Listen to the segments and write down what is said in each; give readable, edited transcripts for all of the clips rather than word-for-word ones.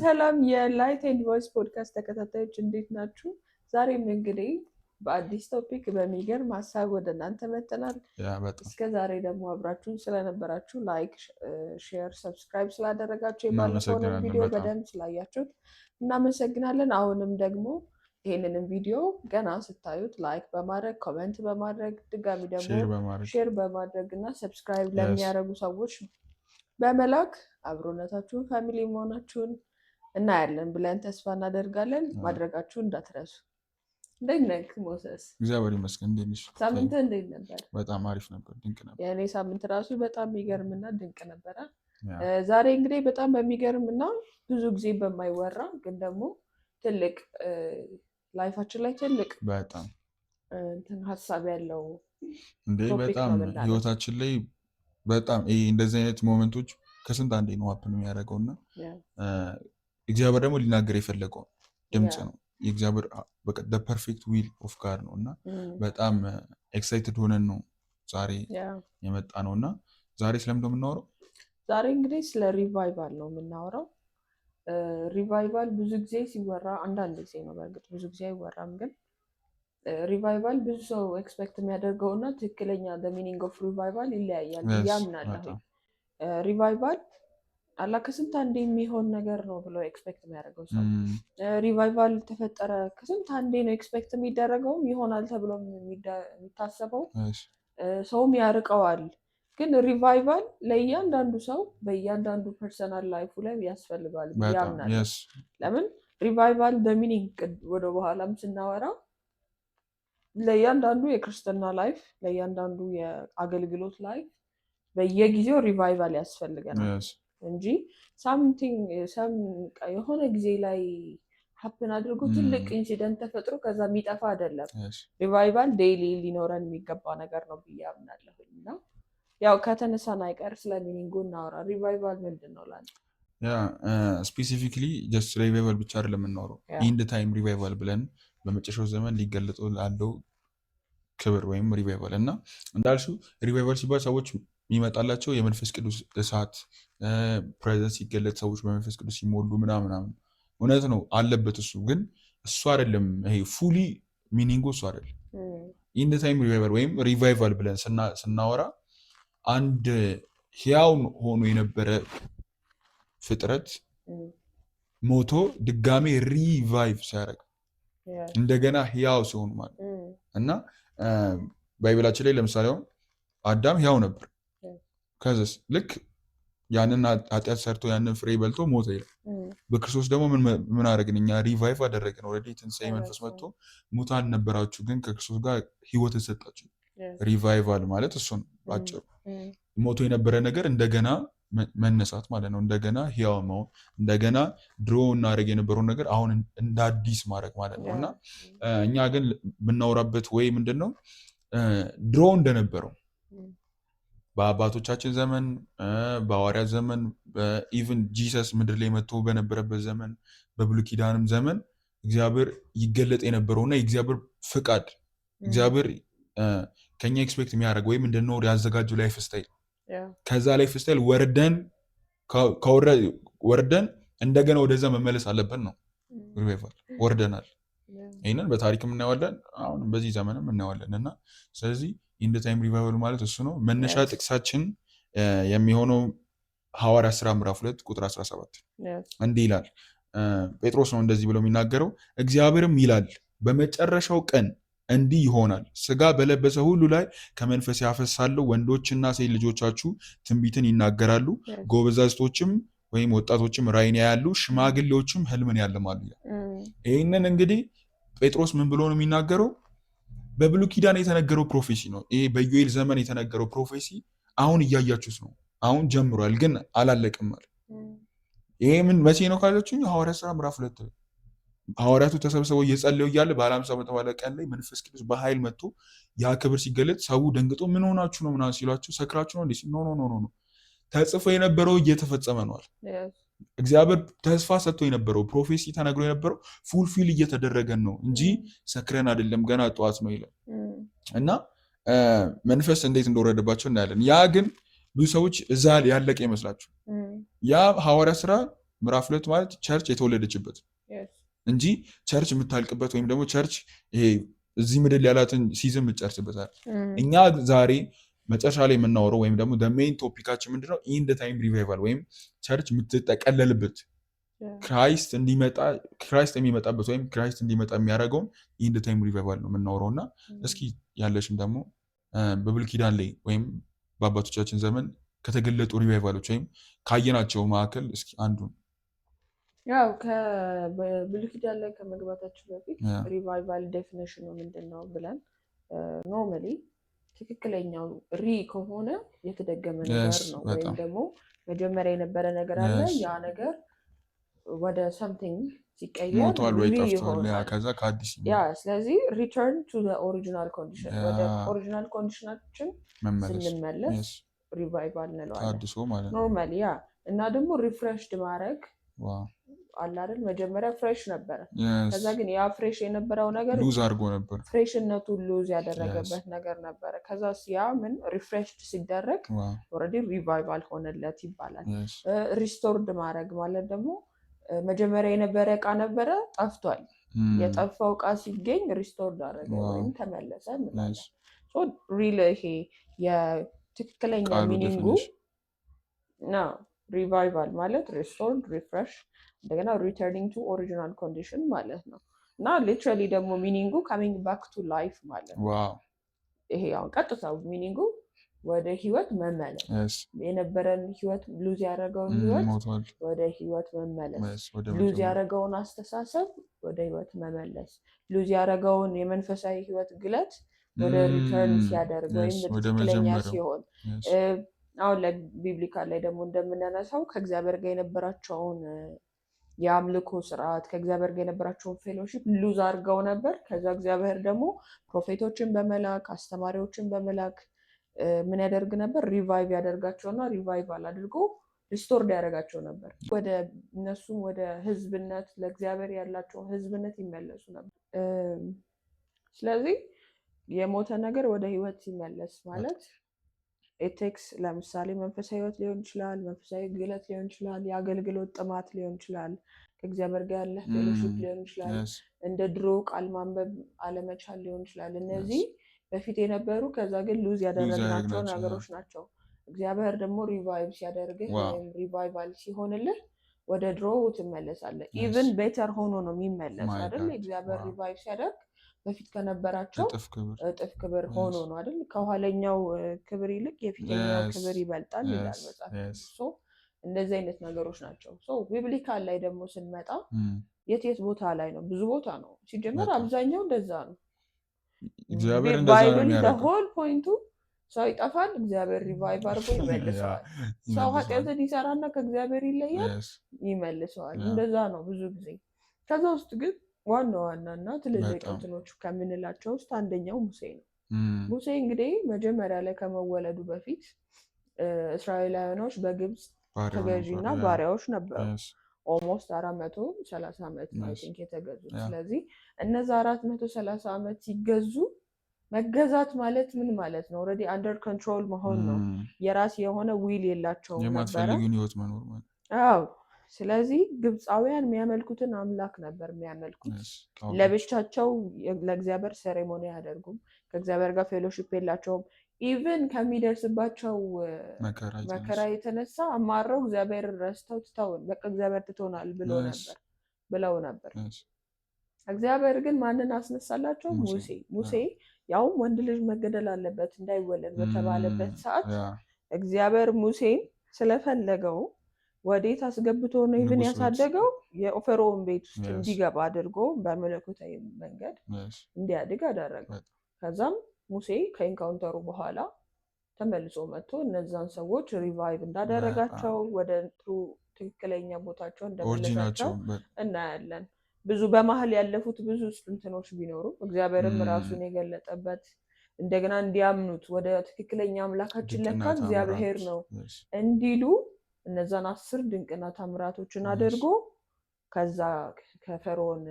ሰላም የላይት ኤንድ ቮይስ ፖድካስት ተከታታዮች እንዴት ናችሁ? ዛሬም እንግዲህ በአዲስ ቶፒክ በሚገርም ሀሳብ ወደ እናንተ መጥተናል። እስከ ዛሬ ደግሞ አብራችሁን ስለነበራችሁ ላይክ፣ ሼር፣ ሰብስክራይብ ስላደረጋችሁ የባለፈውን ቪዲዮ በደንብ ስላያችሁት እናመሰግናለን። አሁንም ደግሞ ይሄንንም ቪዲዮ ገና ስታዩት ላይክ በማድረግ ኮሜንት በማድረግ ድጋሚ ደግሞ ሼር በማድረግ እና ሰብስክራይብ ለሚያደርጉ ሰዎች በመላክ አብሮነታችሁን ፋሚሊ መሆናችሁን እናያለን ብለን ተስፋ እናደርጋለን። ማድረጋችሁን እንዳትረሱ። እንዴት ነህ ሞሰስ? እግዚአብሔር ይመስገን። እንዴት ነሽ? ሳምንት እንዴት ነበር? በጣም አሪፍ ነበር፣ ድንቅ ነበር። የእኔ ሳምንት ራሱ በጣም የሚገርምና ድንቅ ነበረ። ዛሬ እንግዲህ በጣም በሚገርምና ብዙ ጊዜ በማይወራ ግን ደግሞ ትልቅ ላይፋችን ላይ ትልቅ በጣም ሀሳብ ያለው እንዴ በጣም ህይወታችን ላይ በጣም እንደዚህ አይነት ሞመንቶች ከስንት አንዴ ነው ሀፕን የሚያደርገው እና እግዚአብሔር ደግሞ ሊናገር የፈለገው ድምፅ ነው። የእግዚአብሔር በቃ ፐርፌክት ዊል ኦፍ ጋድ ነው እና በጣም ኤክሳይትድ ሆነን ነው ዛሬ የመጣ ነው እና ዛሬ ስለምን ነው የምናወራው? ዛሬ እንግዲህ ስለ ሪቫይቫል ነው የምናወራው። ሪቫይቫል ብዙ ጊዜ ሲወራ አንዳንድ ጊዜ ነው፣ በእርግጥ ብዙ ጊዜ አይወራም። ግን ሪቫይቫል ብዙ ሰው ኤክስፔክት የሚያደርገው እና ትክክለኛ ሚኒንግ ኦፍ ሪቫይቫል ይለያያል ብዬ አምናለሁ። ሪቫይቫል አላ ከስንት አንዴ የሚሆን ነገር ነው ብሎ ኤክስፔክት የሚያደርገው ሰው ሪቫይቫል ተፈጠረ ከስንት አንዴ ነው ኤክስፔክት የሚደረገውም ይሆናል ተብሎ የሚታሰበው ሰውም ያርቀዋል። ግን ሪቫይቫል ለእያንዳንዱ ሰው በእያንዳንዱ ፐርሰናል ላይፉ ላይ ያስፈልጋል ብዬ አምናለሁ። ለምን ሪቫይቫል በሚኒንግ ወደ በኋላም ስናወራ ለእያንዳንዱ የክርስትና ላይፍ ለእያንዳንዱ የአገልግሎት ላይፍ በየጊዜው ሪቫይቫል ያስፈልገናል እንጂ የሆነ ጊዜ ላይ ሀፕን አድርጎ ትልቅ ኢንሲደንት ተፈጥሮ ከዛ የሚጠፋ አይደለም። ሪቫይቫል ዴይሊ ሊኖረን የሚገባ ነገር ነው ብዬ አምናለሁ። እና ያው ከተነሳን አይቀር ስለ ሚኒንጉ እናወራ። ሪቫይቫል ምንድን ነው ላንተ? ስፔሲፊክሊ ጀስት ሪቫይቫል ብቻ አይደለም የምናወራው፣ ኢንድ ታይም ሪቫይቫል ብለን በመጨረሻው ዘመን ሊገለጡ ላለው ክብር ወይም ሪቫይቫል እና እንዳልሽው ሪቫይቫል ሲባል ሰዎች የሚመጣላቸው የመንፈስ ቅዱስ እሳት ፕሬዘንስ ሲገለጥ ሰዎች በመንፈስ ቅዱስ ሲሞሉ ምናምን እውነት ነው አለበት። እሱ ግን እሱ አይደለም። ይሄ ፉሊ ሚኒንጉ እሱ አይደለም። ኢንድ ታይም ሪቫይቫል ወይም ሪቫይቫል ብለን ስናወራ አንድ ህያው ሆኖ የነበረ ፍጥረት ሞቶ ድጋሜ ሪቫይቭ ሲያደርግ እንደገና ህያው ሲሆን ማለት እና ባይብላችን ላይ ለምሳሌ አዳም ህያው ነበር። ከዛስ ልክ ያንን ኃጢአት ሰርቶ ያንን ፍሬ በልቶ ሞተ ይላል። በክርስቶስ ደግሞ ምን አደረግን እኛ? ሪቫይቭ አደረግን። ኦልሬዲ ትንሣኤ መንፈስ መጥቶ ሙታን ነበራችሁ ግን ከክርስቶስ ጋር ህይወትን ሰጣችሁ። ሪቫይቫል ማለት እሱ ነው ባጭሩ። ሞቶ የነበረ ነገር እንደገና መነሳት ማለት ነው። እንደገና ህያው መሆን፣ እንደገና ድሮ እናደርግ የነበረውን ነገር አሁን እንደ አዲስ ማድረግ ማለት ነው። እና እኛ ግን የምናወራበት ወይ ምንድን ነው ድሮ እንደነበረው በአባቶቻችን ዘመን በሐዋርያት ዘመን ኢቭን ጂሰስ ምድር ላይ መጥቶ በነበረበት ዘመን በብሉይ ኪዳንም ዘመን እግዚአብሔር ይገለጥ የነበረውና የእግዚአብሔር ፍቃድ እግዚአብሔር ከኛ ኤክስፔክት የሚያደርግ ወይም እንድንኖር ያዘጋጀው ላይፍ ስታይል ከዛ ላይፍ ስታይል ወርደን እንደገና ወደዛ መመለስ አለብን ነው ሪቫይቫል። ወርደናል። ይህንን በታሪክም እናየዋለን፣ አሁን በዚህ ዘመንም እናየዋለን። እና ስለዚህ ኢንድ ታይም ሪቫይቫል ማለት እሱ ነው። መነሻ ጥቅሳችን የሚሆነው ሐዋርያት ሥራ ምዕራፍ 2 ቁጥር 17 እንዲህ ይላል። ጴጥሮስ ነው እንደዚህ ብሎ የሚናገረው። እግዚአብሔርም ይላል በመጨረሻው ቀን እንዲህ ይሆናል፣ ስጋ በለበሰ ሁሉ ላይ ከመንፈስ ያፈሳለሁ፣ ወንዶችና ሴት ልጆቻችሁ ትንቢትን ይናገራሉ፣ ጎበዛዝቶችም ወይም ወጣቶችም ራእይን ያያሉ፣ ሽማግሌዎችም ህልምን ያልማሉ። ይህንን እንግዲህ ጴጥሮስ ምን ብሎ ነው የሚናገረው? በብሉይ ኪዳን የተነገረው ፕሮፌሲ ነው። ይሄ በዩኤል ዘመን የተነገረው ፕሮፌሲ አሁን እያያችሁት ነው። አሁን ጀምሯል ግን አላለቅም ማለት። ይሄ ምን መቼ ነው ካላችሁኝ ሐዋርያት ሥራ ምዕራፍ 2 ሐዋርያቱ ተሰብስበው እየጸለዩ እያለ በ50 በተባለ ቀን ላይ መንፈስ ቅዱስ በኃይል መጥቶ ያ ክብር ሲገለጥ ሰው ደንግጦ ምን ሆናችሁ ነው ምናምን ሲሏቸው ሰክራችሁ ነው እንዴ? ኖ ተጽፎ የነበረው እየተፈጸመ ነው። እግዚአብሔር ተስፋ ሰጥቶ የነበረው ፕሮፌሲ ተነግሮ የነበረው ፉልፊል እየተደረገን ነው እንጂ ሰክረን አይደለም፣ ገና ጠዋት ነው ይላል። እና መንፈስ እንዴት እንደወረደባቸው እናያለን። ያ ግን ብዙ ሰዎች እዛ ያለቀ ይመስላችሁ። ያ ሐዋርያት ሥራ ምዕራፍ 2 ማለት ቸርች የተወለደችበት እንጂ ቸርች የምታልቅበት ወይም ደግሞ ቸርች ይሄ እዚህ ምድር ያላትን ሲዝም የምትጨርስበታል። እኛ ዛሬ መጨረሻ ላይ የምናወረው ወይም ደግሞ ሜይን ቶፒካችን ምንድነው? ኢንድ ታይም ሪቫይቫል ወይም ቸርች የምትጠቀለልበት ክራይስት የሚመጣበት ወይም ክራይስት እንዲመጣ የሚያደርገውን ኢንድ ታይም ሪቫይቫል ነው የምናወረው። እና እስኪ ያለሽን ደግሞ በብሉይ ኪዳን ላይ ወይም በአባቶቻችን ዘመን ከተገለጡ ሪቫይቫሎች ወይም ካየናቸው መካከል እስኪ አንዱን። ያው በብሉይ ኪዳን ላይ ከመግባታችን በፊት ሪቫይቫል ዴፊኒሽኑ ምንድን ነው ብለን ኖርማሊ ትክክለኛው ከሆነ የተደገመ ነገር ነው። ወይም ደግሞ መጀመሪያ የነበረ ነገር አለ፣ ያ ነገር ወደ ሰምቲንግ ሲቀየር ሞቷል ወይ ጠፍቷል፣ ከዛ ከአዲስ ስለዚህ ሪተርን ቱ ኦሪጂናል ኮንዲሽን፣ ወደ ኦሪጂናል ኮንዲሽናችን ስንመለስ ሪቫይቫል እንለዋለን ኖርማሊ። እና ደግሞ ሪፍሬሽድ ማድረግ አለ አይደል? መጀመሪያ ፍሬሽ ነበረ፣ ከዛ ግን ያ ፍሬሽ የነበረው ነገር ሉዝ አድርጎ ነበር፣ ፍሬሽነቱን ሉዝ ያደረገበት ነገር ነበረ። ከዛ ያ ምን ሪፍሬሽድ ሲደረግ ኦልሬዲ ሪቫይቫል ሆነለት ይባላል። ሪስቶርድ ማድረግ ማለት ደግሞ መጀመሪያ የነበረ እቃ ነበረ፣ ጠፍቷል። የጠፋው እቃ ሲገኝ ሪስቶርድ አደረገ ወይም ተመለሰ እንላለን። ሪል ይሄ የትክክለኛ ሚኒንጉ ነው። ሪቫይቫል ማለት ሪስቶርድ፣ ሪፍሬሽ፣ እንደገና ሪተርኒንግ ቱ ኦሪጂናል ኮንዲሽን ማለት ነው። እና ሊትራሊ ደግሞ ሚኒንጉ ካሚንግ ባክ ቱ ላይፍ ማለት ነው። ይሄ አሁን ቀጥታው ሚኒንጉ ወደ ህይወት መመለስ፣ የነበረን ህይወት ሉዝ ያደረገውን ህይወት ወደ ህይወት መመለስ፣ ሉዝ ያደረገውን አስተሳሰብ ወደ ህይወት መመለስ፣ ሉዝ ያደረገውን የመንፈሳዊ ህይወት ግለት ወደ ሪተርን ሲያደርግ ወይም ትክክለኛ ሲሆን፣ አሁን ለቢብሊካል ላይ ደግሞ እንደምናነሳው ከእግዚአብሔር ጋር የነበራቸውን የአምልኮ ስርዓት ከእግዚአብሔር ጋር የነበራቸውን ፌሎሺፕ ሉዝ አድርገው ነበር። ከዛ እግዚአብሔር ደግሞ ፕሮፌቶችን በመላክ አስተማሪዎችን በመላክ ምን ያደርግ ነበር? ሪቫይቭ ያደርጋቸውና ሪቫይቫል አድርጎ ሪስቶርድ ያደርጋቸው ነበር። ወደ እነሱም ወደ ህዝብነት ለእግዚአብሔር ያላቸው ህዝብነት ይመለሱ ነበር። ስለዚህ የሞተ ነገር ወደ ህይወት ሲመለስ ማለት ኤቴክስ ለምሳሌ መንፈሳዊ ህይወት ሊሆን ይችላል፣ መንፈሳዊ ግለት ሊሆን ይችላል፣ የአገልግሎት ጥማት ሊሆን ይችላል፣ ከእግዚአብሔር ጋር ያለ ፌሎሺፕ ሊሆን ይችላል፣ እንደ ድሮ ቃል ማንበብ አለመቻል ሊሆን ይችላል። እነዚህ በፊት የነበሩ ከዛ ግን ሉዝ ያደረግናቸው ነገሮች ናቸው። እግዚአብሔር ደግሞ ሪቫይቭ ሲያደርግህ ወይም ሪቫይቫል ሲሆንልህ ወደ ድሮ ትመለሳለህ። ኢቭን ቤተር ሆኖ ነው የሚመለስ አይደል? እግዚአብሔር ሪቫይቭ ሲያደርግ በፊት ከነበራቸው እጥፍ ክብር ሆኖ ነው አይደል? ከኋለኛው ክብር ይልቅ የፊተኛው ክብር ይበልጣል ይላል መጽሐፍ። እንደዚህ አይነት ነገሮች ናቸው። ቢብሊካል ላይ ደግሞ ስንመጣ የት ቦታ ላይ ነው? ብዙ ቦታ ነው ሲጀመር፣ አብዛኛው እንደዛ ነው። ባይብል ሆል ፖይንቱ ሰው ይጠፋል፣ እግዚአብሔር ሪቫይቭ አድርጎ ይመልሰዋል። ሰው ኃጢአትን ይሰራና ከእግዚአብሔር ይለያል፣ ይመልሰዋል። እንደዛ ነው ብዙ ጊዜ። ከዛ ውስጥ ግን ዋና እና ትልልቅ እንትኖች ከምንላቸው ውስጥ አንደኛው ሙሴ ነው። ሙሴ እንግዲህ መጀመሪያ ላይ ከመወለዱ በፊት እስራኤላውያኖች በግብፅ ተገዢ እና ባሪያዎች ነበሩ። ኦልሞስት 430 ዓመት ነው የተገዙት። ስለዚህ እነዛ 430 ዓመት ሲገዙ መገዛት ማለት ምን ማለት ነው? ኦልሬዲ አንደር ኮንትሮል መሆን ነው። የራስ የሆነ ዊል የላቸውም ነበረ። አዎ። ስለዚህ ግብፃውያን የሚያመልኩትን አምላክ ነበር የሚያመልኩት። ለብቻቸው ለእግዚአብሔር ሴሬሞኒ አያደርጉም። ከእግዚአብሔር ጋር ፌሎሺፕ የላቸውም። ኢቭን ከሚደርስባቸው መከራ የተነሳ አማረው እግዚአብሔር ረስተው ትተውን በቃ እግዚአብሔር ትቶናል ብለው ነበር። እግዚአብሔር ግን ማንን አስነሳላቸው? ሙሴ ያውም ወንድ ልጅ መገደል አለበት እንዳይወለድ በተባለበት ሰዓት እግዚአብሔር ሙሴን ስለፈለገው ወዴት አስገብቶ ነው ኢቭን ያሳደገው? የፈርዖን ቤት ውስጥ እንዲገባ አድርጎ በመለኮታዊ መንገድ እንዲያድግ አደረገ። ከዛም ሙሴ ከኢንካውንተሩ በኋላ ተመልሶ መጥቶ እነዛን ሰዎች ሪቫይቭ እንዳደረጋቸው ወደ ትክክለኛ ቦታቸው እንደመለሳቸው እናያለን። ብዙ በመሀል ያለፉት ብዙ እንትኖች ቢኖሩ እግዚአብሔርም ራሱን የገለጠበት እንደገና እንዲያምኑት ወደ ትክክለኛ አምላካችን ለካ እግዚአብሔር ነው እንዲሉ እነዛን 10 ድንቅና ታምራቶችን አድርጎ ከዛ ከፈርዖን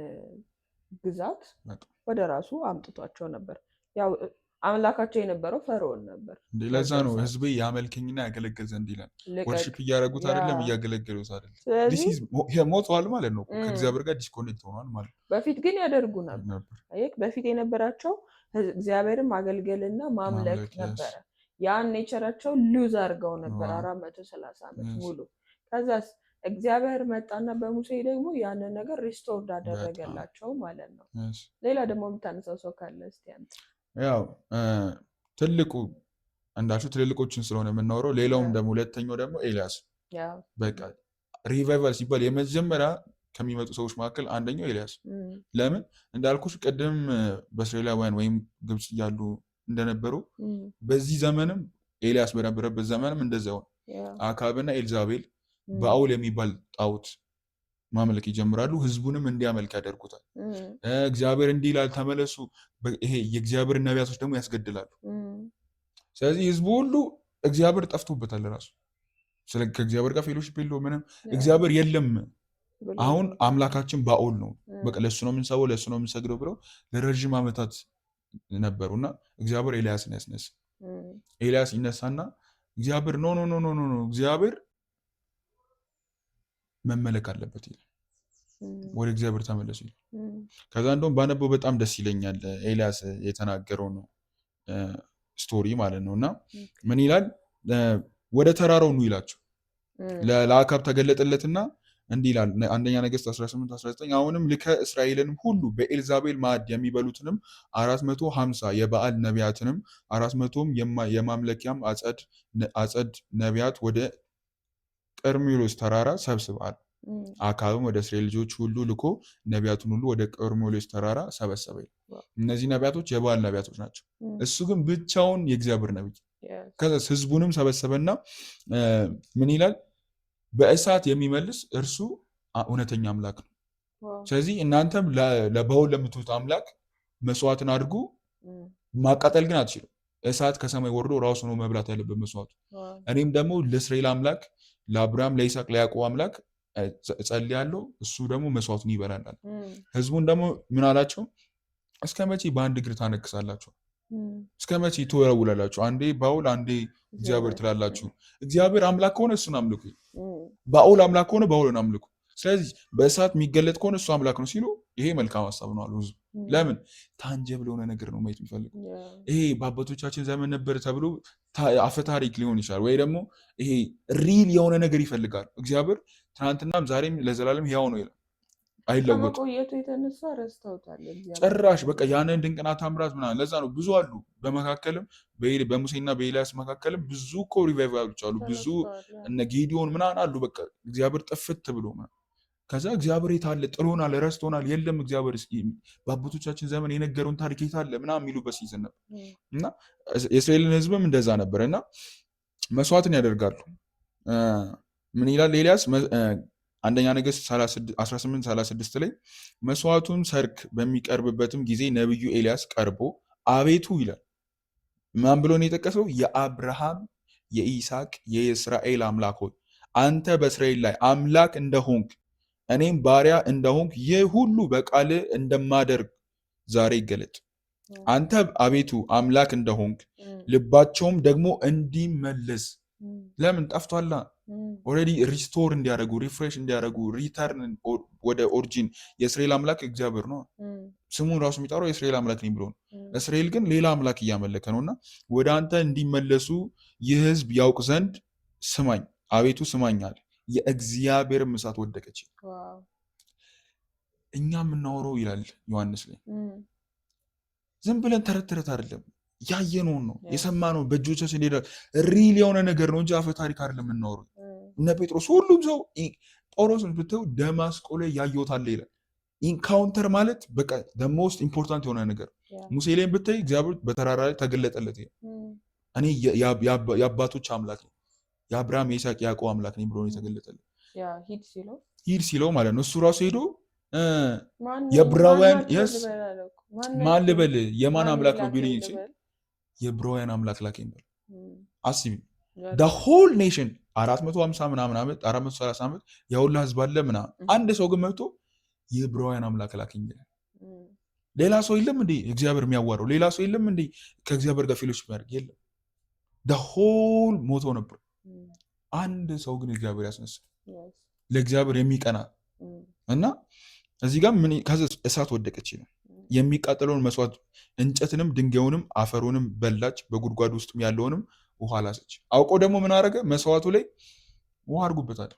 ግዛት ወደ ራሱ አምጥቷቸው ነበር። ያው አምላካቸው የነበረው ፈርዖን ነበር። ለዛ ነው ህዝቤ ያመልከኝና ያገለግል ዘንድ ይላል። ወርሺፕ እያደረጉት አይደለም፣ እያገለገሉት አይደለም። ሞተዋል ማለት ነው። ከእግዚአብሔር ጋር ዲስኮኔክት ሆኗል ማለት ነው። በፊት ግን ያደርጉ ነበር። በፊት የነበራቸው እግዚአብሔርን ማገልገልና ማምለክ ነበረ። ያን ኔቸራቸው ሉዝ አድርገው ነበር 430 ዓመት ሙሉ። ከዛስ እግዚአብሔር መጣና በሙሴ ደግሞ ያንን ነገር ሪስቶርድ አደረገላቸው ማለት ነው። ሌላ ደግሞ የምታነሳው ሰው ካለ እስቲ አንተ። ያው ትልቁ እንዳልሽው ትልልቆችን ስለሆነ የምናወራው፣ ሌላውም ደግሞ ሁለተኛው ደግሞ ኤልያስ። በቃ ሪቫይቫል ሲባል የመጀመሪያ ከሚመጡ ሰዎች መካከል አንደኛው ኤልያስ። ለምን እንዳልኩሽ ቅድም በእስራኤላውያን ወይም ግብጽ እያሉ እንደነበሩ በዚህ ዘመንም ኤልያስ በነበረበት ዘመንም እንደዛው አካብና ኤልዛቤል በአውል የሚባል ጣዖት ማምለክ ይጀምራሉ። ህዝቡንም እንዲያመልክ ያደርጉታል። እግዚአብሔር እንዲህ ይላል ተመለሱ። ይሄ የእግዚአብሔር ነቢያቶች ደግሞ ያስገድላሉ። ስለዚህ ህዝቡ ሁሉ እግዚአብሔር ጠፍቶበታል። ራሱ ከእግዚአብሔር ጋር ፌሎሺፕ የለው ምንም፣ እግዚአብሔር የለም። አሁን አምላካችን በአውል ነው፣ በቃ ለሱ ነው የምንሰበው፣ ለሱ ነው የምንሰግደው ብለው ለረዥም ዓመታት ነበሩና እግዚአብሔር ኤልያስን ያስነሳ። ኤልያስ ይነሳና እግዚአብሔር ኖ ኖ ኖ ኖ ኖ እግዚአብሔር መመለክ አለበት ይላል። ወደ እግዚአብሔር ተመለሱ ይላል። ከዛ እንደውም ባነበው በጣም ደስ ይለኛል። ኤልያስ የተናገረው ነው ስቶሪ ማለት ነው። እና ምን ይላል? ወደ ተራራው ኑ ይላቸው ለአካብ ተገለጠለትና እንዲህ ይላል አንደኛ ነገሥት 18:19 አሁንም ልከ እስራኤልንም ሁሉ በኤልዛቤል ማዕድ የሚበሉትንም 450 የበዓል ነቢያትንም 400ም የማምለኪያም አጸድ ነቢያት ወደ ቀርሜሎስ ተራራ ሰብስበዋል። አካብም ወደ እስራኤል ልጆች ሁሉ ልኮ ነቢያቱን ሁሉ ወደ ቀርሜሎስ ተራራ ሰበሰበ። እነዚህ ነቢያቶች የበዓል ነቢያቶች ናቸው። እሱ ግን ብቻውን የእግዚአብሔር ነቢይ። ከዛ ህዝቡንም ሰበሰበና ምን ይላል? በእሳት የሚመልስ እርሱ እውነተኛ አምላክ ነው። ስለዚህ እናንተም ለበዓል ለምትሉት አምላክ መስዋዕትን አድርጉ። ማቃጠል ግን አትችሉም። እሳት ከሰማይ ወርዶ ራሱ ነው መብላት ያለበት መስዋዕቱ። እኔም ደግሞ ለእስራኤል አምላክ ለአብርሃም ለይስሐቅ ለያዕቆብ አምላክ እጸልያለሁ፣ እሱ ደግሞ መስዋዕቱን ይበላል። ህዝቡን ደግሞ ምን አላቸው? እስከ መቼ በአንድ እግር ታነክሳላችሁ? እስከ መቼ ትወረውላላችሁ? አንዴ በዓል አንዴ እግዚአብሔር ትላላችሁ። እግዚአብሔር አምላክ ከሆነ እሱን አምልኩ፣ በዓል አምላክ ከሆነ በዓልን አምልኩ። ስለዚህ በእሳት የሚገለጥ ከሆነ እሱ አምላክ ነው ሲሉ ይሄ መልካም ሀሳብ ነው አሉ ህዝቡ። ለምን? ታንጀብል የሆነ ነገር ነው ማየት የሚፈልጉ። ይሄ በአባቶቻችን ዘመን ነበር ተብሎ አፈታሪክ ሊሆን ይችላል፣ ወይ ደግሞ ይሄ ሪል የሆነ ነገር ይፈልጋል። እግዚአብሔር ትናንትናም ዛሬም ለዘላለም ሕያው ነው ይላል፣ አይለወጥም። ከመቆየቱ የተነሳ ረስተውታል ጭራሽ። በቃ ያንን ድንቅና ታምራት ምናምን። ለዛ ነው ብዙ አሉ። በመካከልም በሙሴና በኤልያስ መካከልም ብዙ እኮ ሪቫይቫሎች አሉ። ብዙ እነ ጌዲዮን ምናምን አሉ። በቃ እግዚአብሔር ጥፍት ብሎ ከዛ እግዚአብሔር የታለ? ጥሎናል፣ ረስቶናል፣ የለም እግዚአብሔር በአባቶቻችን ዘመን የነገረውን ታሪክ የታለ ምናምን የሚሉበት ሲዝን ነበር። እና የእስራኤልን ህዝብም እንደዛ ነበር። እና መስዋዕትን ያደርጋሉ። ምን ይላል ኤልያስ? አንደኛ ነገሥት 18:36 ላይ መስዋዕቱን ሰርክ በሚቀርብበትም ጊዜ ነቢዩ ኤልያስ ቀርቦ አቤቱ ይላል። ማን ብሎ ነው የጠቀሰው? የአብርሃም የይስሐቅ የእስራኤል አምላክ ሆይ አንተ በእስራኤል ላይ አምላክ እንደሆንክ እኔም ባሪያ እንደሆንክ ይህ ሁሉ በቃል እንደማደርግ ዛሬ ይገለጥ። አንተ አቤቱ አምላክ እንደሆንክ ልባቸውም ደግሞ እንዲመለስ። ለምን ጠፍቷላ? ኦልሬዲ ሪስቶር እንዲያደርጉ ሪፍሬሽ እንዲያደርጉ ሪተርን ወደ ኦሪጂን። የእስራኤል አምላክ እግዚአብሔር ነው። ስሙን ራሱ የሚጠራው የእስራኤል አምላክ ነኝ ብሎ ነው። እስራኤል ግን ሌላ አምላክ እያመለከ ነው። እና ወደ አንተ እንዲመለሱ ይህ ህዝብ ያውቅ ዘንድ ስማኝ አቤቱ ስማኝ አለ። የእግዚአብሔርም እሳት ወደቀች። እኛ የምናወራው ይላል ዮሐንስ ላይ ዝም ብለን ተረት ተረት አይደለም፣ ያየነውን ነው የሰማነውን በእጆቻችን ሄዳ ሪል የሆነ ነገር ነው እንጂ አፈ ታሪክ አይደለም የምናወራው። እነ ጴጥሮስ ሁሉም ሰው ጳውሎስን ብትው ደማስቆ ላይ ያየውታል ይላል። ኢንካውንተር ማለት በቃ ሞስት ኢምፖርታንት የሆነ ነገር። ሙሴ ላይም ብታይ እግዚአብሔር በተራራ ላይ ተገለጠለት። እኔ የአባቶች አምላክ ነው የአብርሃም የይስሐቅ ያዕቆብ አምላክ ነኝ ብሎ ነው የተገለጠለት። ሂድ ሲለው ማለት ነው። እሱ ራሱ ሄዶ የዕብራውያን ማን ልበል የማን አምላክ ነው ቢሉኝ የዕብራውያን አምላክ ላከኝ በል። አስቢ ሆል ኔሽን 450 ምናምን ዓመት 430 ዓመት የሁላ ህዝብ አለ ምናምን። አንድ ሰው ግን መጥቶ የዕብራውያን አምላክ ላከኝ ይላል። ሌላ ሰው የለም እንዴ እግዚአብሔር የሚያዋረው? ሌላ ሰው የለም እንዴ ከእግዚአብሔር ጋር ፌሎሺፕ የሚያደርግ? የለም። ሆል ሞቶ ነበር። አንድ ሰው ግን እግዚአብሔር ያስነሳ፣ ለእግዚአብሔር የሚቀና እና እዚህ ጋር ምን እሳት ወደቀች ነው የሚቃጠለውን መስዋዕት እንጨትንም ድንጋዩንም አፈሩንም በላች፣ በጉድጓድ ውስጥም ያለውንም ውሃ ላሰች። አውቆ ደግሞ ምን አደረገ? መስዋዕቱ ላይ ውሃ አድርጉበታል።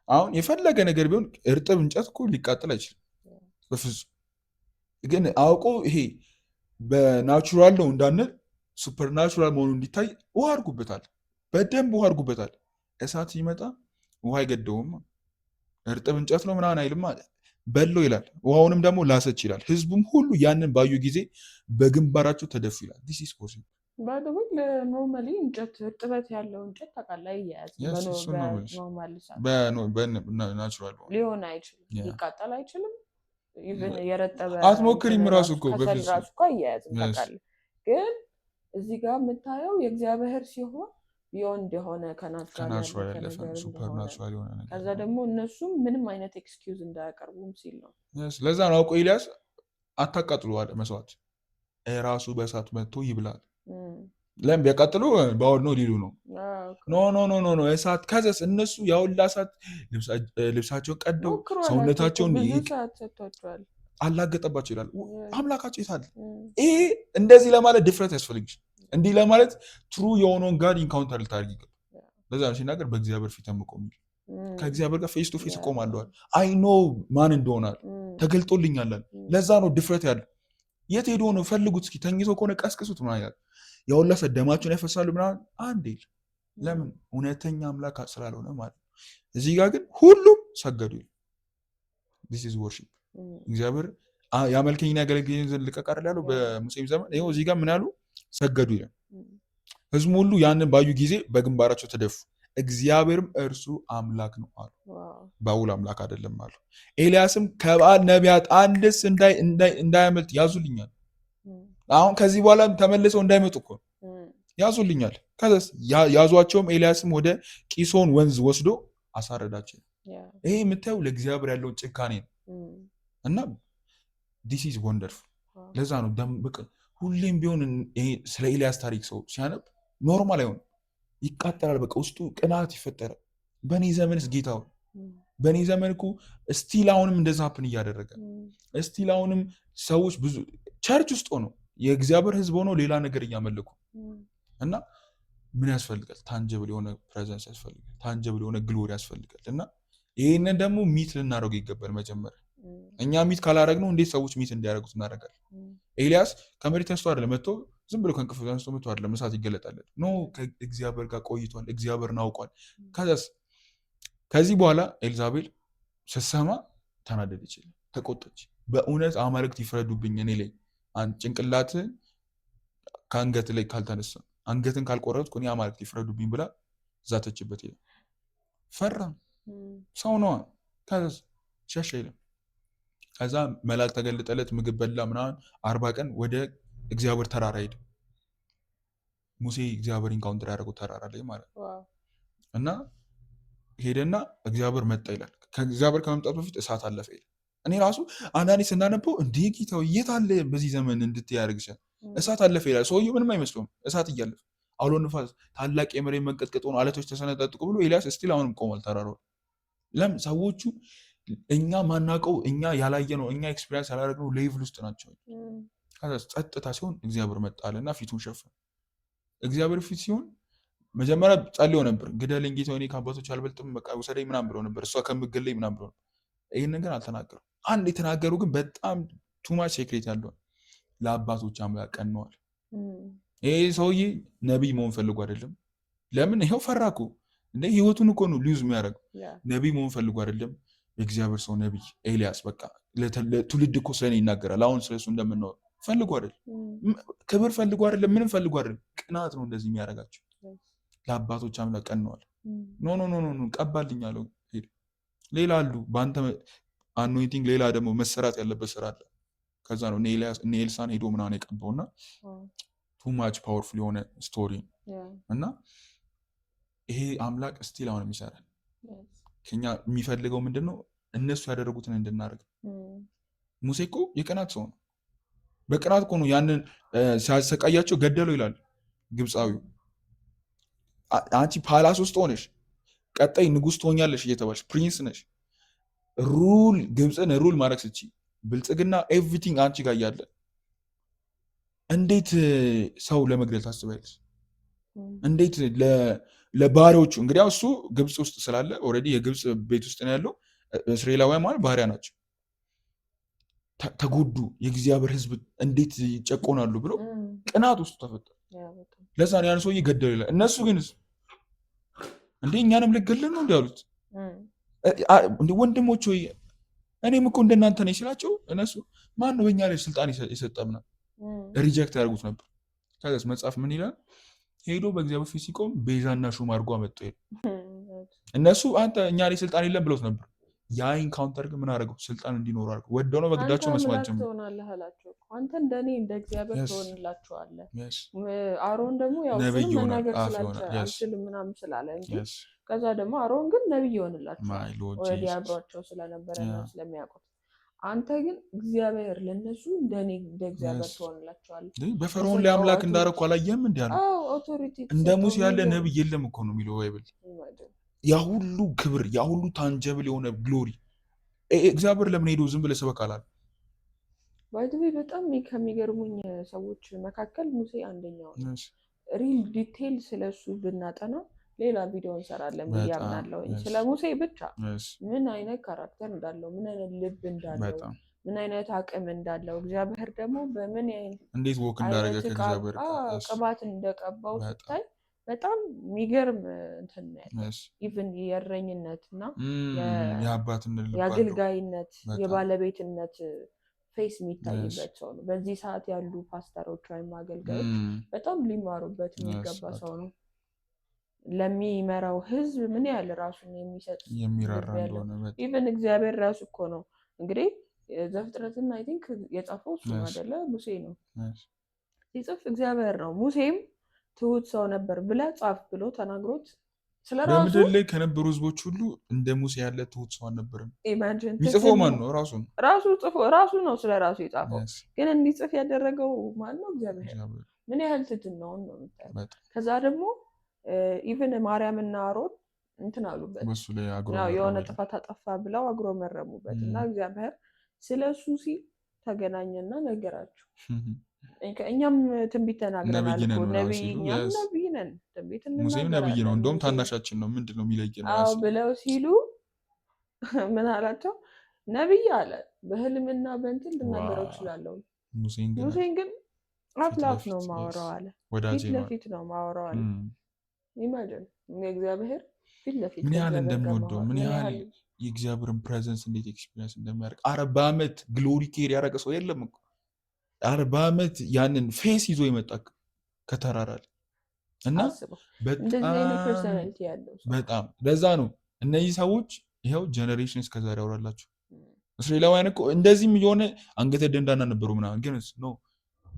አሁን የፈለገ ነገር ቢሆን እርጥብ እንጨት እኮ ሊቃጠል አይችልም በፍጹም። ግን አውቆ ይሄ በናቹራል ነው እንዳንል ሱፐርናቹራል መሆኑ እንዲታይ ውሃ አድርጉበታል። በደንብ ውሃ አድርጉበታል። እሳት ሲመጣ ውሃ አይገደውም። እርጥብ እንጨት ነው ምናምን አይልም ማለት በሎ ይላል። ውሃውንም ደግሞ ላሰች ይላል። ህዝቡም ሁሉ ያንን ባዩ ጊዜ በግንባራቸው ተደፉ ይላል። ዲስ ኢዝ ፖሲብል። ባይደውል ኖርማሊ እንጨት እርጥበት ያለው እንጨት ታውቃለህ ይያያዝ በናቹራል ሊሆን አይችልም፣ ሊቃጠል አይችልም። ኢቭን የረጠበ አትሞክሪም ራሱ እኮ በፊት ራሱ እኮ አያያዝም ታውቃለህ። ግን እዚህ ጋር የምታየው የእግዚአብሔር ሲሆን ቢዮንድ የሆነ ከናቹራል ያለፈ ሱፐርናቹራል የሆነ ነገር። ከዛ ደግሞ እነሱም ምንም አይነት ኤክስኪውዝ እንዳያቀርቡም ሲል ነው። ለዛ ነው አውቆ ኤልያስ አታቃጥሉ አለ መስዋዕት፣ ራሱ በእሳት መጥቶ ይብላል። ለምን ቢያቃጥሉ በአውድ ነው ሊሉ ነው። ኖ እሳት ከዘስ እነሱ ያውላ እሳት ልብሳቸውን ቀደው ሰውነታቸውን አላገጠባቸው ይላል። አምላካቸው ይታል። ይሄ እንደዚህ ለማለት ድፍረት ያስፈልግሽ። እንዲህ ለማለት ትሩ የሆነውን ጋድ ኢንካውንተር ልታደርግ ይገባል። ለዛ ነው ሲናገር በእግዚአብሔር ፊት የምቆም ከእግዚአብሔር ጋር ፌስ ቱ ፌስ እቆማለሁ። አይ ኖ ማን እንደሆናል ተገልጦልኛል። ለዛ ነው ድፍረት ያለ። የት ሄዶ ነው ፈልጉት፣ እስኪ ተኝቶ ከሆነ ቀስቅሱት ምናምን ይላል። የሁላ ደማቸውን ያፈሳሉ ምናምን አንድ የለም። ለምን? እውነተኛ አምላክ ስላልሆነ ማለት ነው። እዚህ ጋር ግን ሁሉም ሰገዱ። ዲስ ኢዝ ወርሺፕ። እግዚአብሔር ያመልከኝና ያገለግለኝ ዘንድ ልቀቅ አይደል ያለው በሙሴም ዘመን። ይኸው እዚህ ጋር ምን ያሉ ሰገዱ ይላል። ህዝቡ ሁሉ ያንን ባዩ ጊዜ በግንባራቸው ተደፉ፣ እግዚአብሔርም እርሱ አምላክ ነው አሉ። በውል አምላክ አይደለም አሉ። ኤልያስም ከበዓል ነቢያት አንድስ እንዳያመልጥ ያዙልኛል። አሁን ከዚህ በኋላ ተመልሰው እንዳይመጡ እኮ ያዙልኛል። ከዛስ ያዟቸውም። ኤልያስም ወደ ቂሶን ወንዝ ወስዶ አሳረዳቸው። ይሄ የምታየው ለእግዚአብሔር ያለውን ጭካኔ ነው እና ዲስ ኢዝ ወንደርፉል። ለዛ ነው ሁሌም ቢሆን ስለ ኤልያስ ታሪክ ሰው ሲያነብ ኖርማል አይሆን፣ ይቃጠላል። በቃ ውስጡ ቅናት ይፈጠራል። በእኔ ዘመንስ ጌታው በእኔ ዘመን እኮ እስቲል አሁንም እንደዛ ሀፕን እያደረገ እስቲል አሁንም ሰዎች ብዙ ቸርች ውስጥ ሆነው የእግዚአብሔር ህዝብ ሆነው ሌላ ነገር እያመለኩ እና ምን ያስፈልጋል? ታንጀብል የሆነ ፕሬዘንስ ያስፈልጋል። ታንጀብል የሆነ ግሎሪ ያስፈልጋል። እና ይህንን ደግሞ ሚት ልናደርገው ይገባል። መጀመሪያ እኛ ሚት ካላደረግነው እንዴት ሰዎች ሚት እንዲያደርጉት እናደርጋለን? ኤልያስ ከመሬት ተነስቶ አይደለም መጥቶ ዝም ብሎ ከእንቅልፍ ተነስቶ መጥቶ አይደለም እሳት ይገለጣለት ኖ፣ ከእግዚአብሔር ጋር ቆይቷል። እግዚአብሔርን አውቋል። ከዚህ በኋላ ኤልዛቤል ስትሰማ ተናደደች፣ ተቆጠች። በእውነት አማልክት ይፍረዱብኝ እኔ ላይ ጭንቅላትን ከአንገት ላይ ካልተነሳ አንገትን ካልቆረጥኩ እኔ አማልክት ይፍረዱብኝ ብላ ዛተችበት። ፈራ፣ ሰው ነዋ። ከዛ ሸሸ ይለም። ከዛ መልአክ ተገለጠለት፣ ምግብ በላ ምናምን 40 ቀን ወደ እግዚአብሔር ተራራ ሄደ። ሙሴ እግዚአብሔር ኢንካውንተር ያደረገው ተራራ ላይ ማለት ነው። እና ሄደና እግዚአብሔር መጣ ይላል። ከእግዚአብሔር ከመምጣቱ በፊት እሳት አለፈ ይላል። እኔ ራሱ አንዳንዴ ስናነበው እንዲህ ጌታው የት አለ በዚህ ዘመን እንድትያደርግ ይችላል። እሳት አለፈ ይላል። ሰውየው ምንም አይመስለውም። እሳት እያለፈ አውሎ ንፋስ፣ ታላቅ የመሬት መንቀጥቀጥ ሆኖ አለቶች ተሰነጣጥቁ ብሎ ኤልያስ እስቲል አሁንም ቆሟል ተራራው። ለምን? ሰዎቹ እኛ ማናውቀው እኛ ያላየነው እኛ ኤክስፒሪየንስ ያላደረግነው ሌቭል ውስጥ ናቸው። ከዛ ጸጥታ ሲሆን እግዚአብሔር መጣልና ፊቱን ሸፈነ። እግዚአብሔር ፊት ሲሆን መጀመሪያ ጸልዮ ነበር፣ ግደለኝ ጌታ እኔ ከአባቶች አልበልጥም፣ በቃ ውሰደኝ ምናምን ብሎ ነበር። እሷ ከምገለኝ ምናምን ብሎ ነበር። ይህንን ግን አልተናገሩም። አንድ የተናገሩ ግን በጣም ቱማች ሴክሬት ያለው ለአባቶች አምላክ ቀነዋል። ይሄ ሰውዬ ነቢይ መሆን ፈልጎ አይደለም። ለምን? ይኸው ፈራኩ እንደ ህይወቱን እኮ ነው ሊዩዝ የሚያደርገው። ነቢይ መሆን ፈልጎ አይደለም። የእግዚአብሔር ሰው ነቢይ ኤልያስ በቃ ለትውልድ እኮ ስለኔ ይናገራል። አሁን ስለሱ እንደምናወራው ፈልጎ አይደለም፣ ክብር ፈልጎ አይደለም፣ ምንም ፈልጎ አይደለም። ቅናት ነው እንደዚህ የሚያደርጋቸው። ለአባቶች አምላክ ቀነዋል። ኖ ቀባልኝ አለው። ሌላ አሉ በአንተ አኖይንቲንግ፣ ሌላ ደግሞ መሰራት ያለበት ስራ አለ። ከዛ ነው እነ ኤልሳን ሄዶ ምናምን የቀባውና ቱማች ፓወርፉል የሆነ ስቶሪ እና ይሄ አምላክ ስቲል አሁንም ይሰራል። ከኛ የሚፈልገው ምንድነው? እነሱ ያደረጉትን እንድናደርግ። ሙሴ እኮ የቅናት ሰው ነው። በቅናት እኮ ነው ያንን ሲያሰቃያቸው ገደለው ይላል ግብፃዊው። አንቺ ፓላስ ውስጥ ሆነሽ ቀጣይ ንጉስ ትሆኛለሽ እየተባልሽ ፕሪንስ ነሽ፣ ግብፅን ሩል ማድረግ ስቺ ብልጽግና ኤቭሪቲንግ አንቺ ጋር እያለ እንዴት ሰው ለመግደል ታስባለች? እንዴት ለባሪያዎቹ እንግዲህ እሱ ግብፅ ውስጥ ስላለ ኦልሬዲ የግብፅ ቤት ውስጥ ነው ያለው። እስራኤላውያን ማለት ባሪያ ናቸው። ተጎዱ፣ የእግዚአብሔር ሕዝብ እንዴት ይጨቆናሉ ብሎ ቅናት ውስጥ ተፈጠረ። ለዛ ነው ያን ሰውዬ ገደሉ ይላል። እነሱ ግን እንዴ እኛንም ልገለን ነው እንዲ ያሉት። እንዲ ወንድሞች ወይ እኔም እኮ እንደናንተ ነኝ ሲላቸው እነሱ ማን ነው በእኛ ላይ ስልጣን የሰጠምና ሪጀክት ያደርጉት ነበር። ከዛስ መጽሐፍ ምን ይላል? ሄዶ በእግዚአብሔር ፊት ሲቆም ቤዛና ሹም አድርጎ አመጡ። እነሱ አንተ እኛ ላይ ስልጣን የለም ብሎት ነበር። ያ ኢንካውንተር ግን ምን አደረገው? ስልጣን እንዲኖሩ አድርገው ወደው ነው በግዳቸው መስማት ጀመሩ። አንተ እንደኔ እንደ እግዚአብሔር ትሆንላቸዋለህ። አሮን ደግሞ ያው መናገር ስላልችልም ምናምን ስላለ እንጂ ከዛ ደግሞ አሮን ግን ነብይ ይሆንላቸዋል ወዲ አብሯቸው ስለነበረ ነው ስለሚያውቁት። አንተ ግን እግዚአብሔር ለነሱ እንደኔ እንደ እግዚአብሔር ትሆንላቸዋለህ። በፈርዖን ላይ አምላክ እንዳረኩ አላየህም? እንዴ አለ። አውቶሪቲ እንደ ሙሴ ያለ ነብይ የለም እኮ ነው የሚለው ባይብል። ያ ሁሉ ክብር፣ ያ ሁሉ ታንጀብል የሆነ ግሎሪ እግዚአብሔር ለምን ሄዶ ዝም ብለህ ስበክ አላለ? ባይዘዌ በጣም ከሚገርሙኝ ሰዎች መካከል ሙሴ አንደኛው ነው። ሪል ዲቴል ስለሱ ብናጠና ሌላ ቪዲዮ እንሰራለን ብዬ አምናለሁ። ስለ ሙሴ ብቻ ምን አይነት ካራክተር እንዳለው፣ ምን አይነት ልብ እንዳለው፣ ምን አይነት አቅም እንዳለው እግዚአብሔር ደግሞ በምን እንዴት ወክ እንዳደረገ ከእግዚአብሔር ቅባት እንደቀባው ስታይ በጣም የሚገርም እንትን ነው። ኢቭን የእረኝነት እና የአባትነት የአገልጋይነት የባለቤትነት ፌስ የሚታይበት ሰው ነው። በዚህ ሰዓት ያሉ ፓስተሮች ወይም አገልጋዮች በጣም ሊማሩበት የሚገባ ሰው ነው። ለሚመራው ህዝብ ምን ያህል ራሱን የሚሰጥ የሚራራ እንደሆነ ኢቭን እግዚአብሔር ራሱ እኮ ነው እንግዲህ ዘፍጥረትን አይ ቲንክ የጻፈው እሱ አይደለ ሙሴ ነው ሲጽፍ እግዚአብሔር ነው። ሙሴም ትሁት ሰው ነበር ብለህ ጻፍ ብሎ ተናግሮት ስለራሱ በምድር ላይ ከነበሩ ህዝቦች ሁሉ እንደ ሙሴ ያለ ትሁት ሰው አልነበረም። የሚጽፈው ማን ነው? ራሱ ነው ስለራሱ የጻፈው። ግን እንዲጽፍ ያደረገው ማን ነው? እግዚአብሔር። ምን ያህል ትህትናውን ነው የምታየው። ከዛ ደግሞ ኢቭን ማርያም እና አሮን እንትን አሉበት የሆነ ጥፋት አጠፋ ብለው አጉረመረሙበት እና እግዚአብሔር ስለሱ ሲል ተገናኘና ነገራቸው። እኛም ትንቢት ተናግረናል እኮ ነብይ ነን፣ ትንቢት ሙሴም ነብይ ነው፣ እንደውም ታናሻችን ነው፣ ምንድን ነው የሚለየን ብለው ሲሉ ምን አላቸው? ነብይ አለ በህልምና በእንትን ልናገረው እችላለሁ። ሙሴን ግን አፍ ለአፍ ነው ማወራው አለ፣ ፊት ለፊት ነው ማወራው አለ። ኢማጂን እግዚአብሔር ፊት ለፊት ምን ያህል እንደሚወደው፣ ምን ያህል የእግዚአብሔርን ፕሬዘንስ እንዴት ኤክስፒሪየንስ እንደሚያደርግ። 40 ዓመት ግሎሪ ኬር ያደረገ ሰው የለም እኮ 40 ዓመት ያንን ፌስ ይዞ የመጣ ከተራራ እና በጣም ለዛ ነው እነዚህ ሰዎች ይኸው ጀኔሬሽን እስከዛሬ ያወራላችሁ። እስራኤላውያን እኮ እንደዚህም የሆነ አንገተ ደንዳና ነበሩ ምናምን፣ ግን ነው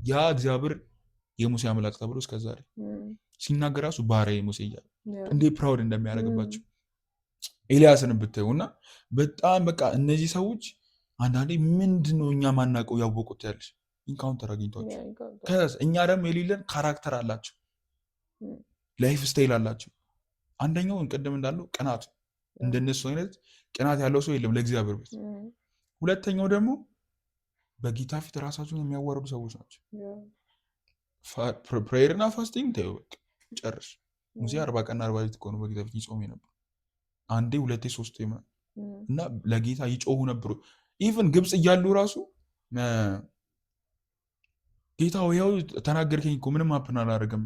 ያ እግዚአብሔር የሙሴ አምላክ ተብሎ እስከዛሬ ሲናገር ራሱ ባሪያዬ ሙሴ እያለ እንዴት ፕራውድ እንደሚያደርግባቸው ኤልያስን ብታዩ እና በጣም በቃ እነዚህ ሰዎች አንዳንዴ ምንድነው እኛ ማናውቀው ያወቁት ያለች ኢንካውንተር አግኝቷቸው፣ እኛ ደግሞ የሌለን ካራክተር አላቸው፣ ላይፍ ስታይል አላቸው። አንደኛው ቅድም እንዳለው ቅናት፣ እንደነሱ አይነት ቅናት ያለው ሰው የለም ለእግዚአብሔር ቤት። ሁለተኛው ደግሞ በጌታ ፊት ራሳቸውን የሚያዋርዱ ሰዎች ናቸው። ፕሬየር እና ፋስቲንግ ተይው በቃ ጨርሽ። ሙሴ 40 ቀን 40 ሌሊት እኮ ነው በጌታ ፊት ይጾም ነበር። አንዴ ሁለቴ ሶስቴ እና ለጌታ ይጮሁ ነበሩ። ኢቭን ግብፅ እያሉ ራሱ ጌታ ያው ተናገርከኝ እኮ ምንም ሀፕን አላደረገም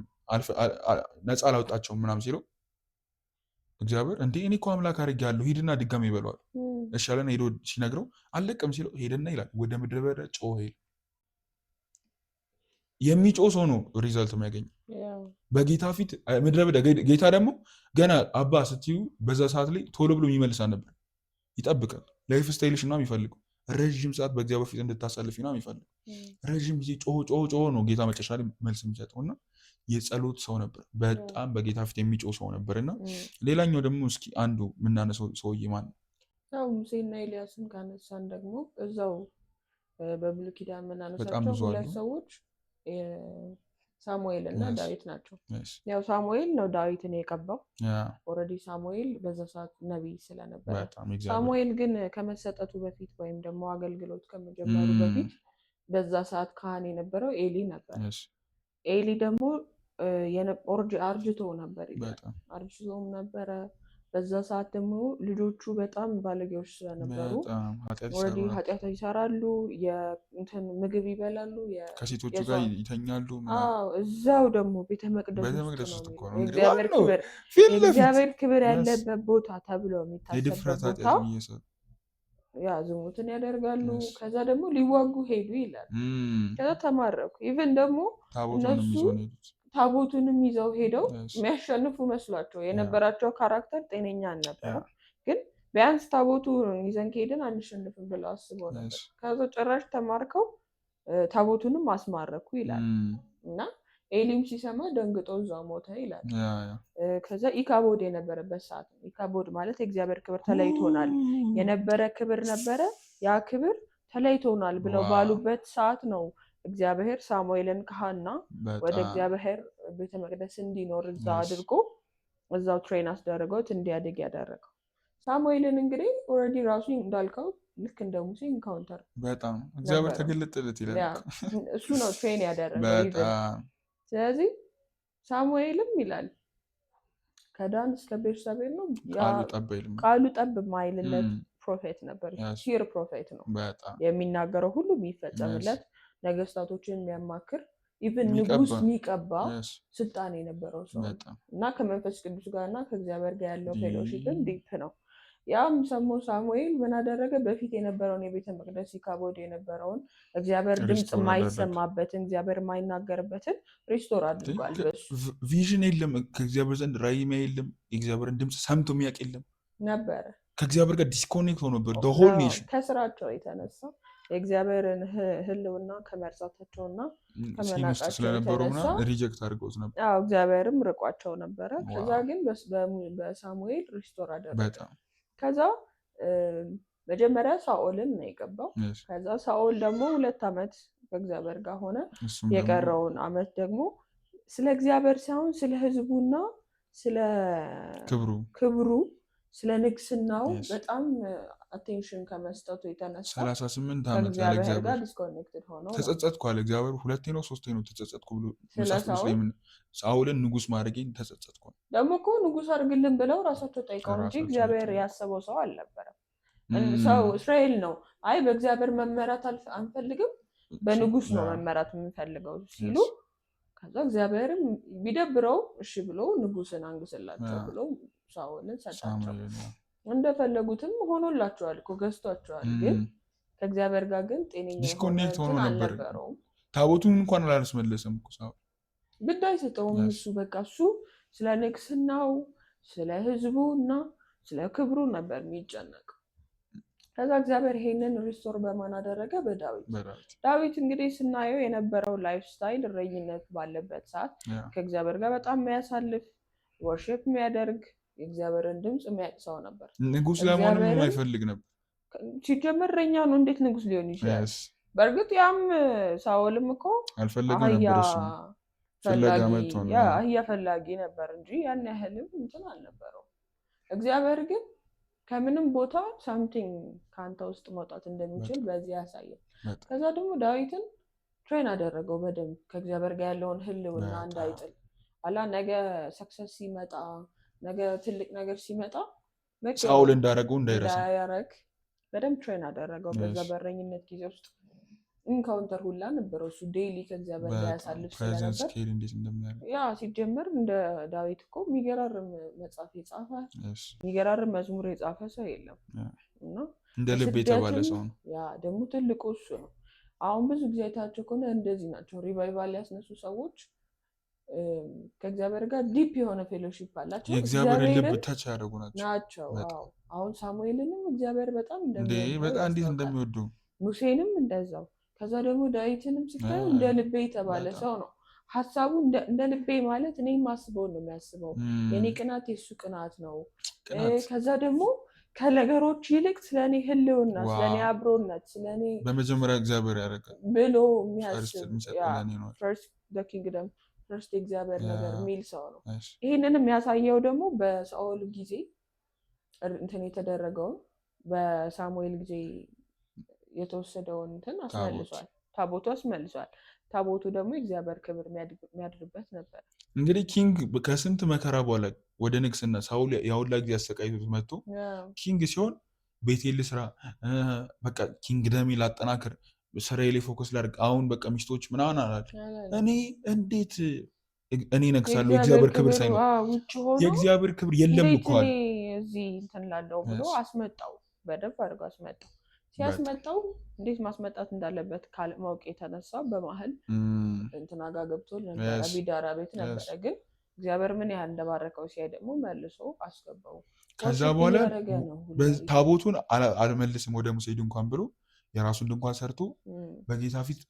ነፃ አላወጣቸውም ምናምን ሲለው እግዚአብሔር እንዴ እኔ እኮ አምላክ አድርጌያለሁ ሂድና ድጋሚ ይበለዋል። እሺ አለና ሄዶ ሲነግረው አልለቅም ሲለው ሄደና ይላል ወደ ምድረ በዳ ጮኸ ይላል። የሚጮህ ሰው ነው ሪዛልት የሚያገኘው በጌታ ፊት ምድረ በዳ። ጌታ ደግሞ ገና አባ ስትዩ በዛ ሰዓት ላይ ቶሎ ብሎ የሚመልስ ነበር። ይጠብቃል። ላይፍ ስታይልሽ ነው የሚፈልገው። ረዥም ሰዓት በእግዚአብሔር ፊት እንድታሳልፊ ነው የሚፈልገው። ረዥም ጊዜ ጮሆ ነው ጌታ መጨረሻ ላይ መልስ የሚሰጠው እና የጸሎት ሰው ነበር። በጣም በጌታ ፊት የሚጮህ ሰው ነበር። እና ሌላኛው ደግሞ እስኪ አንዱ የምናነሳው ሰውዬ ማን ነው? ያው ሙሴና ኤልያስን ካነሳን ደግሞ እዛው በብሉይ ኪዳን የምናነሳቸው ሁለት ሰዎች ሳሙኤል እና ዳዊት ናቸው። ያው ሳሙኤል ነው ዳዊትን የቀባው። ኦልሬዲ ሳሙኤል በዛ ሰዓት ነቢይ ስለነበረ፣ ሳሙኤል ግን ከመሰጠቱ በፊት ወይም ደግሞ አገልግሎት ከመጀመሩ በፊት በዛ ሰዓት ካህን የነበረው ኤሊ ነበር። ኤሊ ደግሞ አርጅቶ ነበር ይላል። አርጅቶም ነበረ። በዛ ሰዓት ደግሞ ልጆቹ በጣም ባለጌዎች ስለነበሩ ኦልሬዲ ኃጢአት ይሰራሉ፣ የእንትን ምግብ ይበላሉ፣ ከሴቶቹ ጋር ይተኛሉ። እዛው ደግሞ ቤተ መቅደስ ውስጥ ነው የእግዚአብሔር ክብር ያለበት ቦታ ተብሎ የሚታሰበት ቦታ ያ ዝሙትን ያደርጋሉ። ከዛ ደግሞ ሊዋጉ ሄዱ ይላል። ከዛ ተማረኩ። ኢቨን ደግሞ እነሱ ታቦቱንም ይዘው ሄደው የሚያሸንፉ መስሏቸው የነበራቸው ካራክተር ጤነኛ አልነበረም። ግን ቢያንስ ታቦቱ ይዘን ከሄድን አንሸንፍም ብለው አስበው ነበር። ከዛ ጭራሽ ተማርከው ታቦቱንም አስማረኩ ይላል እና ኤሊም ሲሰማ ደንግጦ እዛው ሞተ ይላል። ከዛ ኢካቦድ የነበረበት ሰዓት ነው። ኢካቦድ ማለት የእግዚአብሔር ክብር ተለይቶናል የነበረ ክብር ነበረ። ያ ክብር ተለይቶናል ብለው ባሉበት ሰዓት ነው እግዚአብሔር ሳሙኤልን ካህና ወደ እግዚአብሔር ቤተ መቅደስ እንዲኖር እዛ አድርጎ እዛው ትሬን አስደረገውት እንዲያድግ ያደረገው። ሳሙኤልን እንግዲህ ኦልሬዲ ራሱ እንዳልከው ልክ እንደ ሙሴ ኢንካውንተር በጣም እግዚአብሔር ተገለጠለት ይላል። እሱ ነው ትሬን ያደረገው። ስለዚህ ሳሙኤልም ይላል ከዳን እስከ ቤርሳቤህ ነው ቃሉ ጠብ ማይልለት ፕሮፌት ነበር። ሂር ፕሮፌት ነው። የሚናገረው ሁሉ የሚፈጸምለት፣ ነገስታቶችን የሚያማክር፣ ኢቭን ንጉስ የሚቀባ ስልጣን የነበረው ሰው እና ከመንፈስ ቅዱስ ጋር እና ከእግዚአብሔር ጋር ያለው ፌሎሺፕም ዲፕ ነው። ያም ሰሞ ሳሙኤል ምን አደረገ? በፊት የነበረውን የቤተ መቅደስ ኢካቦድ የነበረውን እግዚአብሔር ድምፅ የማይሰማበትን እግዚአብሔር የማይናገርበትን ሪስቶር አድርጓል። ቪዥን የለም ከእግዚአብሔር ዘንድ ራእይም የለም። የእግዚአብሔርን ድምፅ ሰምቶ የሚያውቅ የለም ነበረ። ከእግዚአብሔር ጋር ዲስኮኔክት ሆኖ ነበር ሆል ኔሽን። ከስራቸው የተነሳ የእግዚአብሔርን ህልውና ከመርሳታቸውና ከመናቃቸው ስለነበሩ ሪጀክት አድርገውት ነበር። እግዚአብሔርም ርቋቸው ነበረ። ከዛ ግን በሳሙኤል ሪስቶር አደረገ። ከዛ መጀመሪያ ሳኦልን ነው የቀባው። ከዛ ሳኦል ደግሞ 2 ዓመት በእግዚአብሔር ጋር ሆነ። የቀረውን ዓመት ደግሞ ስለ እግዚአብሔር ሳይሆን ስለ ህዝቡና ስለ ክብሩ ስለ ንግስናው በጣም አቴንሽን ከመስጠቱ የተነሳ 38 ዓመት ያለ እግዚአብሔር ዲስኮኔክትድ ሆኖ ተጸጸትኩ አለ እግዚአብሔር። 2 ነው 3 ነው ተጸጸትኩ ብሎ ሳኦልን ንጉስ ማድረጌን ተጸጸትኩ። ደግሞ እኮ ንጉስ አድርግልን ብለው ራሳቸው ጠይቀው እንጂ እግዚአብሔር ያሰበው ሰው አልነበረም። ሰው እስራኤል ነው አይ በእግዚአብሔር መመራት አንፈልግም በንጉስ ነው መመራት የምንፈልገው ሲሉ፣ ከዛ እግዚአብሔርም ቢደብረው እሺ ብሎ ንጉስን አንግስላቸው ብሎ ሳኦልን ሰጣቸው። እንደፈለጉትም ሆኖላቸዋል እኮ ገዝቷቸዋል። ግን ከእግዚአብሔር ጋር ግን ጤነኛ ዲስኮኔክት ሆኖ ነበር። ታቦቱን እንኳን አላስመለሰም እኮ ሳኦል ግድ አይሰጠውም። እሱ በቃ እሱ ስለ ንግስናው ስለ ህዝቡ እና ስለ ክብሩ ነበር የሚጨነቀው። ከዛ እግዚአብሔር ይሄንን ሪስቶር በማን አደረገ? በዳዊት። ዳዊት እንግዲህ ስናየው የነበረው ላይፍ ስታይል እረኝነት ባለበት ሰዓት ከእግዚአብሔር ጋር በጣም የሚያሳልፍ ወርሺፕ የሚያደርግ የእግዚአብሔርን ድምፅ የሚያውቅ ሰው ነበር። ንጉስ ለመሆንም የማይፈልግ ነበር። ሲጀመር እረኛ ነው፣ እንዴት ንጉስ ሊሆን ይችላል? በእርግጥ ያም ሳኦልም እኮ አልፈለገም ነበር። እሱ አህያ ፈላጊ ነበር እንጂ ያን ያህልም እንትን አልነበረው። እግዚአብሔር ግን ከምንም ቦታ ሳምቲንግ ከአንተ ውስጥ መውጣት እንደሚችል በዚህ ያሳያል። ከዛ ደግሞ ዳዊትን ትሬን አደረገው በደንብ ከእግዚአብሔር ጋር ያለውን ህልውና እንዳይጥል አላ ነገ ሰክሰስ ሲመጣ ነገ ትልቅ ነገር ሲመጣ ሳኦል እንዳረገው እንዳይረግ በደንብ ትሬን አደረገው። በዛ በረኝነት ጊዜ ውስጥ ኢንካውንተር ሁላ ነበረው። እሱ ዴይሊ ከእግዚአብሔር ጋር ያሳልፍ ስለነበር ያ ሲጀመር እንደ ዳዊት እኮ የሚገራርም መጽሐፍ የጻፈ የሚገራርም መዝሙር የጻፈ ሰው የለም እና እንደ ልብ የተባለ ሰው ነው። ያ ደግሞ ትልቁ እሱ ነው። አሁን ብዙ ጊዜ አይታቸው ከሆነ እንደዚህ ናቸው። ሪቫይቫል ያስነሱ ሰዎች ከእግዚአብሔር ጋር ዲፕ የሆነ ፌሎሺፕ አላቸው። የእግዚአብሔር ልብ ታች ያደረጉ ናቸው። አሁን ሳሙኤልንም እግዚአብሔር በጣም እንደሚወዱ ሙሴንም እንደዛው። ከዛ ደግሞ ዳዊትንም ስታዩ እንደ ልቤ የተባለ ሰው ነው። ሀሳቡ እንደ ልቤ ማለት እኔ የማስበውን ነው የሚያስበው። የኔ ቅናት የሱ ቅናት ነው። ከዛ ደግሞ ከነገሮች ይልቅ ስለኔ ህልውና፣ ስለኔ አብሮነት፣ ስለኔ በመጀመሪያ እግዚአብሔር ያደርጋል ብሎ የሚያስብ ፈርስት ዘ ኪንግደም ፈርስት የእግዚአብሔር ነገር የሚል ሰው ነው። ይህንን የሚያሳየው ደግሞ በሳኦል ጊዜ እንትን የተደረገውን በሳሙኤል ጊዜ የተወሰደውን እንትን አስመልሷል። ታቦቱ አስመልሷል። ታቦቱ ደግሞ የእግዚአብሔር ክብር የሚያድርበት ነበር። እንግዲህ ኪንግ ከስንት መከራ በኋላ ወደ ንግስና ሳውል ያውላ ጊዜ አሰቃይቶት መጥቶ ኪንግ ሲሆን ቤቴል ስራ በቃ ኪንግ ደሜ ላጠናክር ስራዬ ላይ ፎከስ ላድርግ አሁን በቃ ሚስቶች ምናምን አላለ። እኔ እንዴት እኔ ነግሳለሁ የእግዚአብሔር ክብር ሳይኖር የእግዚአብሔር ክብር የለም እኮ አለ። እዚህ እንትን ላለው ብሎ አስመጣው፣ በደንብ አድርጎ አስመጣው። ሲያስመጣው እንዴት ማስመጣት እንዳለበት ካለማወቅ የተነሳ በመሀል እንትና ጋር ገብቶ ነበረ፣ ቢዳራ ቤት ነበረ። ግን እግዚአብሔር ምን ያህል እንደባረከው ሲያይ ደግሞ መልሶ አስገባው። ከዛ በኋላ ታቦቱን አልመልስም ወደ ሙሴ ድንኳን ብሎ የራሱን ድንኳን ሰርቶ በጌታ ፊት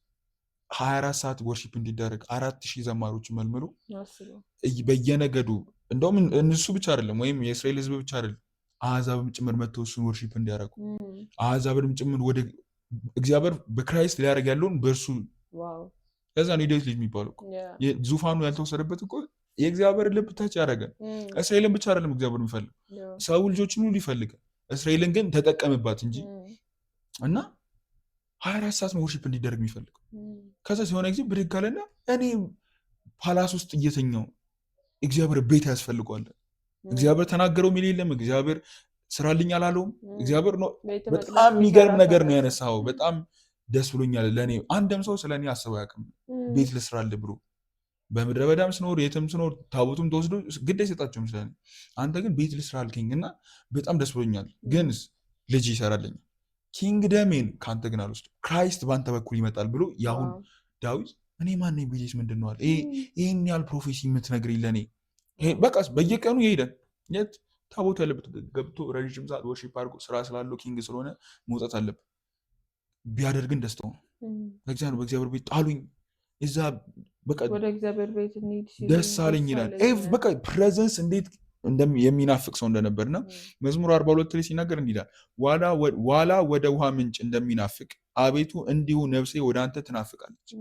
24 ሰዓት ወርሺፕ እንዲደረግ 4000 ዘማሪዎች መልምሎ በየነገዱ እንደውም እነሱ ብቻ አይደለም ወይም የእስራኤል ሕዝብ ብቻ አይደለም አሕዛብም ጭምር መጥተው እሱን ወርሺፕ እንዲያደርጉ አሕዛብም ጭምር ወደ እግዚአብሔር በክራይስት ሊያደርግ ያለውን በእርሱ ከዛ ነው ዳዊት ልጅ የሚባለው ዙፋኑ ያልተወሰደበት እኮ የእግዚአብሔር ልብ ታች ያደረገ። እስራኤልን ብቻ አይደለም እግዚአብሔር የሚፈልግ ሰው ልጆችን ሁሉ ይፈልጋል። እስራኤልን ግን ተጠቀምባት እንጂ እና 24 ሰዓት ነው ወርሺፕ እንዲደረግ የሚፈልገው። ከዛ ሲሆነ ጊዜ ብድግ አለና እኔ ፓላስ ውስጥ እየተኛው እግዚአብሔር ቤት ያስፈልገዋል። እግዚአብሔር ተናገረው የሚል የለም። እግዚአብሔር ስራልኝ አላለውም። እግዚአብሔር ነው። በጣም የሚገርም ነገር ነው ያነሳው። በጣም ደስ ብሎኛል። ለእኔ አንድም ሰው ስለእኔ አስበው አያውቅም ቤት ልስራል ብሎ። በምድረ በዳም ስኖር የትም ስኖር ታቦቱም ተወስዶ ግድ አይሰጣቸውም ስለኔ። አንተ ግን ቤት ልስራ አልከኝ እና በጣም ደስ ብሎኛል። ግን ልጅ ይሰራልኝ ኪንግደሜን ከአንተ ግን አልወስድም፣ ክራይስት በአንተ በኩል ይመጣል ብሎ ያሁን ዳዊት እኔ ማነኝ ብዬሽ ምንድን ነው አለ። ይህን ያህል ፕሮፌሲ የምትነግሪኝ ለእኔ በቃ በየቀኑ ይሄዳል የት ታቦቱ ያለበት ገብቶ ረዥም ሰዓት ወርሺፕ አድርጎ ስራ ስላለው ኪንግ ስለሆነ መውጣት አለበት። ቢያደርግን ደስታው ነው። በእግዚአብሔር ቤት ጣሉኝ እዛ በቃ ወደ እግዚአብሔር ቤት እንሂድ ሲል ደስ አለኝ ይላል። በቃ ፕሬዘንስ እንዴት የሚናፍቅ ሰው እንደነበርና መዝሙር 42 ላይ ሲናገር እንዲላል ዋላ ወደ ውሃ ምንጭ እንደሚናፍቅ አቤቱ እንዲሁ ነፍሴ ወደ አንተ ትናፍቃለች።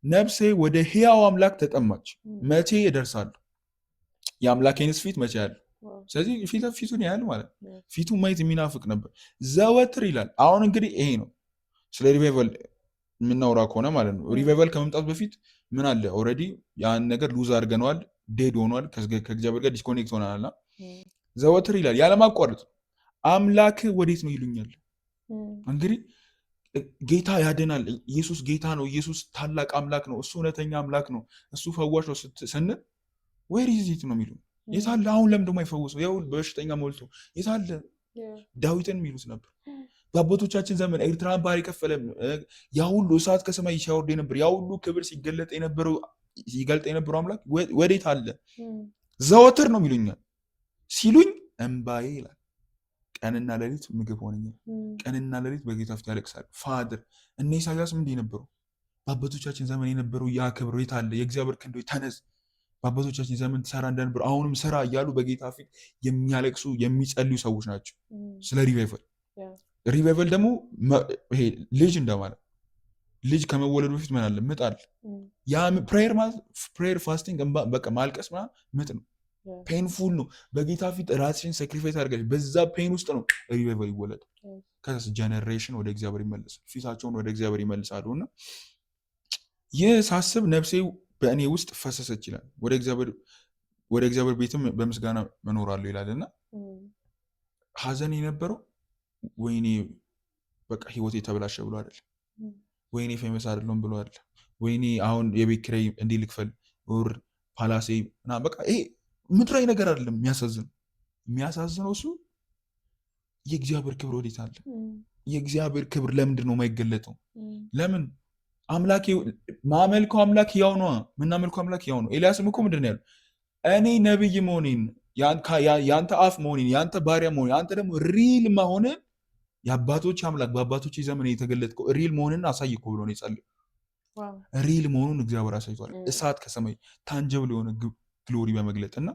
ነፍሴ ወደ ሕያው አምላክ ተጠማች፣ መቼ እደርሳለሁ? የአምላኬንስ ፊት መቼ ያለ? ስለዚህ ፊቱን ያህል ማለት ፊቱ ማየት የሚናፍቅ ነበር ዘወትር ይላል። አሁን እንግዲህ ይሄ ነው ስለ ሪቫይቫል የምናወራ ከሆነ ማለት ነው። ሪቫይቫል ከመምጣቱ በፊት ምን አለ? ኦልሬዲ ያን ነገር ሉዝ አድርገነዋል፣ ዴድ ሆኗል፣ ከእግዚአብሔር ጋር ዲስኮኔክት ሆናልና ዘወትር ይላል ያለማቋረጥ አምላክ ወዴት ነው ይሉኛል። እንግዲህ ጌታ ያድናል፣ ኢየሱስ ጌታ ነው፣ ኢየሱስ ታላቅ አምላክ ነው፣ እሱ እውነተኛ አምላክ ነው፣ እሱ ፈዋሽ ነው ስንል ዌር ኢዝ ኢት ነው የሚሉ የታለ? አሁን ለምን ደግሞ አይፈውሰው? ያው በሽተኛ ሞልቶ የታለ? ዳዊትን የሚሉት ነበር። በአባቶቻችን ዘመን ኤርትራን ባህር የከፈለ ያ ሁሉ እሳት ከሰማይ ሲያወርድ የነበር ያ ሁሉ ክብር ሲገልጥ የነበረው አምላክ ወዴት አለ? ዘወትር ነው የሚሉኛል። ሲሉኝ እምባዬ ይላል ቀንና ሌሊት ምግብ ሆነኛል። ቀንና ሌሊት በጌታ ፊት ያለቅሳል። ፋደር እነ ኢሳያስ ምንድን የነበረው በአባቶቻችን ዘመን የነበረው ያ ክብር የት አለ? የእግዚአብሔር ክንዶች ተነስ፣ በአባቶቻችን ዘመን ትሰራ እንደነበር አሁንም ስራ እያሉ በጌታ ፊት የሚያለቅሱ የሚጸልዩ ሰዎች ናቸው። ስለ ሪቫይቫል ሪቫይቫል ደግሞ ይሄ ልጅ እንደማለት ልጅ ከመወለዱ በፊት ምን አለ? ምጥ አለ። ያ ፕሬየር ፋስቲንግ በቃ ማልቀስ ምጥ ነው። ፔንፉል ነው። በጌታ ፊት ራስሽን ሳክሪፋይስ አድርገሽ በዛ ፔን ውስጥ ነው ሪቫይቫል ይወለድ። ከዛ ጀነሬሽን ወደ እግዚአብሔር ይመለሳል፣ ፊታቸውን ወደ እግዚአብሔር ይመልሳሉ። እና ይህ ሳስብ ነፍሴ በእኔ ውስጥ ፈሰሰች ይላል። ወደ እግዚአብሔር ቤትም በምስጋና መኖራለሁ ይላል። እና ሀዘን የነበረው ወይኔ በቃ ህይወቴ ተበላሸ ብሎ አይደለም፣ ወይኔ ፌመስ አይደለም ብሎ አይደለም፣ ወይኔ አሁን የቤት ኪራይ እንዲህ ልክፈል ኦር ፓላሴ እና በቃ ይሄ ምድራዊ ነገር አይደለም። የሚያሳዝነው እሱ የእግዚአብሔር ክብር ወዴት አለ? የእግዚአብሔር ክብር ለምንድን ነው የማይገለጠው? ለምን? አምላኬ ማመልከው አምላክ ያው ነው፣ ምናመልከው አምላክ ያው ነው። ኤልያስም እኮ ምንድን ነው ያለው? እኔ ነብይ መሆኔን ያንተ አፍ መሆኔን ያንተ ባሪያ መሆኔን አንተ ደግሞ ሪል መሆንን የአባቶች አምላክ በአባቶች ዘመን የተገለጥከው ሪል መሆንን አሳይኮ ብሎ ነው የጸለየው። ሪል መሆኑን እግዚአብሔር አሳይቷል። እሳት ከሰማይ ታንጀብል የሆነ ግሎሪ በመግለጥ እና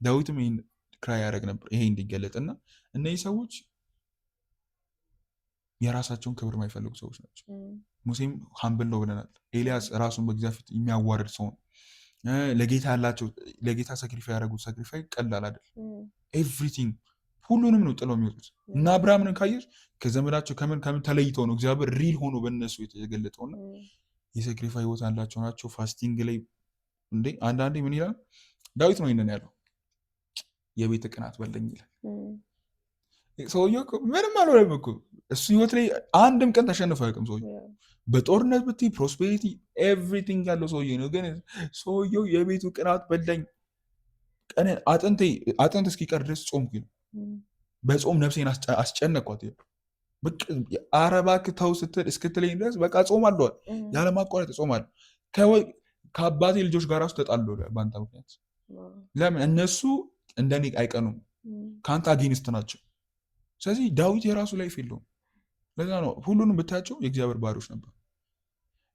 ዳዊትም ይህን ክራይ ያደረግ ነበር ይሄ እንዲገለጥ እና እነዚህ ሰዎች የራሳቸውን ክብር የማይፈልጉ ሰዎች ናቸው። ሙሴም ሀምብል ነው ብለናል። ኤልያስ ራሱን በእግዚአብሔር ፊት የሚያዋርድ ሰው ነው። ለጌታ ያላቸው ለጌታ ሳክሪፋይ ያደረጉት ሳክሪፋይ ቀላል አይደል። ኤቭሪቲንግ ሁሉንም ነው ጥለው የሚወጡት እና አብርሃምን ካየሽ ከዘመዳቸው ከምን ተለይተው ነው እግዚአብሔር ሪል ሆኖ በእነሱ የተገለጠውና የሳክሪፋይ ህይወት ያላቸው ናቸው። ፋስቲንግ ላይ እንዴ አንዳንዴ ምን ይላል ዳዊት ነው ይነን ያለው የቤት ቅናት በለኝ ይላል። ሰውየው ምንም አልሆነም እኮ እሱ ህይወት ላይ አንድም ቀን ተሸንፎ አያውቅም። ሰውየው በጦርነት ብትይ ፕሮስፔሪቲ ኤቭሪቲንግ ያለው ሰውዬ ነው። ግን ሰውየው የቤቱ ቅናት በለኝ ቀን አጥንት እስኪቀር ድረስ ጾምኩ ነው። በጾም ነፍሴን አስጨነኳት። ኧረ እባክህ ተው ስትል እስክትለኝ ድረስ በቃ ጾማለሁ፣ ያለማቋረጥ ጾማለሁ። ከአባቴ ልጆች ጋር ራሱ ተጣልሎ በአንተ ምክንያት። ለምን እነሱ እንደኔ አይቀኑም፣ ከአንተ አጌንስት ናቸው። ስለዚህ ዳዊት የራሱ ላይፍ የለውም። ለዛ ነው ሁሉንም ብታያቸው የእግዚአብሔር ባሪያዎች ነበር።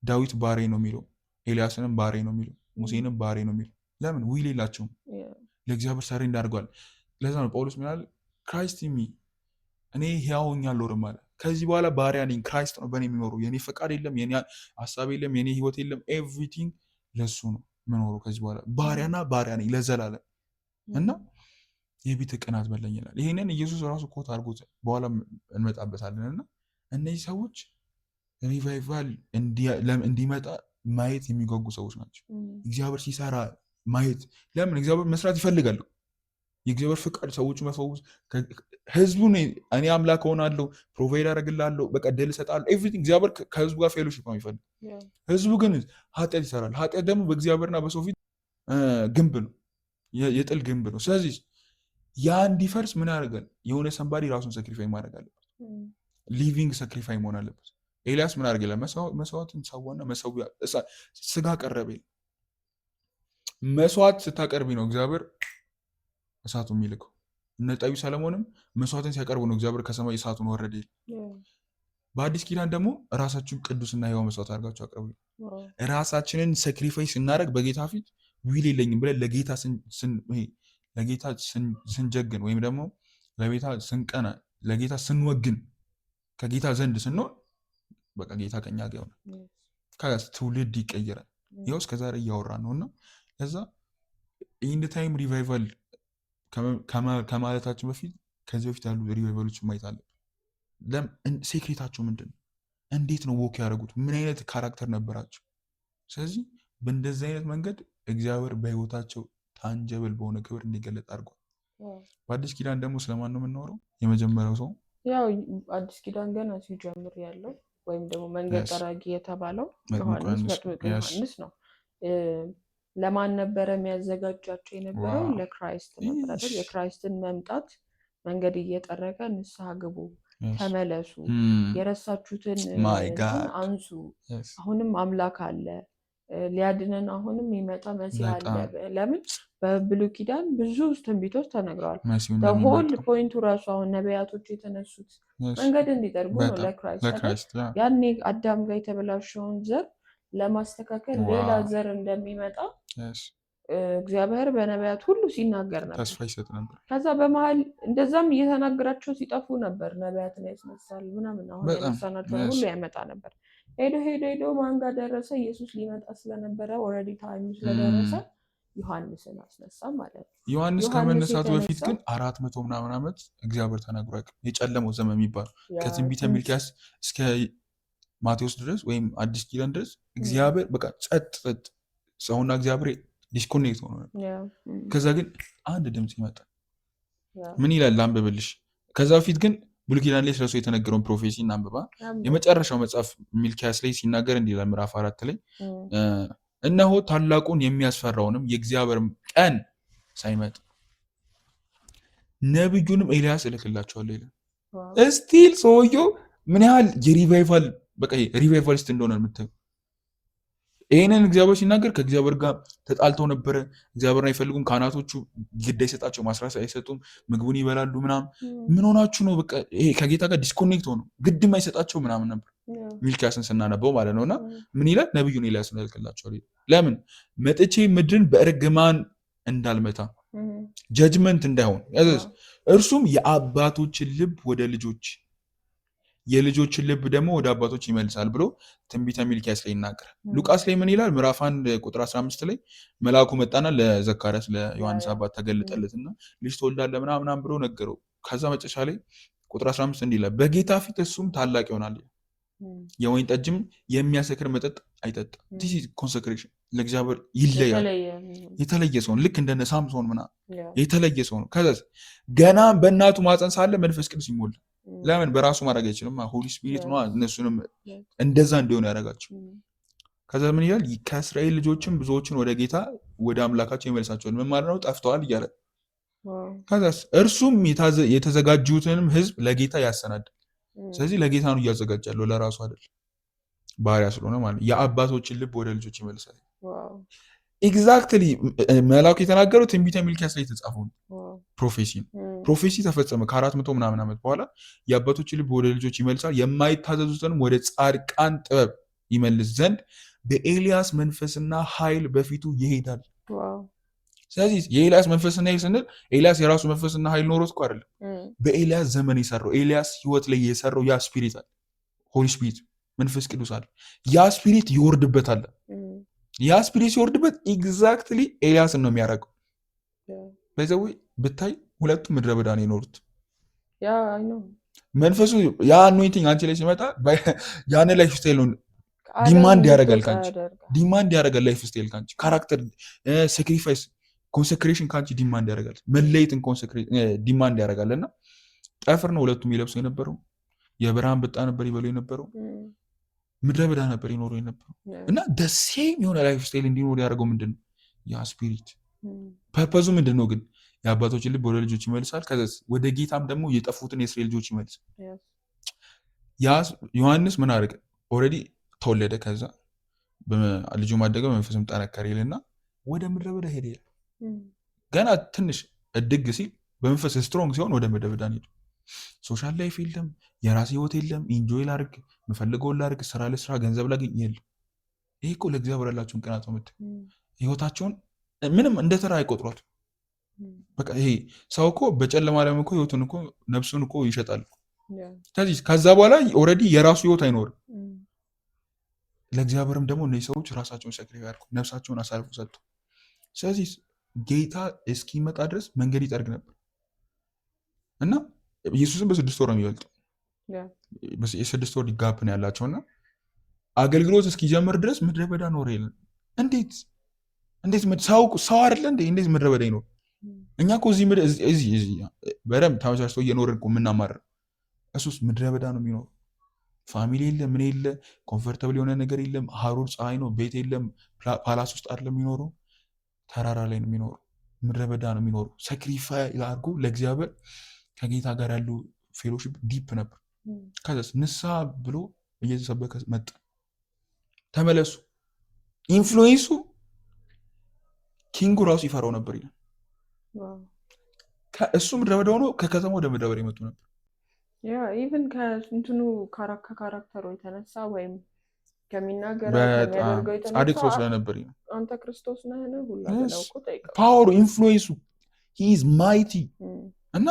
ዳዊት ባሬ ነው የሚለው፣ ኤልያስንም ባሬ ነው የሚለው፣ ሙሴንም ባሬ ነው የሚለው። ለምን ዊል የላቸውም፣ ለእግዚአብሔር ሰሪ እንዳርገዋል። ለዛ ነው ጳውሎስ ምናል ክራይስት ሚ እኔ ሕያው ሆኜ አልኖርም አለ። ከዚህ በኋላ ባሪያ ነኝ፣ ክራይስት ነው በእኔ የሚኖረው። የኔ ፈቃድ የለም፣ የኔ ሀሳብ የለም፣ የኔ ህይወት የለም። ኤቭሪቲንግ ለሱ ነው የምኖረው። ከዚህ በኋላ ባሪያና ባሪያ ነኝ ለዘላለም እና የቤት ቅናት በለኝ ይላል። ይሄንን ኢየሱስ ራሱ ኮት አድርጎት በኋላ እንመጣበታለን። እና እነዚህ ሰዎች ሪቫይቫል እንዲመጣ ማየት የሚጓጉ ሰዎች ናቸው። እግዚአብሔር ሲሰራ ማየት። ለምን እግዚአብሔር መስራት ይፈልጋሉ። የእግዚአብሔር ፍቃድ ሰዎቹ መፈወስ፣ ህዝቡን እኔ አምላክ ሆናለሁ፣ ፕሮቫይድ አደርግልሃለሁ፣ በቃ ድል እሰጣለሁ፣ ኤቭሪቲንግ። እግዚአብሔር ከህዝቡ ጋር ፌሎሺፕ ነው የሚፈልግ። ህዝቡ ግን ኃጢአት ይሰራል። ኃጢአት ደግሞ በእግዚአብሔርና በሰው ፊት ግንብ ነው፣ የጥል ግንብ ነው። ስለዚህ ያ እንዲፈርስ ምን ያደርጋል? የሆነ ሰንባዲ ራሱን ሳክሪፋይ ማድረግ አለበት። ሊቪንግ ሳክሪፋይ መሆን አለበት። ኤልያስ ምን አድርገ መስዋዕትን ሰዋና መሰዊያ ስጋ ቀረበ። መስዋዕት ስታቀርቢ ነው እግዚአብሔር እሳቱ የሚልከው። እነ ጠቢብ ሰለሞንም መስዋዕትን ሲያቀርቡ ነው እግዚአብሔር ከሰማይ እሳቱን ወረደ። በአዲስ ኪዳን ደግሞ ራሳችሁን ቅዱስና ሕያው መስዋዕት አድርጋችሁ አቅርቡ። ራሳችንን ሳክሪፋይ ስናደርግ በጌታ ፊት ዊል የለኝም ብለን ለጌታ ስንጀግን ወይም ደግሞ ለጌታ ስንቀና፣ ለጌታ ስንወግን፣ ከጌታ ዘንድ ስንሆን በቃ ጌታ ከኛ ጋር ይሆናል። ትውልድ ይቀየራል። ይኸው እስከዛሬ እያወራን ነው። እና ለዛ ኢንድ ታይም ሪቫይቫል ከማለታችን በፊት ከዚህ በፊት ያሉ ሪቫይቫሎች ማየት አለብን። ሴክሬታቸው ምንድን ነው? እንዴት ነው ወክ ያደረጉት? ምን አይነት ካራክተር ነበራቸው? ስለዚህ በእንደዚህ አይነት መንገድ እግዚአብሔር በህይወታቸው ታንጀብል በሆነ ክብር እንዲገለጥ አድርጓል። በአዲስ ኪዳን ደግሞ ስለማን ነው የምናወራው? የመጀመሪያው ሰው ያው አዲስ ኪዳን ገና ሲጀምር ያለው ወይም ደግሞ መንገድ ጠራጊ የተባለው ዮሐንስ መጥምቁ ዮሐንስ ነው። ለማን ነበረ የሚያዘጋጃቸው የነበረው? ለክራይስት ነበር አይደል? የክራይስትን መምጣት መንገድ እየጠረገ ንስሐ ግቡ፣ ተመለሱ፣ የረሳችሁትን አንሱ፣ አሁንም አምላክ አለ፣ ሊያድነን አሁንም ይመጣ መሲህ አለ። ለምን በብሉይ ኪዳን ብዙ ትንቢቶች ተነግረዋል። ሆል ፖይንቱ ራሱ አሁን ነቢያቶች የተነሱት መንገድ እንዲጠርጉ ነው ለክራይስት። ያኔ አዳም ጋር የተበላሸውን ዘር ለማስተካከል ሌላ ዘር እንደሚመጣ እግዚአብሔር በነቢያት ሁሉ ሲናገር ነበር፣ ተስፋ ይሰጥ ነበር። ከዛ በመሀል እንደዛም እየተናገራቸው ሲጠፉ ነበር። ነቢያትን ያስነሳል ምናምን፣ አሁን ያነሳናቸውን ሁሉ ያመጣ ነበር። ሄዶ ማን ጋር ደረሰ? ኢየሱስ ሊመጣ ስለነበረ ኦልሬዲ ታይሙ ስለደረሰ ዮሐንስን አስነሳ ማለት ነው። ዮሐንስ ከመነሳቱ በፊት ግን 400 ምናምን ዓመት እግዚአብሔር ተናግሯል። የጨለመው ዘመን የሚባለው ከትንቢተ ሚልክያስ እስከ ማቴዎስ ድረስ ወይም አዲስ ኪዳን ድረስ እግዚአብሔር በቃ ጸጥ ሰውና እግዚአብሔር ዲስኮኔክት ሆኖ ነበር። ከዛ ግን አንድ ድምፅ ይመጣል። ምን ይላል? ላንብብልሽ። ከዛ በፊት ግን ብሉይ ኪዳን ላይ ስለሱ የተነገረውን ፕሮፌሲ እናንብባ። የመጨረሻው መጽሐፍ ሚልክያስ ላይ ሲናገር እንዲህ ይላል፣ ምዕራፍ 4 ላይ እነሆ ታላቁን የሚያስፈራውንም የእግዚአብሔር ቀን ሳይመጣ ነብዩንም ኤልያስ እልክላቸዋለሁ ይላል። እስቲል ሰውየው ምን ያህል የሪቫይቫል በቃ ሪቫይቫሊስት እንደሆነ የምታየው። ይህንን እግዚአብሔር ሲናገር ከእግዚአብሔር ጋር ተጣልተው ነበረ። እግዚአብሔርን አይፈልጉም። ካህናቶቹ ግድ አይሰጣቸው፣ ማስራት አይሰጡም፣ ምግቡን ይበላሉ ምናምን። ምን ሆናችሁ ነው? በቃ ይሄ ከጌታ ጋር ዲስኮኔክት ሆኖ ግድም አይሰጣቸው ምናምን ነበር ሚልክያስን ስናነበው ማለት ነው። እና ምን ይላል? ነብዩን ኤልያስን እልክላቸዋለሁ። ለምን? መጥቼ ምድርን በእርግማን እንዳልመታ፣ ጀጅመንት እንዳይሆን። እርሱም የአባቶችን ልብ ወደ ልጆች የልጆችን ልብ ደግሞ ወደ አባቶች ይመልሳል ብሎ ትንቢተ ሚልክያስ ላይ ይናገራል። ሉቃስ ላይ ምን ይላል? ምዕራፍ 1 ቁጥር 15 ላይ መልአኩ መጣና ለዘካርያስ ለዮሐንስ አባት ተገለጠለትና ልጅ ትወልዳለህ ምናምን ብሎ ነገረው። ከዛ መጨረሻ ላይ ቁጥር 15 እንዲህ ይላል፣ በጌታ ፊት እሱም ታላቅ ይሆናል፣ የወይን ጠጅም የሚያሰክር መጠጥ አይጠጣም። ዲስ ኢዝ ኮንሰክሬሽን፣ ለእግዚአብሔር ይለያል። የተለየ ሰው ልክ እንደነ ሳምሶን ምናምን የተለየ ሰው ነው። ከዛ ገና በእናቱ ማፀን ሳለ መንፈስ ቅዱስ ይሞላል። ለምን? በራሱ ማድረግ አይችልም። ሆሊ ስፒሪት ነው እነሱንም እንደዛ እንዲሆኑ ያደረጋቸው። ከዛ ምን ይላል? ከእስራኤል ልጆችም ብዙዎችን ወደ ጌታ ወደ አምላካቸው ይመልሳቸዋል። ምን ማለት ነው? ጠፍተዋል እያለ ከዛ እርሱም የተዘጋጁትንም ህዝብ ለጌታ ያሰናዳል። ስለዚህ ለጌታ ነው እያዘጋጃለሁ፣ ለራሱ አይደል። ባሪያ ስለሆነ ማለት የአባቶችን ልብ ወደ ልጆች ይመልሳል። ኤግዛክትሊ መልአኩ የተናገረው ትንቢተ ሚልክያስ ላይ የተጻፈው ፕሮፌሲ ነው። ፕሮፌሲ ተፈጸመ ከ400 ምናምን ዓመት በኋላ የአባቶችን ልብ ወደ ልጆች ይመልሳል፣ የማይታዘዙትንም ወደ ጻድቃን ጥበብ ይመልስ ዘንድ በኤልያስ መንፈስና ኃይል በፊቱ ይሄዳል። ስለዚህ የኤልያስ መንፈስና ኃይል ስንል ኤልያስ የራሱ መንፈስና ኃይል ኖሮት እኮ አይደለም። በኤልያስ ዘመን የሰራው ኤልያስ ህይወት ላይ የሰራው ያ ስፒሪት አለ፣ ሆሊ ስፒሪት መንፈስ ቅዱስ አለ። ያ ስፒሪት ይወርድበታል። ያ ስፒሪት ሲወርድበት ኤግዛክትሊ ኤልያስን ነው የሚያደርገው። በዛው ብታይ ሁለቱም ምድረ በዳ ነው የኖሩት። መንፈሱ ያ አኖይንቲንግ አንቺ ላይ ሲመጣ ያን ላይፍ ስታይል ነው ዲማንድ ያደርጋል ካንቺ፣ ዲማንድ ያደርጋል ላይፍ ስታይል ካንቺ፣ ካራክተር ሳክሪፋይስ ኮንሰክሬሽን ካንቺ ዲማንድ ያደርጋል፣ መለየትን ዲማንድ ያደርጋል። እና ጠፍር ነው ሁለቱም ይለብሱ የነበረው፣ የብርሃን ብጣ ነበር ይበሉ የነበረው፣ ምድረ በዳ ነበር ይኖሩ የነበረው። እና ደሴም የሆነ ላይፍ ስታይል እንዲኖር ያደርገው ምንድን ነው? ያ ስፒሪት ፐርፐዙ ምንድን ነው ግን? የአባቶችን ልብ ወደ ልጆች ይመልሳል። ከዛ ወደ ጌታም ደግሞ የጠፉትን የእስራኤል ልጆች ይመልሳል። ዮሐንስ ምን አደረገ? ኦልሬዲ ተወለደ። ከዛ ልጁ ማደገ በመንፈስም ጠነከረ ይልና ወደ ምድረ በዳ ሄደ። ገና ትንሽ እድግ ሲል በመንፈስ ስትሮንግ ሲሆን ወደ ምድረ በዳ ሄደ። ሶሻል ላይፍ የለም፣ የራስ ህይወት የለም። ኢንጆይ ላርግ፣ የምፈልገውን ላርግ፣ ስራ ለስራ ገንዘብ ላገኝ የለም። ይሄ እኮ ለእግዚአብሔር ያላቸውን ቅናት ነው። ህይወታቸውን ምንም እንደ ተራ አይቆጥሯት። በቃ ይሄ ሰው እኮ በጨለማ ዓለም እኮ ህይወቱን እኮ ነፍሱን እኮ ይሸጣል። ስለዚህ ከዛ በኋላ ኦልሬዲ የራሱ ህይወት አይኖርም። ለእግዚአብሔርም ደግሞ እነዚህ ሰዎች ራሳቸውን ሰክሪፋይስ አድርገው ነፍሳቸውን አሳልፎ ሰጡ። ስለዚህ ጌታ እስኪመጣ ድረስ መንገድ ይጠርግ ነበር እና ኢየሱስም በ6 ወር ነው የሚበልጠው። የ6 ወር ጋፕ ነው ያላቸውና አገልግሎት እስኪጀምር ድረስ ምድረ በዳ ኖረ የለን። እንዴት ሰው አይደለ እንዴ? እንዴት ምድረ በዳ ይኖር? እኛ እኮ እዚህ በደምብ ተመቻችቶ እየኖርን እኮ የምናማርር፣ እሱስ ምድረ በዳ ነው የሚኖር። ፋሚሊ የለ፣ ምን የለ፣ ኮንፈርተብል የሆነ ነገር የለም። ሀሩር ፀሐይ ነው፣ ቤት የለም። ፓላስ ውስጥ አይደለም የሚኖረው፣ ተራራ ላይ ነው የሚኖረው፣ ምድረ በዳ ነው የሚኖረው። ሰክሪፋይ አድርጎ ለእግዚአብሔር ከጌታ ጋር ያለው ፌሎሺፕ ዲፕ ነበር። ከዛስ ንስሐ ብሎ እየተሰበከ መጣ። ተመለሱ። ኢንፍሉዌንሱ ኪንጉ ራሱ ይፈራው ነበር ይላል። እሱ ምድረ በዳ ሆኖ ከከተማ ወደ ምድረ በዳ ይመጡ ነበር። ኢቨን ከእንትኑ ከካራክተሩ የተነሳ ወይም ከሚናገረው ከሚያደርገው የተነሳ ጻድቅ ሰው ስለነበር አንተ ክርስቶስ ነህን ሁላ ብለው እኮ ጠይቀው። ፓወሩ ኢንፍሉዌንሱ ሂ ኢዝ ማይቲ እና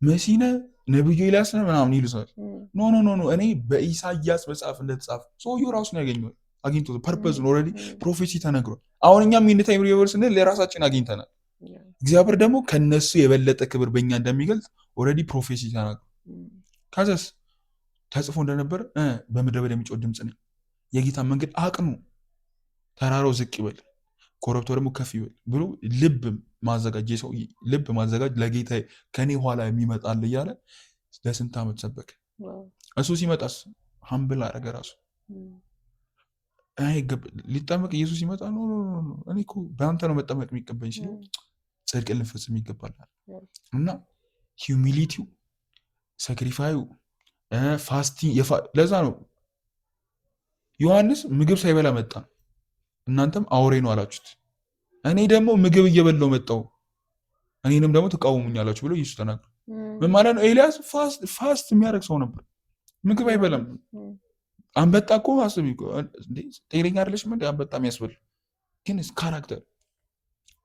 መሲነ ነብዩ ኤልያስ ነው ምናምን ይሉታል። ኖ ኖ ኖ እኔ በኢሳያስ መጽሐፍ እንደተጻፈ ሰውየው ራሱ ነው ያገኘው። አግኝቶ ፐርፐዝ ነው ኦልሬዲ ፕሮፌሲ ተነግሯል። አሁን እኛም ኢን ታይም ሪቨርስ ስንል ለራሳችን አግኝተናል። እግዚአብሔር ደግሞ ከነሱ የበለጠ ክብር በእኛ እንደሚገልጽ ኦልሬዲ ፕሮፌሲ ተናግሯል። ከዛስ ተጽፎ እንደነበር በምድረ በዳ የሚጮህ ድምፅ ነኝ፣ የጌታ መንገድ አቅኑ፣ ተራራው ዝቅ ይበል፣ ኮረብታው ደግሞ ከፍ ይበል ብሎ ልብ ማዘጋጅ የሰው ልብ ማዘጋጅ ለጌታ ከኔ ኋላ የሚመጣል እያለ ለስንት ዓመት ሰበከ። እሱ ሲመጣስ ሀምብል አደረገ ራሱ። ሊጠመቅ ኢየሱስ ሲመጣ እኔ እኮ በአንተ ነው መጠመቅ የሚገባኝ ሲል ጽድቅ ልንፈጽም ይገባል እና ሂዩሚሊቲው ሳክሪፋዩ ፋስቲንግ። ለዛ ነው ዮሐንስ ምግብ ሳይበላ መጣ፣ እናንተም አውሬ ነው አላችሁት፣ እኔ ደግሞ ምግብ እየበላው መጣው፣ እኔንም ደግሞ ትቃወሙኛላችሁ ብሎ ኢየሱስ ተናግሯል። ምን ማለት ነው? ኤልያስ ፋስት የሚያደርግ ሰው ነበር፣ ምግብ አይበላም። አንበጣ እኮ አስቢ፣ ጤነኛ አይደለሽም እንደ አንበጣ የሚያስበል ግን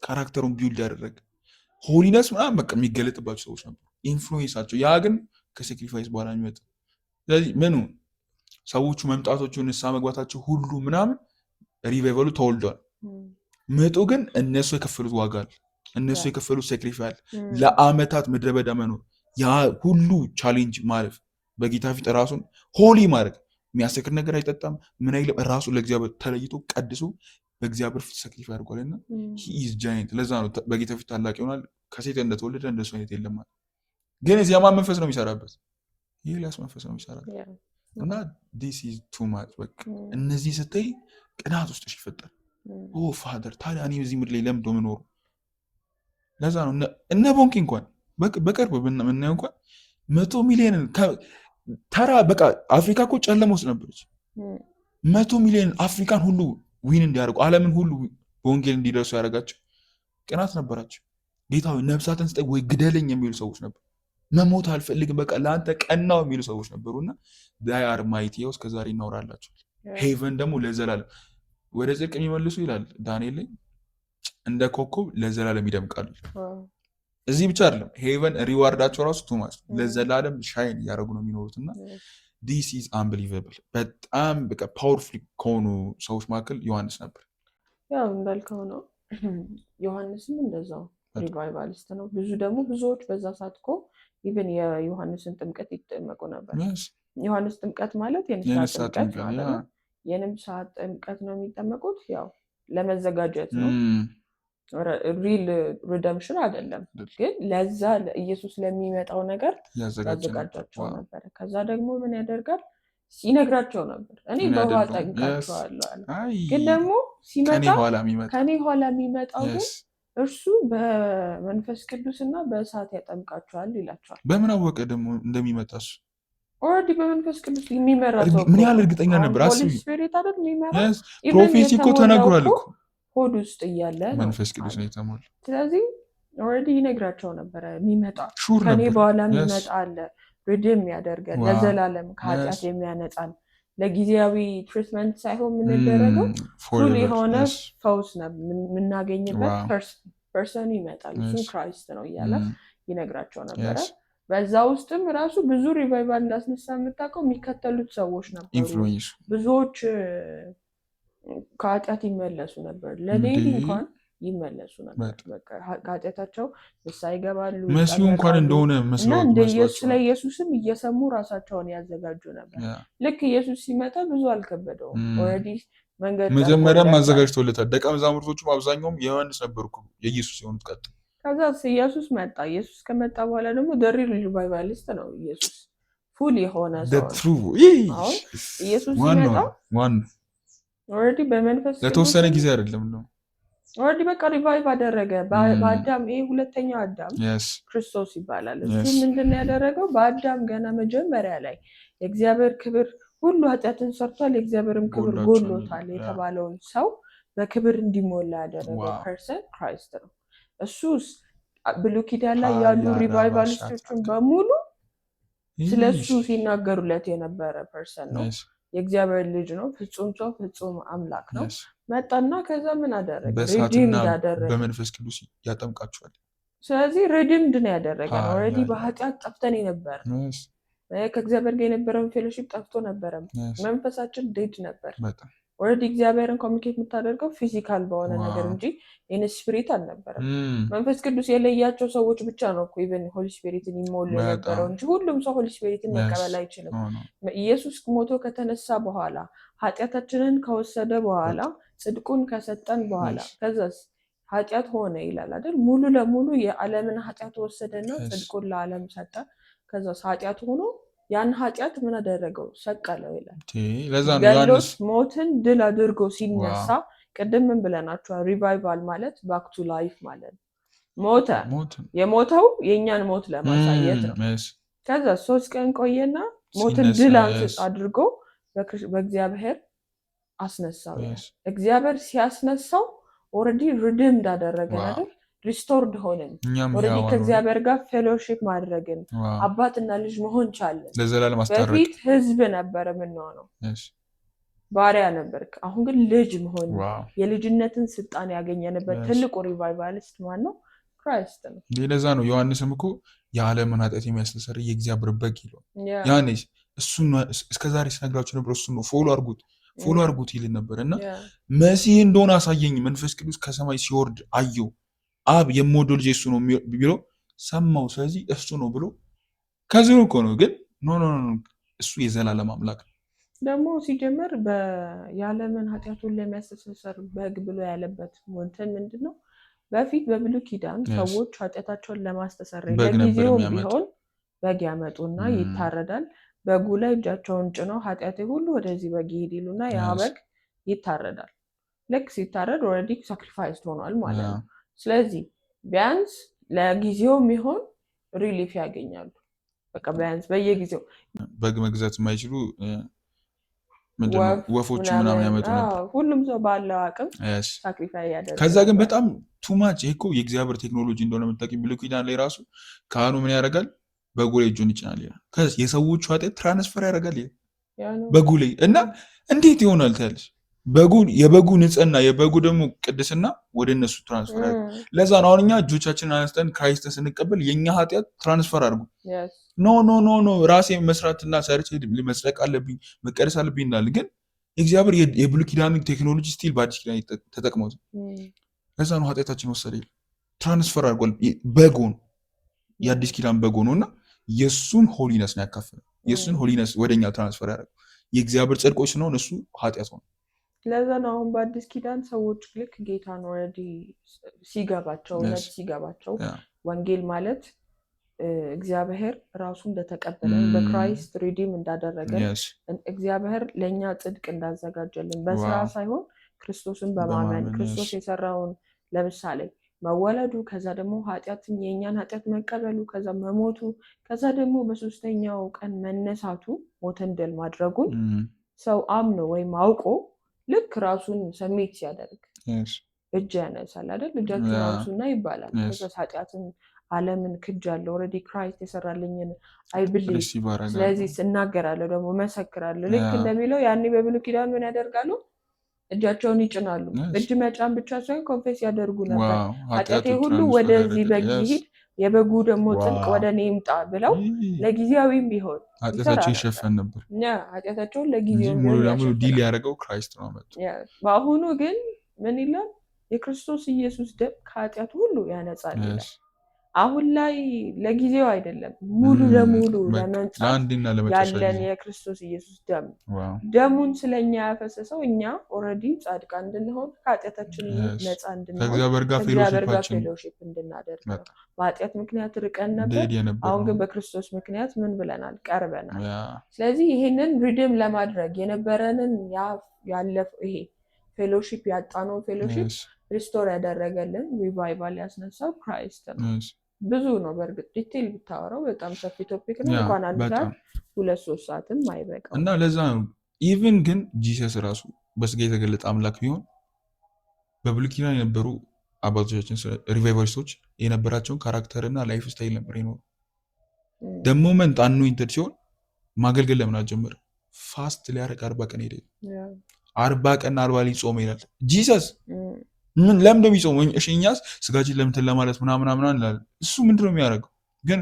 ካራክተሩን ቢውልድ ያደረገ ሆሊነስ ምናምን በቃ የሚገለጥባቸው ሰዎች ነበሩ። ኢንፍሉዌንሳቸው ያ ግን ከሴክሪፋይስ በኋላ የሚመጣ ስለዚህ ምኑ ሰዎቹ መምጣቶቹ ንስሐ መግባታቸው ሁሉ ምናምን ሪቫይቫሉ ተወልዷል። ምጡ ግን እነሱ የከፈሉት ዋጋ አለ፣ እነሱ የከፈሉት ሴክሪፋይ አለ። ለአመታት ምድረ በዳ መኖር ያ ሁሉ ቻሌንጅ ማለፍ በጌታ ፊት ራሱን ሆሊ ማድረግ የሚያሰክር ነገር አይጠጣም ምን አይልም ራሱ ለእግዚአብሔር ተለይቶ ቀድሶ በእግዚአብሔር ፊት ሰክሪፋይ አድርጓልና ሂዝ ጃይንት። ለዛ ነው በጌታ ፊት ታላቅ ይሆናል። ከሴት እንደተወለደ እንደሱ አይነት የለም ማለት ግን እዚያ ማን መንፈስ ነው የሚሰራበት? የኤልያስ መንፈስ ነው የሚሰራበት። እና ዲስ ኢዝ ቱ ማች በቃ እነዚህ ስታይ ቅናት ውስጥ ይፈጠር። ኦ ፋደር ታዲያ እኔ በዚህ ምድር ላይ ለምዶ ምኖሩ? ለዛ ነው እነ ቦንኪ እንኳን በቅርብ ምናየው እንኳን 100 ሚሊዮን ተራ በቃ አፍሪካ እኮ ጨለማ ውስጥ ነበረች። 100 ሚሊዮን አፍሪካን ሁሉ ዊን እንዲያደርጉ ዓለምን ሁሉ በወንጌል እንዲደርሱ ያደረጋቸው ቅናት ነበራቸው። ጌታዊ ነፍሳትን ስጠኝ ወይ ግደለኝ የሚሉ ሰዎች ነበሩ። መሞት አልፈልግም በቃ ለአንተ ቀናው የሚሉ ሰዎች ነበሩና ዳይ አር ማይቲ ያው እስከዛሬ እናወራላቸው። ሄቨን ደግሞ ለዘላለም ወደ ጽድቅ የሚመልሱ ይላል ዳንኤል ላይ እንደ ኮከብ ለዘላለም ይደምቃሉ። እዚህ ብቻ አይደለም ሄቨን ሪዋርዳቸው ራሱ ቱማስ ለዘላለም ሻይን እያደረጉ ነው የሚኖሩትና ዲስ ኢዝ አንቢሊቨብል። በጣም በቃ ፓወርፉል ከሆኑ ሰዎች መካከል ዮሐንስ ነበር። ያው እንዳልከው ነው። ዮሐንስም እንደዛው ሪቫይቫሊስት ነው። ብዙዎች በዛ ሰዓት እኮ ኢቭን የዮሐንስን ጥምቀት ይጠመቁ ነበር። ዮሐንስ ጥምቀት ማለት የንስሐ ጥምቀት ማለት ነው። የንስሐ ጥምቀት ነው የሚጠመቁት ያው ለመዘጋጀት ነው። ሪል ሪደምሽን አይደለም፣ ግን ለዛ ኢየሱስ ለሚመጣው ነገር ያዘጋጃቸው ነበር። ከዛ ደግሞ ምን ያደርጋል ይነግራቸው ነበር። እኔ በውሃ ጠምቃቸዋለሁ አለ። ግን ደግሞ ሲመጣ ከኔ ኋላ የሚመጣው ግን እርሱ በመንፈስ ቅዱስና በእሳት ያጠምቃቸዋል ይላቸዋል። በምን አወቀ ደግሞ እንደሚመጣሱ? ኦልሬዲ በመንፈስ ቅዱስ የሚመራ ሰው ምን ያህል እርግጠኛ ነበር? ሆሊ ስፒሪት አይደል የሚመራ? ፕሮፌሲ እኮ ተነግሯል እኮ ሆድ ውስጥ እያለ መንፈስ ቅዱስ ነው የተሞላ። ስለዚህ ኦልሬዲ ይነግራቸው ነበረ የሚመጣ ከኔ በኋላ የሚመጣ አለ፣ ሪዲም ያደርገን ለዘላለም ከኃጢአት የሚያነጻን ለጊዜያዊ ትሪትመንት ሳይሆን የምንደረገው ፉል የሆነ ፈውስ ነው የምናገኝበት ፐርሰን ይመጣል፣ እሱ ክራይስት ነው እያለ ይነግራቸው ነበረ። በዛ ውስጥም ራሱ ብዙ ሪቫይቫል እንዳስነሳ የምታውቀው የሚከተሉት ሰዎች ነበሩ። ብዙዎች ከኃጢአት ይመለሱ ነበር፣ ለሌሊ እንኳን ይመለሱ ነበር። በቃ ከኃጢአታቸው ንስሐ ይገባሉ። መሲሁ እንኳን እንደሆነ ስለ ኢየሱስም እየሰሙ ራሳቸውን ያዘጋጁ ነበር። ልክ ኢየሱስ ሲመጣ ብዙ አልከበደውም። ኦልሬዲ መንገድ መጀመሪያም አዘጋጅቶለታል። ደቀ መዛሙርቶቹም አብዛኛውም የዮሐንስ ነበርኩ የኢየሱስ የሆኑት ቀጥ ከዛ ኢየሱስ መጣ። ኢየሱስ ከመጣ በኋላ ደግሞ ደሪል ሪቫይቫሊስት ነው ኢየሱስ፣ ፉል የሆነ ሰው። አሁን ኢየሱስ ሲመጣ ኦልሬዲ በመንፈስ ለተወሰነ ጊዜ አይደለም ነው ኦልሬዲ በቃ ሪቫይቭ አደረገ። በአዳም ይሄ ሁለተኛው አዳም ክርስቶስ ይባላል። እሱ ምንድነው ያደረገው? በአዳም ገና መጀመሪያ ላይ የእግዚአብሔር ክብር ሁሉ ኃጢአትን ሰርቷል፣ የእግዚአብሔርም ክብር ጎሎታል የተባለውን ሰው በክብር እንዲሞላ ያደረገው ፐርሰን ክራይስት ነው። እሱስ ብሉይ ኪዳን ላይ ያሉ ሪቫይቫሊስቶችን በሙሉ ስለሱ ሲናገሩለት የነበረ ፐርሰን ነው። የእግዚአብሔር ልጅ ነው፣ ፍጹም ሰው ፍጹም አምላክ ነው። መጣና ከዛ ምን አደረገ? በእሳትና በመንፈስ ቅዱስ ያጠምቃቸዋል። ስለዚህ ሪዲምድ ነው ያደረገ። ኦልሬዲ በኃጢአት ጠፍተን ነበር፣ ከእግዚአብሔር ጋር የነበረውን ፌሎሺፕ ጠፍቶ ነበረ፣ መንፈሳችን ዴድ ነበር። ኦልሬዲ እግዚአብሔርን ኮሚኒኬት የምታደርገው ፊዚካል በሆነ ነገር እንጂ ኢን ስፒሪት አልነበረም። መንፈስ ቅዱስ የለያቸው ሰዎች ብቻ ነው እኮ ኢቨን ሆሊ ስፒሪትን ይሞሉ የነበረው እንጂ ሁሉም ሰው ሆሊ ስፒሪትን መቀበል አይችልም። ኢየሱስ ሞቶ ከተነሳ በኋላ ኃጢአታችንን ከወሰደ በኋላ ጽድቁን ከሰጠን በኋላ ከዛስ ኃጢአት ሆነ ይላል አይደል? ሙሉ ለሙሉ የዓለምን ኃጢአት ወሰደና ጽድቁን ለዓለም ሰጠ። ከዛስ ኃጢአት ሆኖ ያን ኃጢአት ምን አደረገው? ሰቀለው ይላል። ገሎት ሞትን ድል አድርጎ ሲነሳ ቅድም ምን ብለናቸዋል? ሪቫይቫል ማለት ባክ ቱ ላይፍ ማለት ሞተ። የሞተው የእኛን ሞት ለማሳየት ነው። ከዛ 3 ቀን ቆየና ሞትን ድል አድርጎ በእግዚአብሔር አስነሳው። እግዚአብሔር ሲያስነሳው ኦልሬዲ ሪዲምድ አደረገን አይደል? ሪስቶርድ ሆንን። ኦልሬዲ ከእግዚአብሔር ጋር ፌሎሺፕ ማድረግን አባትና ልጅ መሆን ቻለን። በፊት ህዝብ ነበር የምንሆነው፣ ባሪያ ነበር። አሁን ግን ልጅ መሆን የልጅነትን ስልጣን ያገኘንበት ትልቁ ሪቫይቫሊስት ማን ነው? ክራይስት ነው። ለዛ ነው ዮሐንስም እኮ የዓለምን ኃጢአት የሚያስተሰርይ የእግዚአብሔር በግ ይለዋል። ያ ያኔ እሱን እስከዛሬ ስነግራችሁ ነበር፣ እሱን ነው ፎሎ አድርጉት ይል ነበር። እና ያ መሲህ እንደሆነ አሳየኝ፣ መንፈስ ቅዱስ ከሰማይ ሲወርድ አየው፣ አብ የምወደው ልጄ እሱ ነው ብሎ ሰማው፣ ስለዚህ እሱ ነው ብሎ ከዚሁ እኮ ነው። ግን ኖ እሱ የዘላለም አምላክ ነው። ደግሞ ሲጀመር የዓለምን ኃጢአቱን ለሚያስተሰርይ በግ ብሎ ያለበት እንትን ምንድን ነው? በፊት በብሉይ ኪዳን ሰዎች ኃጢአታቸውን ለማስተሰረይ ለጊዜውም ቢሆን በግ ያመጡና ይታረዳል። በጉ ላይ እጃቸውን ጭነው ኃጢአቴ ሁሉ ወደዚህ በግ ይሄድ ይሉና ያ በግ ይታረዳል። ልክ ሲታረድ ኦልሬዲ ሳክሪፋይስ ሆኗል ማለት ነው። ስለዚህ ቢያንስ ለጊዜውም ቢሆን ሪሊፍ ያገኛሉ። በቃ ቢያንስ በየጊዜው በግ መግዛት የማይችሉ ወፎች ምናምን ያመጡ ነበር። ሁሉም ሰው ባለው አቅም ሳክሪፋይ ያደርጋል። ከዛ ግን በጣም ቱማች ይሄ እኮ የእግዚአብሔር ቴክኖሎጂ እንደሆነ የምታውቂው ብሉይ ኪዳን ላይ ራሱ ካህኑ ምን ያደርጋል? በጉ ላይ እጁን ይጭናል ይላል። ከዛ የሰዎቹ ኃጢአት ትራንስፈር ያደርጋል በጉ ላይ እና እንዴት ይሆናል ታያለሽ? የበጉ ንጽህና የበጉ ደግሞ ቅድስና ወደ እነሱ ትራንስፈር ያደርጋል። ለዛ ነው አሁን እኛ እጆቻችንን አነስተን ክራይስትን ስንቀበል የእኛ ኃጢአት ትራንስፈር አድርጉ ኖ ራሴ መስራትና ሰርቼ መጽደቅ አለብኝ መቀደስ አለብኝ እንዳለ ግን እግዚአብሔር የብሉይ ኪዳን ቴክኖሎጂ ስቲል በአዲስ ኪዳን ተጠቅሞት ለዛ ነው ኃጢአታችን ወሰደ ትራንስፈር አድርጓል። በጎ ነው የአዲስ ኪዳን በጎ ነው እና የእሱን ሆሊነስ ነው ያካፈለው። የእሱን ሆሊነስ ወደኛ ትራንስፈር ያደረገው የእግዚአብሔር ጽድቆች ስለሆነ እሱ ኃጢአት ነው። ለዛ ነው አሁን በአዲስ ኪዳን ሰዎች ልክ ጌታን ኦልሬዲ ሲገባቸው እውነት ሲገባቸው ወንጌል ማለት እግዚአብሔር ራሱ እንደተቀበለ በክራይስት ሪዲም እንዳደረገ እግዚአብሔር ለእኛ ጽድቅ እንዳዘጋጀልን በስራ ሳይሆን ክርስቶስን በማመን ክርስቶስ የሰራውን ለምሳሌ መወለዱ ከዛ ደግሞ ኃጢአትን የእኛን ኃጢአት መቀበሉ ከዛ መሞቱ ከዛ ደግሞ በሶስተኛው ቀን መነሳቱ ሞትን ድል ማድረጉን ሰው አምኖ ወይም አውቆ ልክ ራሱን ሰሜት ሲያደርግ እጅ ያነሳል አይደል? እጃችን አንሱና ይባላል። ከዛ ኃጢአትን ዓለምን ክጃለሁ ኦልሬዲ ክራይስት የሰራልኝን አይብልኝ ስለዚህ እናገራለሁ ደግሞ መሰክራለሁ። ልክ እንደሚለው ያኔ በብሉይ ኪዳን ምን ያደርጋሉ? እጃቸውን ይጭናሉ። እጅ መጫን ብቻ ሳይሆን ኮንፌስ ያደርጉ ነበር። ኃጢአቴ ሁሉ ወደዚህ በግ ይሂድ የበጉ ደግሞ ጽድቅ ወደ እኔ ይምጣ ብለው ለጊዜያዊም ቢሆን ኃጢአታቸው ይሸፈን ነበር። ኃጢአታቸውን ለጊዜው ሙሉ ለሙሉ ዲል ያደረገው ክራይስት ነው መጥቶ። በአሁኑ ግን ምን ይላል? የክርስቶስ ኢየሱስ ደም ከኃጢአት ሁሉ ያነጻል ይላል። አሁን ላይ ለጊዜው አይደለም ሙሉ ለሙሉ ለመንጻት ያለን የክርስቶስ ኢየሱስ ደም ደሙን ስለኛ ያፈሰሰው እኛ ኦልሬዲ ጻድቃን እንድንሆን ከኃጢአታችን ነፃ እንድንሆን ከእግዚአብሔር ጋር ፌሎሺፕ እንድናደርግ ነው። በኃጢአት ምክንያት ርቀን ነበር። አሁን ግን በክርስቶስ ምክንያት ምን ብለናል? ቀርበናል። ስለዚህ ይሄንን ሪዲም ለማድረግ የነበረንን ያለፈው ይሄ ፌሎሺፕ ያጣነው ፌሎሺፕ ሪስቶር ያደረገልን ሪቫይቫል ያስነሳው ክራይስት ነው። ብዙ ነው በእርግጥ ዲቴል ብታወራው በጣም ሰፊ ቶፒክ ነው። እንኳን አንድ ሰዓት 2-3 ሰዓትም አይበቃም። እና ለዛ ነው ኢቭን ግን ጂሰስ ራሱ በስጋ የተገለጠ አምላክ ቢሆን በብሉይ ኪዳን የነበሩ አባቶቻችን ሪቫይቫሊስቶች የነበራቸውን ካራክተርና ላይፍ ስታይል ነበር ይኖሩ። ደግሞ መንት አኖይንትድ ሲሆን ማገልገል ለምን አልጀመረ? ፋስት ሊያደርግ 40 ቀን ሄደ። 40 ቀን 40 ሌሊት ጾመ ይላል ጂሰስ። ምን ለምን እንደሚጾም እሺ እኛስ ስጋችን ለምትን ለማለት ምናምን እንላለን። እሱ ምንድነው የሚያደርገው? ግን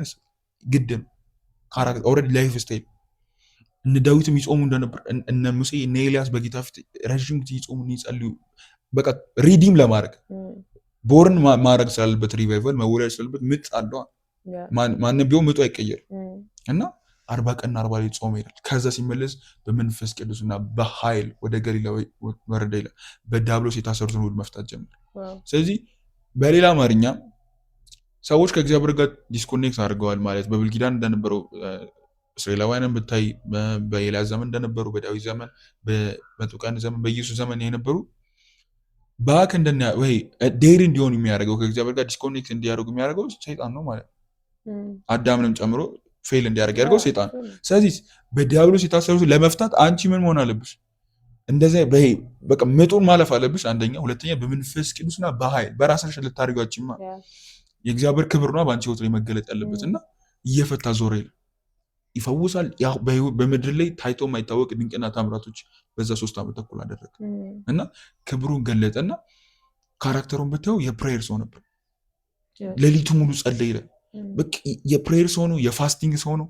ግድ ነው ካራክተር ኦልሬዲ ላይፍ ስታይል። እነ ዳዊትም ይጾሙ እንደነበር እነ ሙሴ እነ ኤልያስ በጌታ ፊት ረጅም ጊዜ ይጾሙ ይጸልዩ። በቃ ሪዲም ለማድረግ ቦርን ማድረግ ስላለበት ሪቫይቫል መወለድ ስላለበት ምጥ አለው። ማንም ቢሆን ምጡ አይቀየርም እና 40 ቀን 40 ሌሊት ጾመ ይላል። ከዛ ሲመለስ በመንፈስ ቅዱስና በኃይል ወደ ገሊላ ወረደ ይላል። በዲያብሎስ የታሰሩትን ሁሉ መፍታት ጀመረ። ስለዚህ በሌላ አማርኛ ሰዎች ከእግዚአብሔር ጋር ዲስኮኔክት አድርገዋል ማለት በብሉይ ኪዳን እንደነበረው እስራኤላውያንን ብታይ በኤልያስ ዘመን እንደነበሩ በዳዊት ዘመን በመጡቃን ዘመን በኢየሱስ ዘመን የነበሩ ባክ እንደና ወይ ዴር እንዲሆኑ የሚያደርገው ከእግዚአብሔር ጋር ዲስኮኔክት እንዲያደርጉ የሚያደርገው ሰይጣን ነው ማለት አዳምንም ጨምሮ ፌል እንዲያደርግ ያደርገው ሰይጣን። ስለዚህ በዲያብሎስ የታሰሩት ለመፍታት አንቺ ምን መሆን አለብሽ? እንደዚህ በቃ ምጡን ማለፍ አለብሽ። አንደኛ፣ ሁለተኛ በመንፈስ ቅዱስና በኃይል በራስሽ ልታደርጋችማ የእግዚአብሔር ክብር ነው በአንቺ ህይወት ላይ መገለጥ ያለበት እና እየፈታ ዞር ይፈውሳል። በምድር ላይ ታይቶ የማይታወቅ ድንቅና ታምራቶች በዛ 3 ዓመት ተኩል አደረገ እና ክብሩን ገለጠና ካራክተሩን ብታየው የፕሬየር ሰው ነበር። ሌሊቱ ሙሉ ጸለየ ይላል። በቃ የፕሬየር ሰው ነው፣ የፋስቲንግ ሰው ነው፣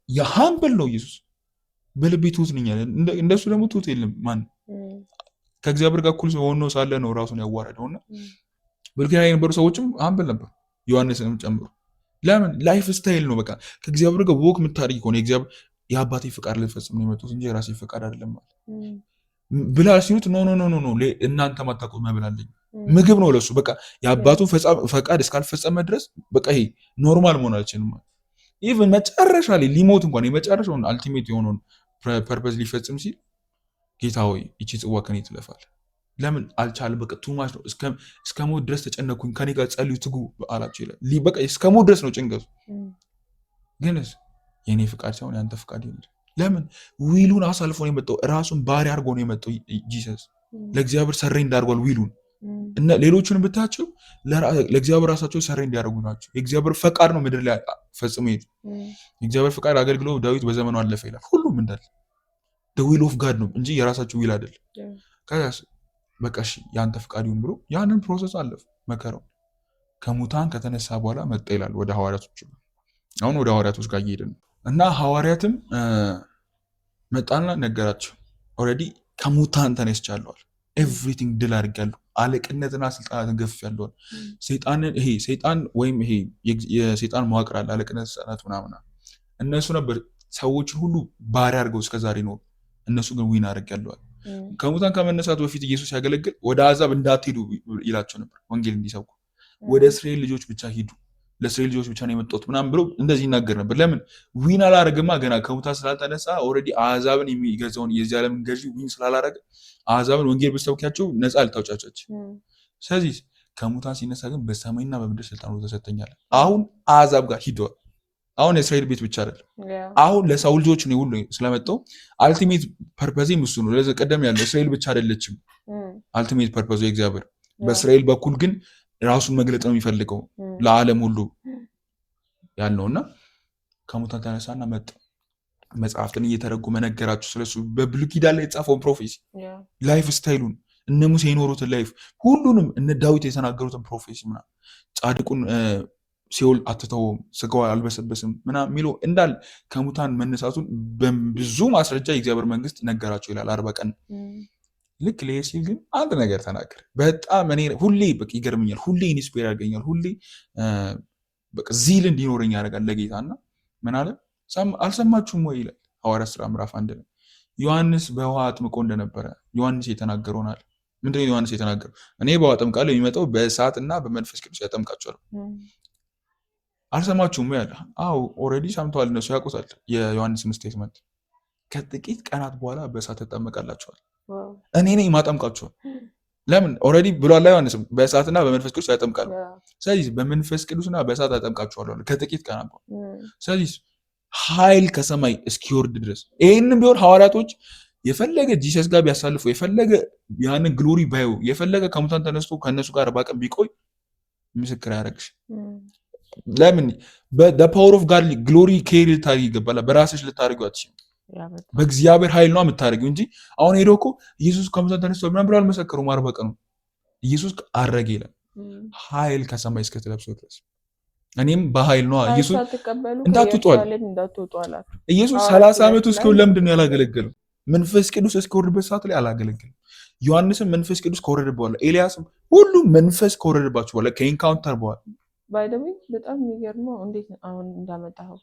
የሃምብል ነው ኢየሱስ። በልቤ ትሁት ነኝ አለ። እንደሱ ደግሞ ትሁት የለም ማን ከእግዚአብሔር ጋር እኩል ሆኖ ሳለ ነው ራሱን ያዋረደውና በልኪያ የነበሩ ሰዎችም ሃምብል ነበሩ፣ ዮሐንስንም ጨምሮ። ለምን ላይፍ ስታይል ነው። በቃ ከእግዚአብሔር ጋር ወክ የምታደርግ ከሆነ የአባቴ ፍቃድ ልፈጽም ነው የመጡት እንጂ የራሴ ፍቃድ አይደለም ማለት ብላ ሲሉት ኖ እናንተ ማታውቁት መብል አለኝ። ምግብ ነው ለሱ። በቃ የአባቱን ፈቃድ እስካልፈጸመ ድረስ በቃ ይሄ ኖርማል መሆን አልችልም ማለት። ኢቭን መጨረሻ ላይ ሊሞት እንኳን የመጨረሻውን አልቲሜት የሆነውን ፐርፐዝ ሊፈጽም ሲል ጌታ ሆይ ይቺ ጽዋ ከኔ ትለፋል። ለምን አልቻለም? በቃ ቱማች ነው። እስከ ሞት ድረስ ተጨነኩኝ፣ ከኔ ጋር ጸልዩ ትጉ አላቸው ይላል። በቃ እስከ ሞት ድረስ ነው ጭንቀቱ። ግንስ የኔ ፍቃድ ሳይሆን ያንተ ፍቃድ ይሁን። ለምን ዊሉን አሳልፎ ነው የመጣው። ራሱን ባሪያ አድርጎ ነው የመጣው ጂሰስ። ለእግዚአብሔር ሰሬ እንዳርጓል ዊሉን እና ሌሎቹን ብታቸው ለእግዚአብሔር ራሳቸው ሰሬ እንዲያደርጉ ናቸው። የእግዚአብሔር ፈቃድ ነው ምድር ላይ ፈጽሞ ሄዱ። የእግዚአብሔር ፈቃድ አገልግሎ ዳዊት በዘመኑ አለፈ ይላል። ሁሉም እንዳለ ዊል ኦፍ ጋድ ነው እንጂ የራሳቸው ዊል አይደለም። ከዛስ በቃ እሺ ያንተ ፈቃድ ይሁን ብሎ ያንን ፕሮሰስ አለፈ። መከረው ከሙታን ከተነሳ በኋላ መጣ ይላል ወደ ሐዋርያቶች። አሁን ወደ ሐዋርያቶች ጋር እየሄድን ነው እና ሐዋርያትም መጣና ነገራቸው። ኦልሬዲ ከሙታን ተነስቻለሁ፣ ኤቭሪቲንግ ድል አድርጋለሁ፣ አለቅነትና ስልጣናትን ገፍቻለሁ። ሰይጣን ወይም ይሄ የሰይጣን መዋቅር አለ፣ አለቅነት፣ ስልጣናት ምናምን እነሱ ነበር ሰዎችን ሁሉ ባሪያ አድርገው እስከዛሬ ነው። እነሱ ግን ዊን አድርጋለሁ። ከሙታን ከመነሳቱ በፊት ኢየሱስ ሲያገለግል ወደ አሕዛብ እንዳትሄዱ ይላቸው ነበር፣ ወንጌል እንዲሰብኩ። ወደ እስራኤል ልጆች ብቻ ሂዱ፣ ለእስራኤል ልጆች ብቻ ነው የመጣሁት ምናምን ብሎ እንደዚህ ይናገር ነበር። ለምን ዊን አላረግማ? ገና ከሙታን ስላልተነሳ ኦልሬዲ አሕዛብን የሚገዛውን የዚህ ዓለም ገዢ ዊን ስላላረገ አሕዛብን ወንጌል ብትሰብኪያቸው ነፃ ልታውጫቻቸው። ስለዚህ ከሙታን ሲነሳ ግን በሰማይና በምድር ስልጣን ተሰጠኛል። አሁን አሕዛብ ጋር ሂደዋል። አሁን የእስራኤል ቤት ብቻ አይደለም፣ አሁን ለሰው ልጆች ነው ሁሉ ስለመጣው። አልቲሜት ፐርፐዝ እሱ ነው። ለዚህ ቀደም ያለው እስራኤል ብቻ አይደለችም። አልቲሜት ፐርፐዝ የእግዚአብሔር በእስራኤል በኩል ግን ራሱን መግለጥ ነው የሚፈልገው ለዓለም ሁሉ ያልነውና ከሙታን ተነሳና መጣ። መጽሐፍትን እየተረጎመ ነገራቸው ስለሱ። በብሉይ ኪዳን ላይ የተጻፈውን ፕሮፌሲ፣ ላይፍ ስታይሉን፣ እነ ሙሴ የኖሩትን ላይፍ፣ ሁሉንም እነ ዳዊት የተናገሩትን ፕሮፌሲ ምናምን ጻድቁን ሲኦል አትተውም፣ ስጋው አልበሰበስም ምናምን የሚለው እንዳል ከሙታን መነሳቱን በብዙ ማስረጃ የእግዚአብሔር መንግስት ነገራቸው ይላል። 40 ቀን ልክ ልሄድ ሲል ግን አንድ ነገር ተናገር። በጣም እኔ ሁሌ በቃ ይገርምኛል፣ ሁሌ ኢንስፓየር ያደርገኛል፣ ሁሌ በቃ ዚል እንዲኖረኝ ያደርጋል ለጌታ። እና ምን አለ? አልሰማችሁም ወይ ይላል ሐዋርያት ሥራ ምዕራፍ 1 ላይ ዮሐንስ በውሃ አጥምቆ እንደነበረ ዮሐንስ የተናገረውን አለ። ምንድነው ዮሐንስ የተናገረው? እኔ በውሃ አጠምቃለሁ፣ የሚመጣው በእሳትና በመንፈስ ቅዱስ ያጠምቃቸዋል። አልሰማችሁም ወይ አለ። አዎ ኦልሬዲ ሰምተዋል፣ እነሱ ያውቁታል የዮሐንስን ስቴትመንት። ከጥቂት ቀናት በኋላ በእሳት ተጠመቃላቸዋል፣ እኔ ነኝ ማጠምቃቸዋል። ለምን ኦልሬዲ ብሏል ዮሐንስም በእሳትና በመንፈስ ቅዱስ ያጠምቃሉ። ስለዚህ በመንፈስ ቅዱስና በእሳት ያጠምቃቸዋል ከጥቂት ቀናት በኋላ። ስለዚህ ኃይል ከሰማይ እስኪወርድ ድረስ ይህንም ቢሆን ሐዋርያቶች የፈለገ ጂሰስ ጋር ቢያሳልፉ፣ የፈለገ ያንን ግሎሪ ባዩ፣ የፈለገ ከሙታን ተነስቶ ከእነሱ ጋር ባቀም ቢቆይ ምስክር አያደርግሽ። ለምን በፓወር ኦፍ ጋድ ግሎሪ ኬሪ ልታደርጊ ይገባል። በራስሽ ልታደርጊው አትችይም። በእግዚአብሔር ኃይል ነው የምታደርጊው እንጂ አሁን ሄዶ እኮ ኢየሱስ ከሙታን ተነስቶ ምናምን ብለው አልመሰከሩም። 40 ቀኑ ኢየሱስ አረገ ይላል። ኃይል ከሰማይ እስክትለብሰው ድረስ እኔም በኃይል ነው ኢየሱስ እንዳትወጣል። ኢየሱስ 30 ዓመቱ እስኪሆን ለምንድን ነው ያላገለገለው? መንፈስ ቅዱስ እስኪወርድበት ሰዓት ላይ አላገለገለም። ዮሐንስም መንፈስ ቅዱስ ከወረደ በኋላ፣ ኤልያስም ሁሉም መንፈስ ከወረደባቸው በኋላ ከኢንካውንተር በኋላ ባይደሚ በጣም የሚገርመው እንዴት አሁን እንዳመጣኸው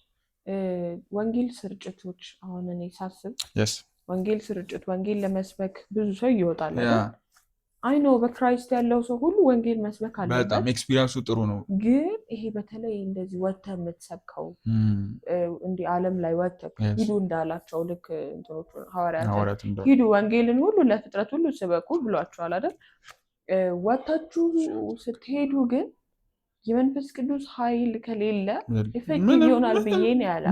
ወንጌል ስርጭቶች አሁን እኔ ሳስብ ወንጌል ስርጭት ወንጌል ለመስበክ ብዙ ሰው ይወጣል። አይኖ በክራይስት ያለው ሰው ሁሉ ወንጌል መስበክ አለበት። በጣም ኤክስፒሪየንሱ ጥሩ ነው። ግን ይሄ በተለይ እንደዚህ ወጥተህ የምትሰብከው እንዲህ ዓለም ላይ ወጥተህ ሂዱ እንዳላቸው ልክ እንትኖቹ ሐዋርያት ሂዱ ወንጌልን ሁሉ ለፍጥረት ሁሉ ስበኩ ብሏቸዋል አይደል? ወጥታችሁ ስትሄዱ ግን የመንፈስ ቅዱስ ኃይል ከሌለ ኢፌክቲቭ ይሆናል ብዬ ነው ያለው።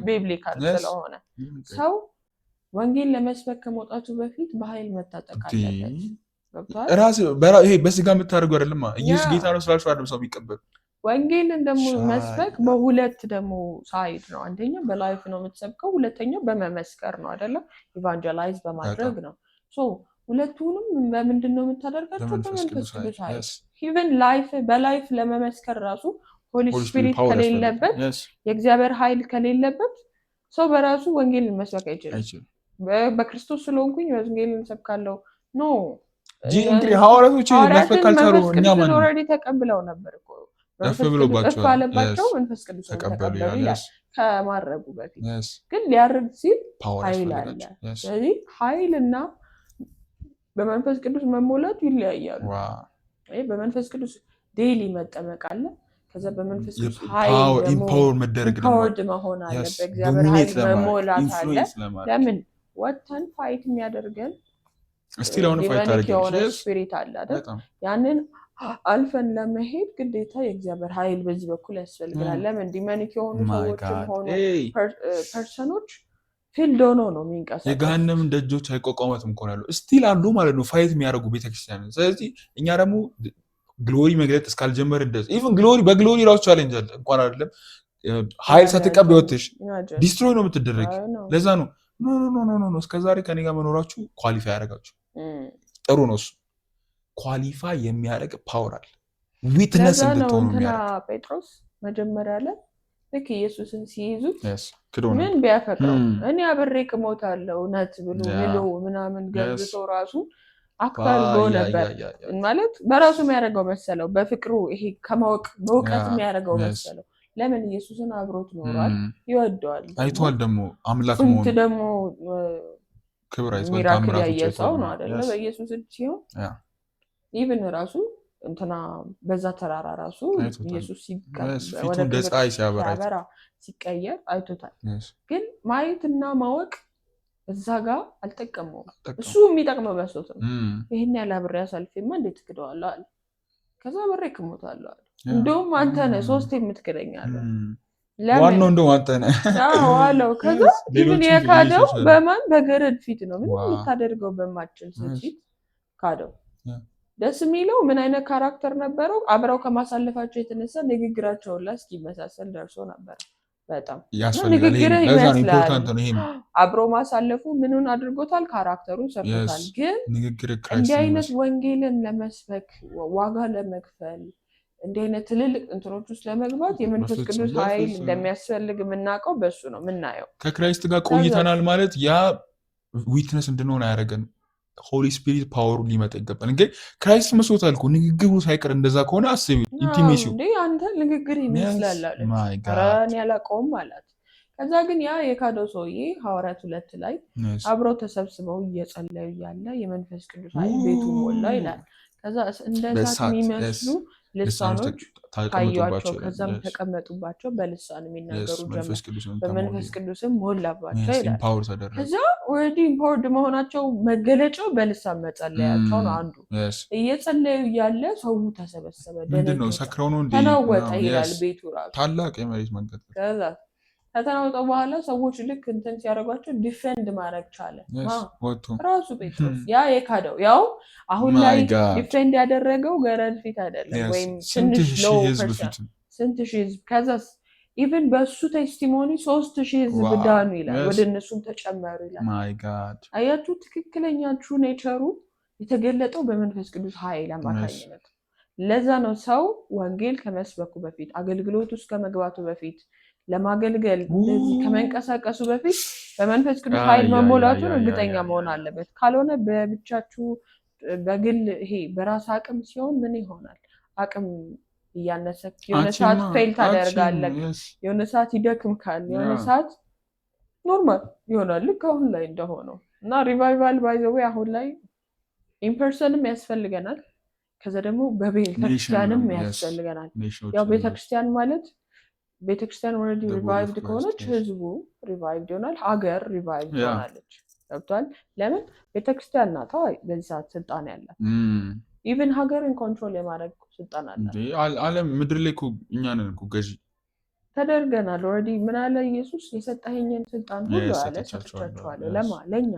ቢብሊካል ስለሆነ ሰው ወንጌል ለመስበክ ከመውጣቱ በፊት በኃይል መታጠቅ አለበት። ይሄ በስጋ የምታደርገው አይደለም። ኢየሱስ ጌታ ነው ስላልሽው አይደለም ሰው የሚቀበል። ወንጌልን ደግሞ መስበክ በሁለት ደግሞ ሳይድ ነው። አንደኛው በላይፍ ነው የምትሰብከው፣ ሁለተኛው በመመስከር ነው አይደለ? ኢቫንጀላይዝ በማድረግ ነው። ሁለቱንም በምንድን ነው የምታደርጋቸው? በመንፈስ ቅዱስ ኃይል ኢቨን ላይፍ በላይፍ ለመመስከር ራሱ ሆሊ ስፒሪት ከሌለበት የእግዚአብሔር ኃይል ከሌለበት ሰው በራሱ ወንጌልን መስበክ አይችልም። በክርስቶስ ስለሆንኩኝ ወንጌልን ሰብካለሁ ኖ እንግዲህ ሐዋርያቶች መስበክ ካልቻሉ እኛ ማን ኦልሬዲ ተቀብለው ነበር እኮ ተቀብለውባቸው ባለባቸው መንፈስ ቅዱስ ተቀበሉ ይላል ከማረጉ በፊት ግን ሊያርግ ሲል ኃይል አለ። ስለዚህ ኃይልና በመንፈስ ቅዱስ መሞላት ይለያያሉ። በመንፈስ ቅዱስ ዴይሊ መጠመቅ አለ። ከዛ በመንፈስ ቅዱስ ኃይል ኢምፓወር መደረግ ደግሞ መሆን አለ። በእግዚአብሔር ኃይል መሞላት አለ። ለምን ወጥተን ፋይት የሚያደርገን እስቲል አሁን ፋይት አድርገን ስፒሪት አለ አይደል? ያንን አልፈን ለመሄድ ግዴታ የእግዚአብሔር ኃይል በዚህ በኩል ያስፈልጋል። ለምን ዲመኒክ የሆኑ ሰዎችም ሆኑ ፐርሰኖች ፊልድ ሆኖ ነው የሚንቀሳቀሱት። የገሃነም ደጆች አይቋቋማትም እኮ ያለው እስቲል አሉ ማለት ነው ፋይት የሚያደርጉ ቤተክርስቲያን። ስለዚህ እኛ ደግሞ ግሎሪ መግለጥ እስካልጀመርን ድረስ ኢቭን ግሎሪ በግሎሪ ራሱ ቻሌንጅ አለ እንኳን አይደለም ኃይል ሳትቀበል ወጥተሽ ዲስትሮይ ነው የምትደረጊ። ለዛ ነው ኖ እስከዛሬ ከኔ ጋር መኖራችሁ ኳሊፋይ ያደርጋችሁ ጥሩ ነው። እሱ ኳሊፋይ የሚያደርግ ፓወር አለ። ዊትነስ እንድትሆኑ የሚያደርግ ጴጥሮስ መጀመሪያ ላይ ልክ ኢየሱስን ሲይዙት ምን ቢያፈቅረው እኔ አብሬ እሞታለሁ እውነት ብሎ ብሎ ምናምን ገብቶ ራሱ አክታር ጎ ነበር ማለት በራሱ የሚያደርገው መሰለው። በፍቅሩ ይሄ ከማወቅ በእውቀት የሚያደርገው መሰለው። ለምን ኢየሱስን አብሮት ኖሯል፣ ይወደዋል፣ አይቷል። ደግሞ አምላክ መሆኑ ደግሞ ክብር አይቷል። ሚራክል ያየ ሰው ነው አይደለ? በኢየሱስ እጅ ሲሆን ኢቭን ራሱ እንትና በዛ ተራራ ራሱ ኢየሱስ ወደ ፀሐይ ሲያበራ ሲቀየር አይቶታል። ግን ማየትና ማወቅ እዛ ጋር አልጠቀመውም። እሱ የሚጠቅመው መስሎት ነው። ይሄን ያለ አብሬ አሳልፌማ እንዴት ትክደዋለህ አለ። ከዛ አብሬ እሞታለሁ አለ። እንደውም አንተ ነህ 3 የምትክደኝ አለ። ዋናው እንደውም አንተ ነህ አለው። ከዛ ኢቭን የካደው በማን በገረድ ፊት ነው። ምንም ልታደርገው በማችል ፊት ካደው። ደስ የሚለው ምን አይነት ካራክተር ነበረው? አብረው ከማሳለፋቸው የተነሳ ንግግራቸው ላይ እስኪመሳሰል ደርሶ ነበር። በጣም ንግግር ይመስላል። አብሮ ማሳለፉ ምኑን አድርጎታል? ካራክተሩን ሰርቶታል። ግን እንዲህ አይነት ወንጌልን ለመስበክ ዋጋ ለመክፈል እንዲህ አይነት ትልልቅ እንትኖች ውስጥ ለመግባት የመንፈስ ቅዱስ ኃይል እንደሚያስፈልግ የምናውቀው በሱ ነው የምናየው። ከክራይስት ጋር ቆይተናል ማለት ያ ዊትነስ እንድንሆን አያደርገን። ሆሊ ስፒሪት ፓወሩ ሊመጣ ይገባል። እንግዲህ ክራይስት መስሎታል እኮ ንግግሩ ሳይቀር እንደዛ ከሆነ አስቢ። ኢንቲሜሲው እንዴ አንተ ንግግር ይመስላል አለ። ኧረ እኔ አላውቀውም አላት። ከዛ ግን ያ የካደው ሰውዬ ሐዋርያት 2 ላይ አብረው ተሰብስበው እየጸለዩ ያለ የመንፈስ ቅዱስ ኃይል ቤቱ ሞላ ይላል። ከዛ እንደ እሳት የሚመስሉ ልሳኖች ታዩአቸው፣ ከዛም ተቀመጡባቸው፣ በልሳን የሚናገሩ ጀመር፣ በመንፈስ ቅዱስም ሞላባቸው ይላል። ከዛ ኦልሬዲ ኢምፓወርድ መሆናቸው መገለጫው በልሳን መጸለያቸው ነው። አንዱ እየጸለዩ ያለ ሰው ተሰበሰበ፣ ምንድነው ሰክረው ነው እንዴ ተናወጠ ይላል ቤቱ ራሱ። ታላቅ የመሬት መንቀጥቀጥ። ከዛ ከተናወጠው በኋላ ሰዎች ልክ እንትን ሲያደርጓቸው ዲፌንድ ማድረግ ቻለ ራሱ ጴጥሮስ። ያ የካደው ያው አሁን ላይ ዲፌንድ ያደረገው ገረድ ፊት አይደለም ወይም ትንሽ ሎው ፐርሰን ስንት ሺህ ህዝብ። ከዛስ ኢቭን በሱ ቴስቲሞኒ 3000 ህዝብ ዳኑ ይላል፣ ወደ እነሱም ተጨመሩ ይላል። አያችሁ ትክክለኛ ትሩ ኔቸሩ የተገለጠው በመንፈስ ቅዱስ ኃይል አማካኝነት። ለዛ ነው ሰው ወንጌል ከመስበኩ በፊት አገልግሎት ውስጥ ከመግባቱ በፊት ለማገልገል እንደዚህ ከመንቀሳቀሱ በፊት በመንፈስ ቅዱስ ኃይል መሞላቱን እርግጠኛ መሆን አለበት። ካልሆነ በብቻችሁ በግል ይሄ በራስ አቅም ሲሆን ምን ይሆናል? አቅም እያነሰክ የሆነ ሰዓት ፌል ታደርጋለህ፣ የሆነ ሰዓት ይደክምካል፣ የሆነ ሰዓት ኖርማል ይሆናል። ልክ አሁን ላይ እንደሆነው እና ሪቫይቫል ባይ ዘ ዌይ አሁን ላይ ኢምፐርሰንም ያስፈልገናል። ከዛ ደግሞ በቤተክርስቲያንም ያስፈልገናል። ያው ቤተክርስቲያን ማለት ቤተክርስቲያን ኦልሬዲ ሪቫይቭድ ከሆነች ህዝቡ ሪቫይቭድ ይሆናል፣ ሀገር ሪቫይቭድ ትሆናለች። ገብቷል? ለምን ቤተክርስቲያን ናት በዚህ ሰዓት ስልጣን ያላት። ኢቭን ሀገርን ኮንትሮል የማድረግ ስልጣን አላት። ዓለም ምድር ላይ እኛ ነን እኮ ገዢ ተደርገናል። ኦልሬዲ ምን አለ ኢየሱስ? የሰጠኸኝን ስልጣን ሁሉ አለ ሰጥቻችኋለሁ። ለኛ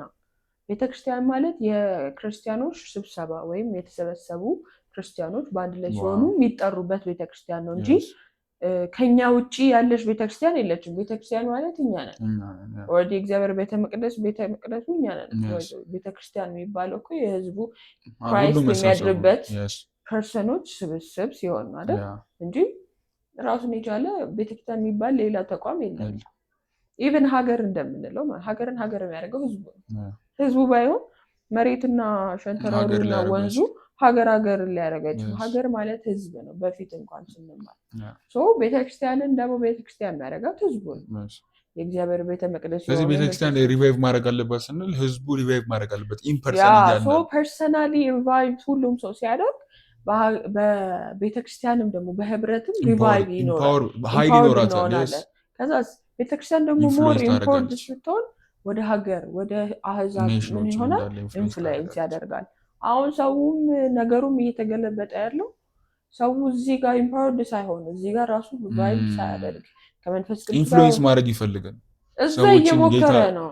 ቤተክርስቲያን ማለት የክርስቲያኖች ስብሰባ ወይም የተሰበሰቡ ክርስቲያኖች በአንድ ላይ ሲሆኑ የሚጠሩበት ቤተክርስቲያን ነው እንጂ ከኛ ውጪ ያለች ቤተክርስቲያን የለችም። ቤተክርስቲያን ማለት እኛ ነን። ወደ እግዚአብሔር ቤተመቅደሱ እኛ ነን። ቤተክርስቲያን የሚባለው እኮ የህዝቡ ክራይስት የሚያድርበት ፐርሰኖች ስብስብ ሲሆን አይደል እንጂ ራሱን የቻለ ቤተክርስቲያን የሚባል ሌላ ተቋም የለም። ኢቨን ሀገር እንደምንለው ሀገርን ሀገር የሚያደርገው ህዝቡ ነው። ህዝቡ ባይሆን መሬትና ሸንተረሩና ወንዙ ሀገር ሊያደርግ አይችልም። ሀገር ማለት ህዝብ ነው። በፊት እንኳን ስንማር ቤተክርስቲያንን ደግሞ ቤተክርስቲያን የሚያደርጋት ህዝቡ ነው። የእግዚአብሔር ቤተ መቅደስ ስለዚህ ቤተክርስቲያን ሪቫይቭ ማድረግ አለበት ስንል ህዝቡ ሪቫይቭ ማድረግ አለበት። ኢምፐርሰናሊ ፐርሰናሊ ሪቫይቭ ሁሉም ሰው ሲያደርግ በቤተክርስቲያንም ደግሞ በህብረትም ሪቫይቭ ይኖራል። ከዛ ቤተክርስቲያን ደግሞ ሞር ኢምፖርት ስትሆን ወደ ሀገር ወደ አህዛብ ምን ይሆናል ኢንፍሉዌንስ ያደርጋል። አሁን ሰውም ነገሩም እየተገለበጠ ያለው ሰው እዚህ ጋር ኢምፓወርድ ሳይሆን እዚህ ጋር ራሱ ሪቫይቭ ሳያደርግ ከመንፈስ ቅዱስ ኢንፍሉዌንስ ማድረግ ይፈልጋል። እዛ እየሞከረ ነው።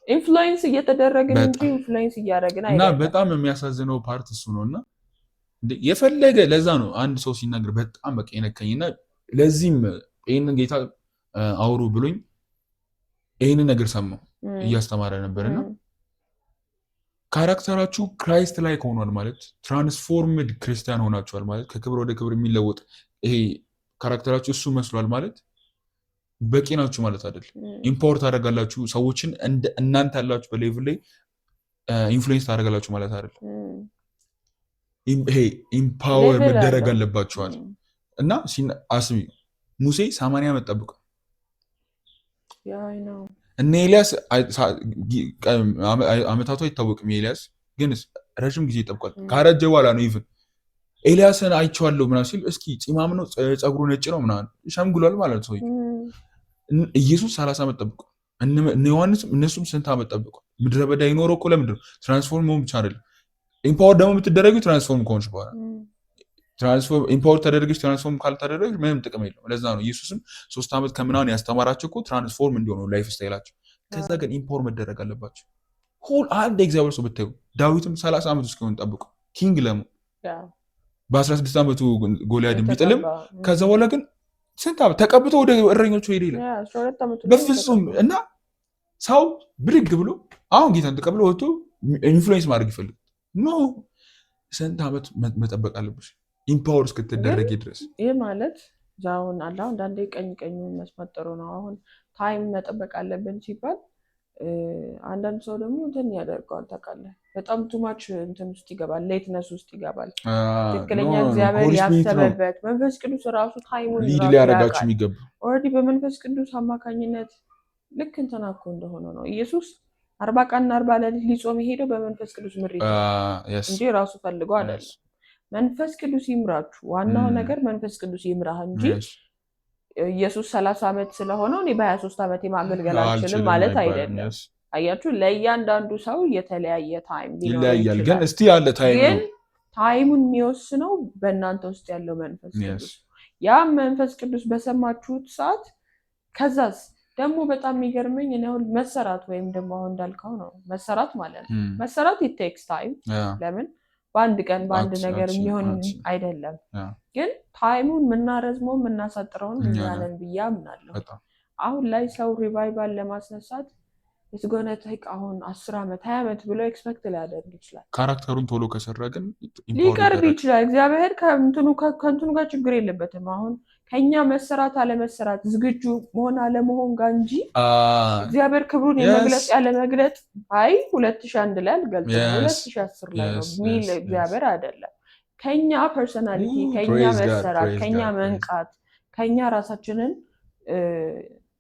ኢንፍሉዌንስ እየተደረግን እንጂ ኢንፍሉዌንስ እያደረግን አይደለም። እና በጣም የሚያሳዝነው ፓርት እሱ ነውና የፈለገ ለዛ ነው አንድ ሰው ሲናገር በጣም በቃ የነከኝና ለዚህም ይሄንን ጌታ አውሩ ብሎኝ ይሄንን ነገር ሰማው እያስተማረ ነበርና ካራክተራችሁ ክራይስት ላይክ ሆኗል ማለት ትራንስፎርምድ ክርስቲያን ሆናችኋል ማለት ከክብር ወደ ክብር የሚለወጥ ይሄ ካራክተራችሁ እሱ መስሏል ማለት በቂ ናችሁ ማለት አይደል። ኢምፖርት አደረጋላችሁ ሰዎችን እናንተ ያላችሁ በሌቭል ላይ ኢንፍሉዌንስ ታደርጋላችሁ ማለት አይደል። ይሄ ኢምፓወር መደረግ አለባችኋል። እና አስቢ ሙሴ 80 ዓመት ጠብቀው እነ ኤልያስ አመታቱ አይታወቅም። ኤልያስ ግን ረጅም ጊዜ ይጠብቃል። ካረጀ በኋላ ነው ኢቭን ኤልያስን አይቼዋለሁ ምናምን ሲል እስኪ ፂማም ነው ፀጉሩ ነጭ ነው ምናምን ሸምግሏል ማለት ነው። ኢየሱስ 30 ዓመት ጠብቆ እነ ዮሐንስም እነሱም ስንት ዓመት ጠብቆ ምድረ በዳ ይኖረው እኮ ለምንድን ነው? ትራንስፎርም መሆን ብቻ አይደለም። ኢምፓወር ደግሞ የምትደረጊው ትራንስፎርም ከሆንሽ በኋላ ትራንስፎርም ኢምፓወር ተደረገች ትራንስፎርም ካልተደረገች ምንም ጥቅም የለውም። ለዛ ነው ኢየሱስም 3 ዓመት ከምናምን ያስተማራቸው እኮ ትራንስፎርም እንዲሆኑ ላይፍ ስታይላቸው። ከዛ ግን ኢምፓወር መደረግ አለባቸው። አንድ እግዚአብሔር ሰው ብታዩ ዳዊትም 30 ዓመት እስኪሆን ጠብቆ ኪንግ ለሙ በ16 ዓመቱ ጎልያድን ቢጥልም ከዛ በኋላ ግን ስንት ዓመት ተቀብቶ ወደ እረኞቹ ሄደ ይላል። በፍጹም እና ሰው ብድግ ብሎ አሁን ጌታን ተቀብሎ ወጥቶ ኢንፍሉዌንስ ማድረግ ይፈልግ ኖ ስንት ዓመት መጠበቅ አለብሽ ኢምፓወር እስክትደረጊ ድረስ። ይህ ማለት ዛውን አለ አንዳንዴ ቀኝ መስማት ጥሩ ነው። አሁን ታይም መጠበቅ አለብን ሲባል አንዳንድ ሰው ደግሞ እንትን ያደርገዋል ታውቃለህ። በጣም ቱማች እንትን ውስጥ ይገባል፣ ሌትነስ ውስጥ ይገባል። ትክክለኛ እግዚአብሔር ያሰበበት መንፈስ ቅዱስ ራሱ ታይሙን ሊድ ሊያደርጋችሁ የሚገባ ኦልሬዲ በመንፈስ ቅዱስ አማካኝነት ልክ እንትና እኮ እንደሆነ ነው። ኢየሱስ 40 ቀንና 40 ሌሊት ሊጾም የሄደው በመንፈስ ቅዱስ ምሪት እንጂ ራሱ ፈልጎ አይደለም። መንፈስ ቅዱስ ይምራችሁ። ዋናው ነገር መንፈስ ቅዱስ ይምራህ እንጂ ኢየሱስ 30 ዓመት ስለሆነው እኔ በ23 ዓመት ማገልገል አልችልም ማለት አይደለም። አያችሁ ለእያንዳንዱ ሰው የተለያየ ታይም ይለያያል። ግን እስቲ ያለ ታይም ነው። ታይሙን የሚወስነው በእናንተ ውስጥ ያለው መንፈስ ቅዱስ። ያ መንፈስ ቅዱስ በሰማችሁት ሰዓት ከዛስ ደግሞ በጣም የሚገርመኝ እኔ አሁን መሰራት ወይም ደግሞ አሁን እንዳልከው ነው መሰራት ማለት ነው። መሰራት it takes time ለምን በአንድ ቀን በአንድ ነገር የሚሆን አይደለም። ግን ታይሙን የምናረዝመው የምናሳጥረውን እኛ ነን ብዬ አምናለሁ። አሁን ላይ ሰው ሪቫይቫል ለማስነሳት እስጎነ ተይቅ አሁን 10 ዓመት 20 ዓመት ብሎ ኤክስፔክት ሊያደርግ ይችላል። ካራክተሩን ቶሎ ከሰራ ግን ሊቀርብ ይችላል። እግዚአብሔር ከእንትኑ ጋር ችግር የለበትም። አሁን ከኛ መሰራት አለመሰራት ዝግጁ መሆን አለመሆን ጋር እንጂ እግዚአብሔር ክብሩን የመግለጽ ያለ መግለጽ አይ 2001 ላይ አልገልጽም 2010 ላይ ነው ሚል እግዚአብሔር አይደለም። ከኛ ፐርሰናሊቲ ከኛ መሰራት ከኛ መንቃት ከኛ ራሳችንን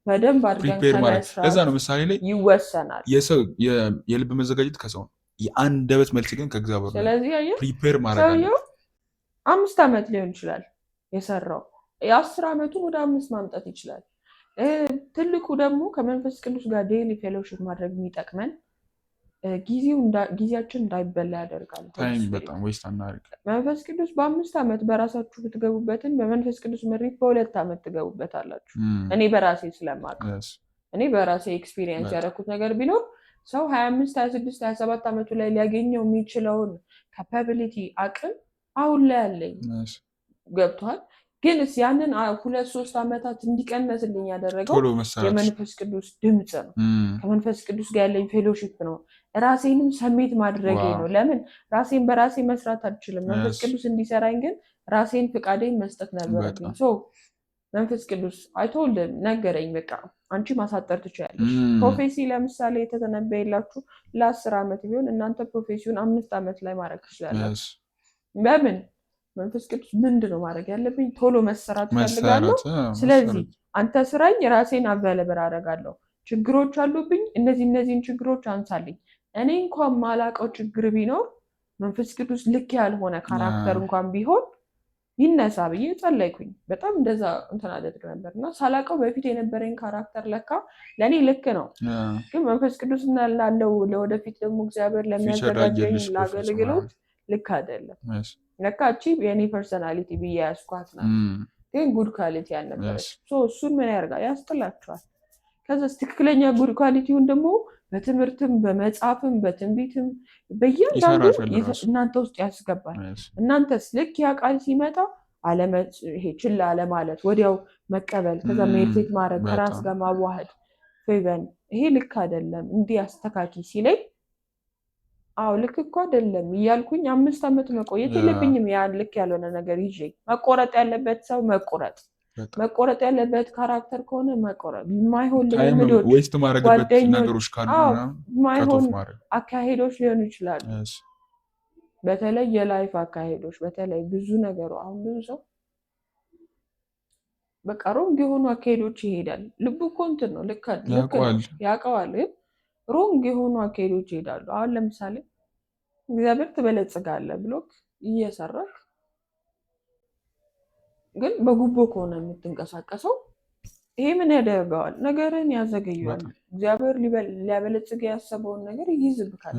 በደንብ አድርገን ከመስራት ለዛ ነው ምሳሌ ላይ ይወሰናል። የሰው የልብ መዘጋጀት ከሰው ነው፣ የአንደበት መልስ ግን ከእግዚአብሔር ነው። ስለዚህ ፕሪፔር ማድረግ አለ። 5 ዓመት ሊሆን ይችላል የሰራው የ10 ዓመቱን ወደ 5 ማምጣት ይችላል። ትልቁ ደግሞ ከመንፈስ ቅዱስ ጋር ዴይሊ ፌሎሺፕ ማድረግ የሚጠቅመን ጊዜያችን እንዳይበላ ያደርጋል። ታይም በጣም ዌስት አናደርግ። መንፈስ ቅዱስ በ5 ዓመት በራሳችሁ ብትገቡበትን በመንፈስ ቅዱስ ምሪት በ2 ዓመት ትገቡበታላችሁ። እኔ በራሴ ስለማውቅ እኔ በራሴ ኤክስፒሪየንስ ያደረኩት ነገር ቢኖር ሰው 25 26 27 ዓመቱ ላይ ሊያገኘው የሚችለውን ካፓቢሊቲ አቅም አሁን ላይ አለኝ። ገብቷል። ግን ያንን 2-3 ዓመታት እንዲቀነስልኝ ያደረገው የመንፈስ ቅዱስ ድምጽ ነው። ከመንፈስ ቅዱስ ጋር ያለኝ ፌሎሺፕ ነው። ራሴንም ሰሜት ማድረጌ ነው። ለምን ራሴን በራሴ መስራት አልችልም። መንፈስ ቅዱስ እንዲሰራኝ ግን ራሴን ፍቃዴን መስጠት ነበረብኝ። መንፈስ ቅዱስ አይቶልም ነገረኝ። በቃ አንቺ ማሳጠር ትችያለሽ። ፕሮፌሲ ለምሳሌ የተተነበየላችሁ ለ10 ዓመት ቢሆን እናንተ ፕሮፌሲውን 5 ዓመት ላይ ማድረግ ትችላላችሁ። በምን መንፈስ ቅዱስ ምንድነው ማድረግ ያለብኝ? ቶሎ መሰራት ፈልጋለሁ። ስለዚህ አንተ ስራኝ፣ ራሴን አቬለብል አደርጋለሁ። ችግሮች አሉብኝ፣ እነዚህን ችግሮች አንሳልኝ። እኔ እንኳን ማላቀው ችግር ቢኖር መንፈስ ቅዱስ ልክ ያልሆነ ካራክተር እንኳን ቢሆን ይነሳ ብዬ ጸለይኩኝ። በጣም እንደዛ እንትን አደርግ ነበር እና ሳላቀው በፊት የነበረኝ ካራክተር ለካ ለእኔ ልክ ነው፣ ግን መንፈስ ቅዱስ ላለው ለወደፊት ደግሞ እግዚአብሔር ለሚያዘጋጀኝ ለአገልግሎት ልክ አይደለም። ለካ እቺ የኔ ፐርሰናሊቲ ብዬ ያስኳት ናት፣ ግን ጉድ ኳሊቲ ያልነበረች። እሱን ምን ያደርጋል? ያስጥላቸዋል። ከዛ ትክክለኛ ጉድ ኳሊቲውን ደግሞ በትምህርትም በመጽሐፍም በትንቢትም በእያንዳንዱ እናንተ ውስጥ ያስገባል። እናንተስ ልክ ያ ቃል ሲመጣ ይሄ ችላ አለማለት፣ ወዲያው መቀበል፣ ከዛ ሜዲቴት ማድረግ፣ ከራስ ጋር ማዋሃድ። ፌቨን ይሄ ልክ አይደለም እንዲህ አስተካኪ ሲለኝ አዎ ልክ እኮ አይደለም እያልኩኝ 5 ዓመት መቆየት የለብኝም። ያን ልክ ያልሆነ ነገር ይዤ መቆረጥ ያለበት ሰው መቆረጥ ያለበት ካራክተር ከሆነ መቆረጥ፣ የማይሆን ልምዶች፣ ጓደኞች የማይሆን አካሄዶች ሊሆኑ ይችላሉ። በተለይ የላይፍ አካሄዶች፣ በተለይ ብዙ ነገሩ አሁን ብዙ ሰው በቃ ሮንግ የሆኑ አካሄዶች ይሄዳል። ልቡ እኮ እንትን ነው ልክ ያውቀዋል፣ ግን ሮንግ የሆኑ አካሄዶች ይሄዳሉ። አሁን ለምሳሌ እግዚአብሔር ትበለጽጋለህ ብሎክ እየሰራክ ግን በጉቦ ከሆነ የምትንቀሳቀሰው ይሄ ምን ያደርገዋል? ነገርን ያዘገየዋል። እግዚአብሔር ሊያበለጽግ ያሰበውን ነገር ይይዝብካል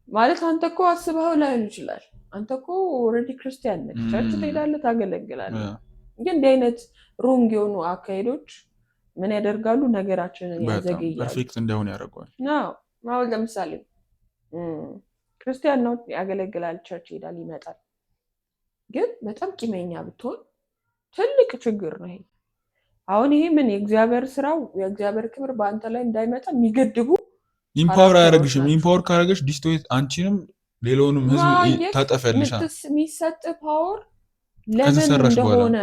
ማለት። አንተ እኮ አስበው ላይሆን ይችላል። አንተ እኮ ኦልሬዲ ክርስቲያን ነህ፣ ቸርች ትሄዳለህ፣ ታገለግላለህ። ግን እንዲህ አይነት ሮንግ የሆኑ አካሄዶች ምን ያደርጋሉ? ነገራችንን ያዘገያሉ፣ ፐርፌክት እንዳይሆን ያደርገዋል። አሁን ለምሳሌ ክርስቲያን ነው፣ ያገለግላል፣ ቸርች ይሄዳል፣ ይመጣል። ግን በጣም ቂመኛ ብትሆን ትልቅ ችግር ነው ይሄ። አሁን ይሄ ምን የእግዚአብሔር ስራው የእግዚአብሔር ክብር በአንተ ላይ እንዳይመጣ የሚገድቡ ኢምፓወር አያደርግሽም። ኢምፓወር ካደረገሽ ዲስቶይት አንቺንም ሌላውንም ህዝብ ታጠፈልሻ። የሚሰጥ ፓወር ለምን እንደሆነ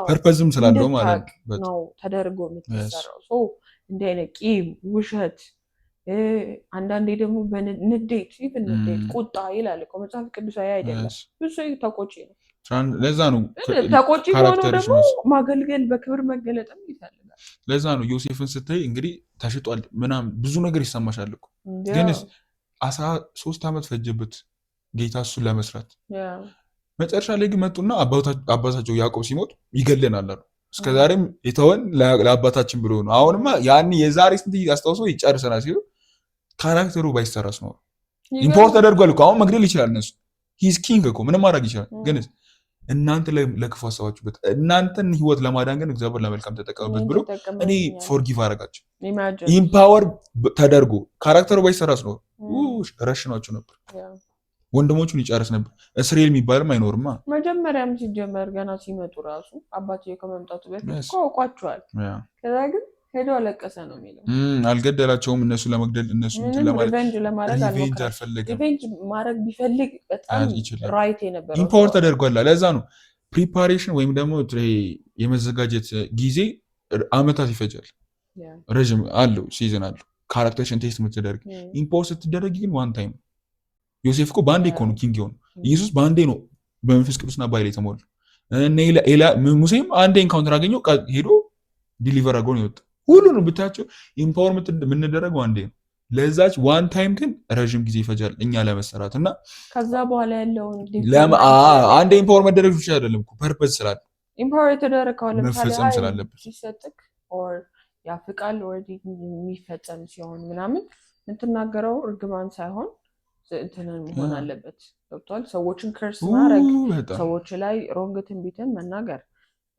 ፐርፐዝም ስላለው ማለት ነው ተደርጎ የምትሰራው። እንዲህ አይነት ቂም፣ ውሸት፣ አንዳንዴ ደግሞ በንዴት ቁጣ ይላል እኮ መጽሐፍ ቅዱሳዊ አይደለም። ብዙ ሰው ተቆጪ ነው። ለዛ ነው ተቆጪ ሆኖ ደግሞ ማገልገል በክብር መገለጥም ይፈልጋል። ለዛ ነው ዮሴፍን ስታይ እንግዲህ ተሽጧል ምናምን ብዙ ነገር ይሰማሻል እኮ፣ ግን 13 ዓመት ፈጀበት ጌታ እሱን ለመስራት። መጨረሻ ላይ ግን መጡና አባታቸው ያዕቆብ ሲሞት ይገለናል አሉ። እስከዛሬም የተወን ለአባታችን ብሎ ነው። አሁንማ ያን የዛሬ ስንት አስታውሶ ይጨርሰናል ሲሉ ካራክተሩ ባይሰራስ ነው። ኢምፖርት ተደርጓል እኮ አሁን መግደል ይችላል። እነሱ ሂዝ ኪንግ እኮ ምንም ማድረግ ይችላል። ግን እናንተ ለክፉ አሰባችሁበት፣ እናንተን ህይወት ለማዳን ግን እግዚአብሔር ለመልካም ተጠቀምበት ብሎ እኔ ፎርጊቭ አደረጋቸው። ኢምፓወር ተደርጎ ካራክተሩ ባይሰራስ ነው ረሽኗቸው ነበር። ወንድሞቹን ይጨርስ ነበር። እስራኤል የሚባልም አይኖርማ። መጀመሪያም ሲጀመር ገና ሲመጡ ራሱ አባትየው ከመምጣቱ በፊት እኮ አውቋቸዋል። ከዛ ግን ሄዶ አለቀሰ ነው የሚለው። አልገደላቸውም። እነሱ ለመግደል እነሱ ሪቨንጅ ማድረግ ቢፈልግ በጣም ራይት የነበረ ኢምፓወር ተደርጓል። ለዛ ነው ፕሪፓሬሽን ወይም ደግሞ የመዘጋጀት ጊዜ አመታት ይፈጃል። ረዥም አለው፣ ሲዝን አለው። ካራክተርሽን ቴስት የምትደረግ ኢምፓወር ስትደረግ ግን ዋን ታይም። ዮሴፍ እኮ በአንዴ እኮ ነው ኪንግ የሆኑ። ኢየሱስ በአንዴ ነው በመንፈስ ቅዱስና በኃይል የተሞሉ። ሙሴም አንዴ ኢንካውንተር አገኘው ሄዶ ዲሊቨር አድርጎ ነው የወጣው። ሁሉንም ብታቸው ኢምፓወር የምንደረገው አንዴ ነው። ለዛች ዋን ታይም ግን ረዥም ጊዜ ይፈጃል እኛ ለመሰራት እና ከዛ በኋላ ያለውን አንዴ ኢምፓወር መደረግ ብቻ አይደለም እኮ ፐርፐዝ ስላለ ኢምፓወር የተደረገው መፈጸም ስላለበት ሲሰጥክ ኦር ያፍቃል ኦልሬዲ የሚፈጸም ሲሆን ምናምን የምትናገረው እርግማን ሳይሆን እንትንን መሆን አለበት። ገብቷል? ሰዎችን ከርስ ማድረግ፣ ሰዎች ላይ ሮንግ ትንቢትን መናገር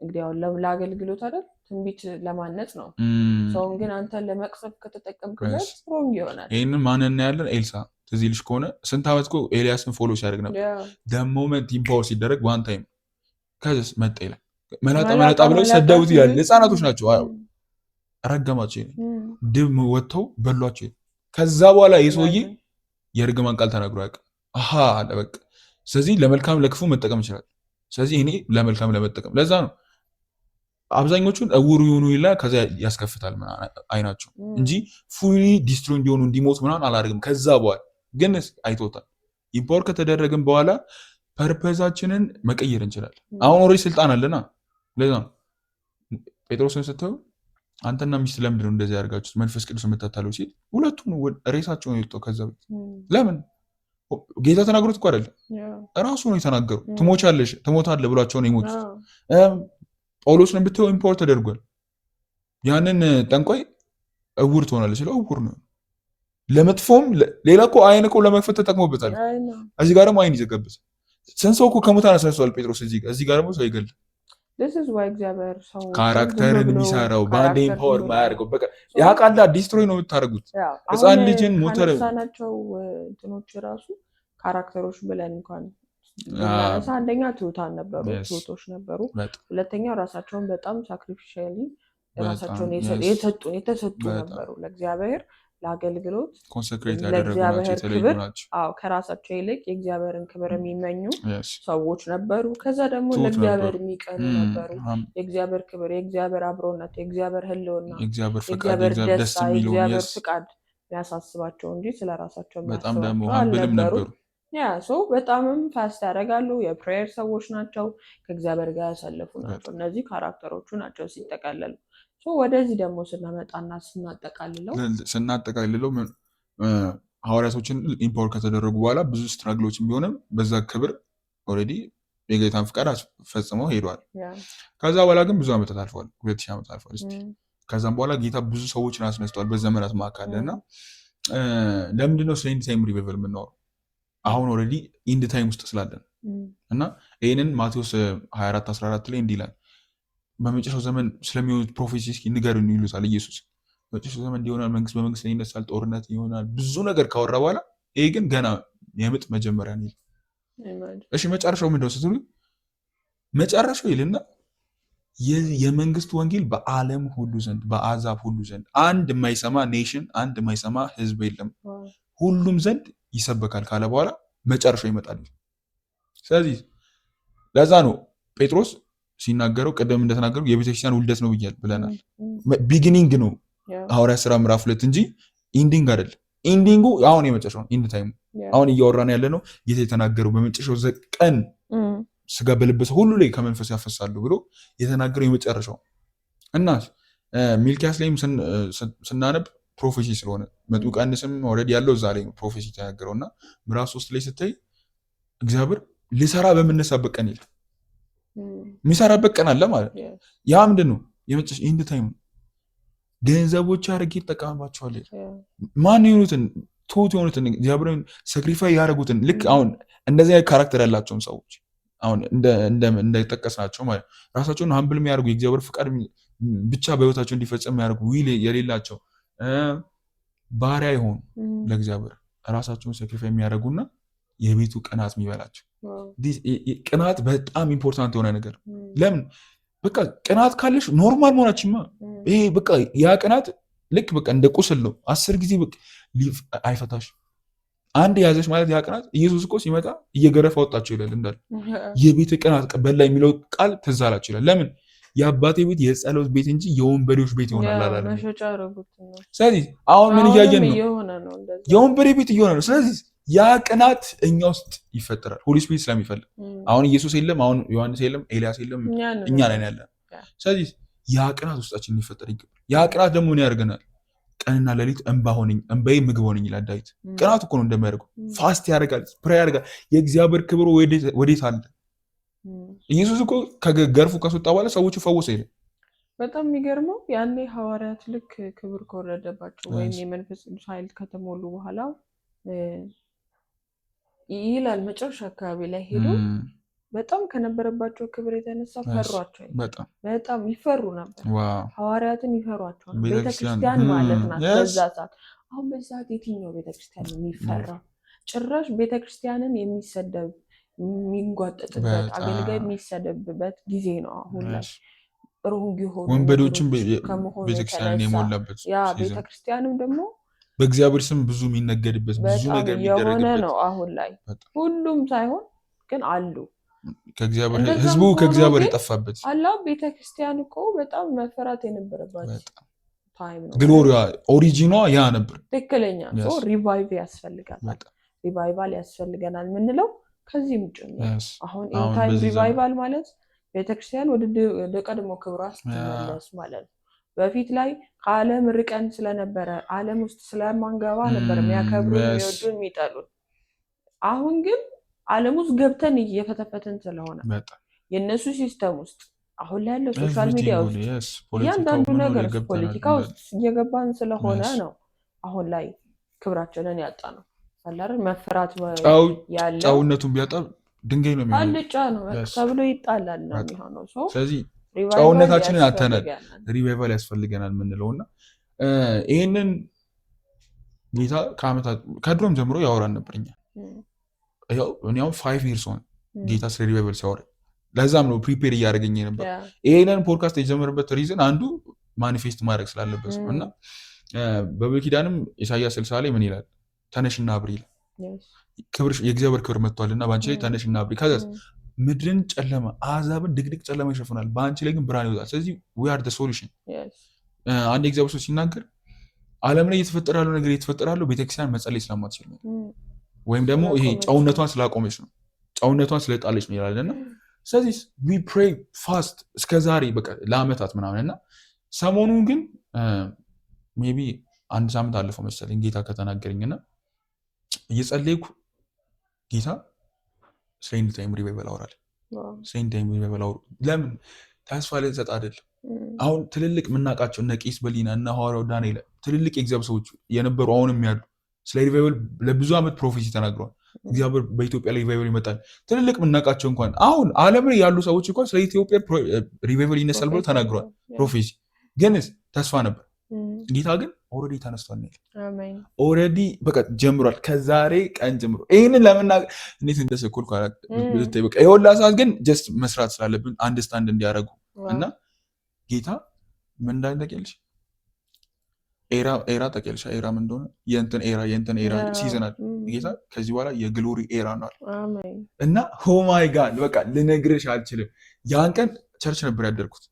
እንግዲህ አሁን ለአገልግሎት አይደል ትንቢት ለማነጽ ነው። ሰውን ግን አንተን ለመቅሰፍ ከተጠቀምክበት ሮንግ ይሆናል። ይህንን ማን እናያለን? ኤልሳ ትዝ ይልሽ ከሆነ ስንት ዓመት እኮ ኤልያስን ፎሎ ሲያደርግ ነበር። ሞመንት ኢምፓወር ሲደረግ ዋን ታይም ከዚስ መጣ ይላል። መላጣ ብለው ሰደቡት ይላል። ህፃናቶች ናቸው። ረገማቸው፣ ድብ ወጥተው በሏቸው። ከዛ በኋላ የሰውዬ የእርግማን ቃል ተናግሮ ያውቅ አሃ አለ በቃ። ስለዚህ ለመልካም ለክፉ መጠቀም ይችላል። ስለዚህ እኔ ለመልካም ለመጠቀም ለዛ ነው አብዛኞቹን እውሩ ይሁኑ ይላ ከዛ ያስከፍታል አይናቸው እንጂ ፉሊ ዲስትሮይ እንዲሆኑ እንዲሞት ምናምን አላደርግም። ከዛ በኋላ ግን አይቶታል። ኢምፓወር ከተደረግን በኋላ ፐርፐዛችንን መቀየር እንችላለን። አሁን ኦልሬዲ ስልጣን አለና ለዛ ነው ጴጥሮስን ስትለው አንተና ሚስት ለምንድን ነው እንደዚህ ያደርጋችሁት መንፈስ ቅዱስ የምታታለው ሲል ሁለቱም ሬሳቸውን የወጣው ከዛ ቤት ለምን ጌታ ተናግሮት እኮ አይደለም እራሱ ነው የተናገሩ። ትሞቻለሽ ትሞታለህ ብሏቸው ነው የሞቱት። ጳውሎስን ብትለው ኢምፖርት ተደርጓል። ያንን ጠንቋይ እውር ትሆናለች ሲለው እውር ነው። ለመጥፎም ሌላ እኮ አይን እኮ ለመክፈት ተጠቅሞበታል። እዚህ ጋር ደግሞ አይን ይዘጋበት። ስንት ሰው እኮ ከሙታን አስነስቷል ጴጥሮስ። እዚህ ጋር ደግሞ ሰው ይገል ካራክተርን የሚሰራው በአንድ ኢምፓወር ማያደርገው በቃ ያ ቃላ ዲስትሮይ ነው የምታደርጉት። ህፃን ልጅን ሞተር ናቸው እንትኖች ራሱ ካራክተሮች ብለን እንኳን አንደኛ ትሁታን ነበሩ፣ ትሁቶች ነበሩ። ሁለተኛው ራሳቸውን በጣም ሳክሪፊሻሊ ራሳቸውን የተሰጡ ነበሩ ለእግዚአብሔር ለአገልግሎት ኮንሰክሬት ያደረጉ የተለዩ ናቸው። ከራሳቸው ይልቅ የእግዚአብሔርን ክብር የሚመኙ ሰዎች ነበሩ። ከዛ ደግሞ ለእግዚአብሔር የሚቀኑ ነበሩ። የእግዚአብሔር ክብር፣ የእግዚአብሔር አብሮነት፣ የእግዚአብሔር ህልውና፣ የእግዚአብሔር ደስታ፣ የእግዚአብሔር ፍቃድ የሚያሳስባቸው እንጂ ስለራሳቸው በጣም ደግሞ ሀምብልም ነበሩ። ሰው በጣምም ፋስት ያደርጋሉ። የፕሬየር ሰዎች ናቸው። ከእግዚአብሔር ጋር ያሳለፉ ናቸው። እነዚህ ካራክተሮቹ ናቸው ሲጠቃለሉ። ወደዚህ ደግሞ ስናመጣና ስናጠቃልለው ሐዋርያቶችን ኢምፓወር ከተደረጉ በኋላ ብዙ ስትራግሎችን ቢሆንም በዛ ክብር ኦልሬዲ የጌታን ፍቃድ ፈጽመው ሄደዋል። ከዛ በኋላ ግን ብዙ ዓመታት አልፈዋል። 2000 ዓመት አልፈዋል። ከዛም በኋላ ጌታ ብዙ ሰዎችን አስነስተዋል በዘመናት መካከል እና ለምንድነው ስለ ኢንድ ታይም ሪቫይቫል የምናወራው? አሁን ኦልሬዲ ኢንድ ታይም ውስጥ ስላለን እና ይህንን ማቴዎስ 24:14 ላይ እንዲህ ይላል በመጨረሻው ዘመን ስለሚሆኑት ፕሮፌሲ እስኪ ንገሩን ይሉታል ኢየሱስ። በመጨረሻው ዘመን እንዲሆናል፣ መንግስት በመንግስት ላይ ይነሳል፣ ጦርነት ይሆናል፣ ብዙ ነገር ካወራ በኋላ ይሄ ግን ገና የምጥ መጀመሪያ ነው። እሺ መጨረሻው ምንድነው ስትሉ መጨረሻው ይልና የመንግስት ወንጌል በዓለም ሁሉ ዘንድ በአሕዛብ ሁሉ ዘንድ አንድ የማይሰማ ኔሽን አንድ የማይሰማ ህዝብ የለም ሁሉም ዘንድ ይሰበካል ካለ በኋላ መጨረሻው ይመጣል። ስለዚህ ለዛ ነው ጴጥሮስ ሲናገረው ቀደም እንደተናገሩ የቤተክርስቲያን ውልደት ነው ብለናል። ቢጊኒንግ ነው ሐዋርያት ሥራ ምዕራፍ 2 እንጂ ኢንዲንግ አይደለም። ኢንዲንጉ አሁን የመጨረሻው ኢንድ ታይም አሁን እያወራን ያለ ነው። ጌታ የተናገረው በመጨረሻው ቀን ስጋ በለበሰ ሁሉ ላይ ከመንፈስ ያፈሳሉ ብሎ የተናገረው የመጨረሻው እና ሚልኪያስ ላይም ስናነብ ፕሮፌሲ ስለሆነ መጥምቁ ዮሐንስም ኦልሬዲ ያለው እዛ ላይ ፕሮፌሲ ተናገረውና ምዕራፍ 3 ላይ ስታይ እግዚአብሔር ሊሰራ በመነሳበት ቀን ይላል። የሚሰራበት ቀን አለ ማለት ነው። ያ ምንድን ነው? የመጨረሻ ኢንድ ታይም ነው። ገንዘቦች አድርጌ ይጠቀምባቸዋል። ማን የሆኑትን ትሁት የሆኑትን እግዚአብሔርን ሳክሪፋይ ያደረጉትን ልክ አሁን እንደዚህ አይነት ካራክተር ያላቸውን ሰዎች አሁን እንደጠቀስናቸው ማለት ራሳቸውን ሀምብል የሚያደርጉ የእግዚአብሔር ፍቃድ ብቻ በህይወታቸው እንዲፈጸም የሚያደርጉ ዊል የሌላቸው ባሪያ የሆኑ ለእግዚአብሔር ራሳቸውን ሳክሪፋይ የሚያደርጉና የቤቱ ቅናት የሚበላቸው። ቅናት በጣም ኢምፖርታንት የሆነ ነገር። ለምን በቃ ቅናት ካለሽ ኖርማል መሆናችማ ይሄ በቃ ያ ቅናት ልክ በቃ እንደ ቁስል ነው። 10 ጊዜ በቃ አይፈታሽ። አንድ ያዘሽ ማለት ያ ቅናት ኢየሱስ እኮ ሲመጣ እየገረፈ አወጣቸው ይላል እንዳለ የቤት ቅናት በላ የሚለው ቃል ትዝ አላቸው ይላል። ለምን የአባቴ ቤት የጸሎት ቤት እንጂ የወንበዴዎች ቤት ይሆናል አላለም። ስለዚህ አሁን ምን እያየን ነው? የወንበዴ ቤት እየሆነ ነው። ስለዚህ ያ ቅናት እኛ ውስጥ ይፈጠራል ሆሊ ስፒሪት ስለሚፈልግ። አሁን ኢየሱስ የለም፣ አሁን ዮሐንስ የለም፣ ኤልያስ የለም፣ እኛ ነን ያለን። ስለዚህ ያ ቅናት ውስጣችን ሊፈጠር ይገባል። ያ ቅናት ደግሞ ምን ያደርገናል? ቀንና ሌሊት እንባዬ ምግብ ሆነኝ ይላል ዳዊት። ቅናት እኮ ነው እንደሚያደርገው። ፋስት ያደርጋል፣ ፕሬይ ያደርጋል። የእግዚአብሔር ክብር ወዴት አለ? ኢየሱስ እኮ ከገርፉ ከስወጣ በኋላ ሰዎቹ ፈወሰ ይላል። በጣም የሚገርመው ያኔ ሐዋርያት ልክ ክብር ከወረደባቸው ወይም የመንፈስ ቅዱስ ኃይል ከተሞሉ በኋላ ይላል መጨረሻ አካባቢ ላይ ሄዱ በጣም ከነበረባቸው ክብር የተነሳ ፈሯቸው። በጣም ይፈሩ ነበር። ሐዋርያትን ይፈሯቸው ነበር። ቤተክርስቲያን ማለት ናት በዛ ሰዓት። አሁን በዛ ሰዓት የትኛው ቤተክርስቲያን የሚፈራው? ጭራሽ ቤተክርስቲያንን የሚሰደብ የሚንጓጠጥበት አገልጋይ የሚሰደብበት ጊዜ ነው አሁን ላይ። ሮንግ የሆኑ ወንበዶችን ቤተክርስቲያንን የሞላበት ያ ቤተክርስቲያንም ደግሞ በእግዚአብሔር ስም ብዙ የሚነገድበት ብዙ ነገር የሚደረግበት ነው አሁን ላይ ሁሉም ሳይሆን ግን አሉ ህዝቡ ከእግዚአብሔር የጠፋበት አላ ቤተክርስቲያን እኮ በጣም መፈራት የነበረባት ታይም ነው። ግሎሪያ ኦሪጂኗ ያ ነበር። ትክክለኛ ሪቫይቭ ሪቫይቫል ያስፈልገናል ምንለው ከዚህም ጭምር አሁን ኢንታይም ሪቫይቫል ማለት ቤተክርስቲያን ወደ ቀድሞ ክብሯ ስትመለስ ማለት ነው። በፊት ላይ ከዓለም ርቀን ስለነበረ ዓለም ውስጥ ስለማንገባ ነበር የሚያከብሩን የሚወዱን የሚጠሉን። አሁን ግን ዓለም ውስጥ ገብተን እየፈተፈትን ስለሆነ የእነሱ ሲስተም ውስጥ አሁን ላይ ያለው ሶሻል ሚዲያ ውስጥ እያንዳንዱ ነገር ፖለቲካ ውስጥ እየገባን ስለሆነ ነው አሁን ላይ ክብራችንን ያጣ ነው። አላረን መፍራት ያለው ጫውነቱን ቢያጣ ድንጋይ ነው የሚሆነው አልጫ ነው ተብሎ ይጣላል ነው የሚሆነው። ስለዚህ ጫውነታችንን አተናል ሪቫይቫል ያስፈልገናል ምንለውና ይሄንን ጌታ ከአመታት ከድሮም ጀምሮ ያወራን ነበርኛ። ያው እኔው 5 years on ጌታ ስለ ሪቫይቫል ሲያወራ ለዛም ነው ፕሪፔር እያደረገኝ ነበር። ይሄንን ፖድካስት የጀመረበት ሪዝን አንዱ ማኒፌስት ማድረግ ስላለበት ነው። እና በብሉይ ኪዳንም ኢሳይያስ 60 ላይ ምን ይላል? ተነሽና አብሪ ይላል። ክብር የእግዚአብሔር ክብር መጥቷልና ባንቺ ላይ ተነሽና አብሪ። ከዛ ምድርን ጨለማ አሕዛብን ድቅድቅ ጨለማ ይሸፍናል፣ በአንቺ ላይ ግን ብርሃን ይወጣል። ስለዚህ we are the solution። አንድ የእግዚአብሔር ሰው ሲናገር ዓለም ላይ እየተፈጠረ ያለው ነገር እየተፈጠረ ያለው ቤተክርስቲያን መጸለይ ስለማትችል ነው፣ ወይም ደግሞ ይሄ ጨውነቷን ስላቆመች ነው፣ ጨውነቷን ስለጣለች ነው ይላልና ስለዚህ we pray fast እስከ ዛሬ በቃ ለአመታት ምናምን እና ሰሞኑን ግን ሜቢ 1 ሳምንት አለፈው መሰለኝ ጌታ ከተናገረኝና እየጸለይኩ ጌታ ስለ ታይም ሪቫይቫል አወራል። ስለ ታይም ሪቫይቫል አወሩ። ለምን ተስፋ ልንሰጥ አይደል? አሁን ትልልቅ የምናውቃቸው እነ ቄስ በሊና እና ሐዋርያው ዳንኤል ትልልቅ የእግዚአብሔር ሰዎች የነበሩ አሁንም ያሉ ስለ ሪቫይቫል ለብዙ ዓመት ፕሮፌሲ ተናግረዋል። እግዚአብሔር በኢትዮጵያ ላይ ሪቫይቫል ይመጣል። ትልልቅ የምናውቃቸው እንኳን አሁን ዓለም ላይ ያሉ ሰዎች እንኳን ስለ ኢትዮጵያ ሪቫይቫል ይነሳል ብለው ተናግረዋል። ፕሮፌሲ ግን ተስፋ ነበር። ጌታ ግን ኦልሬዲ ተነስቷል ነው። አሜን። ኦልሬዲ በቃ ጀምሯል። ከዛሬ ቀን ጀምሮ ይሄንን ለመናገር እንዴት እንደሰኮልኩ አላውቅም። በቃ የወላ ሰዓት ግን ጀስት መስራት ስላለብን አንደርስታንድ እንዲያደርጉ እና ጌታ ምን እንዳደረገልሽ ኤራ ተቀልሻ ኤራ ምን እንደሆነ የእንትን ኤራ ሲዝናል ጌታ ከዚህ በኋላ የግሎሪ ኤራ ነው። አሜን። እና ኦ ማይ ጋድ በቃ ልነግርሽ አልችልም። ያን ቀን ቸርች ነበር ያደርኩት።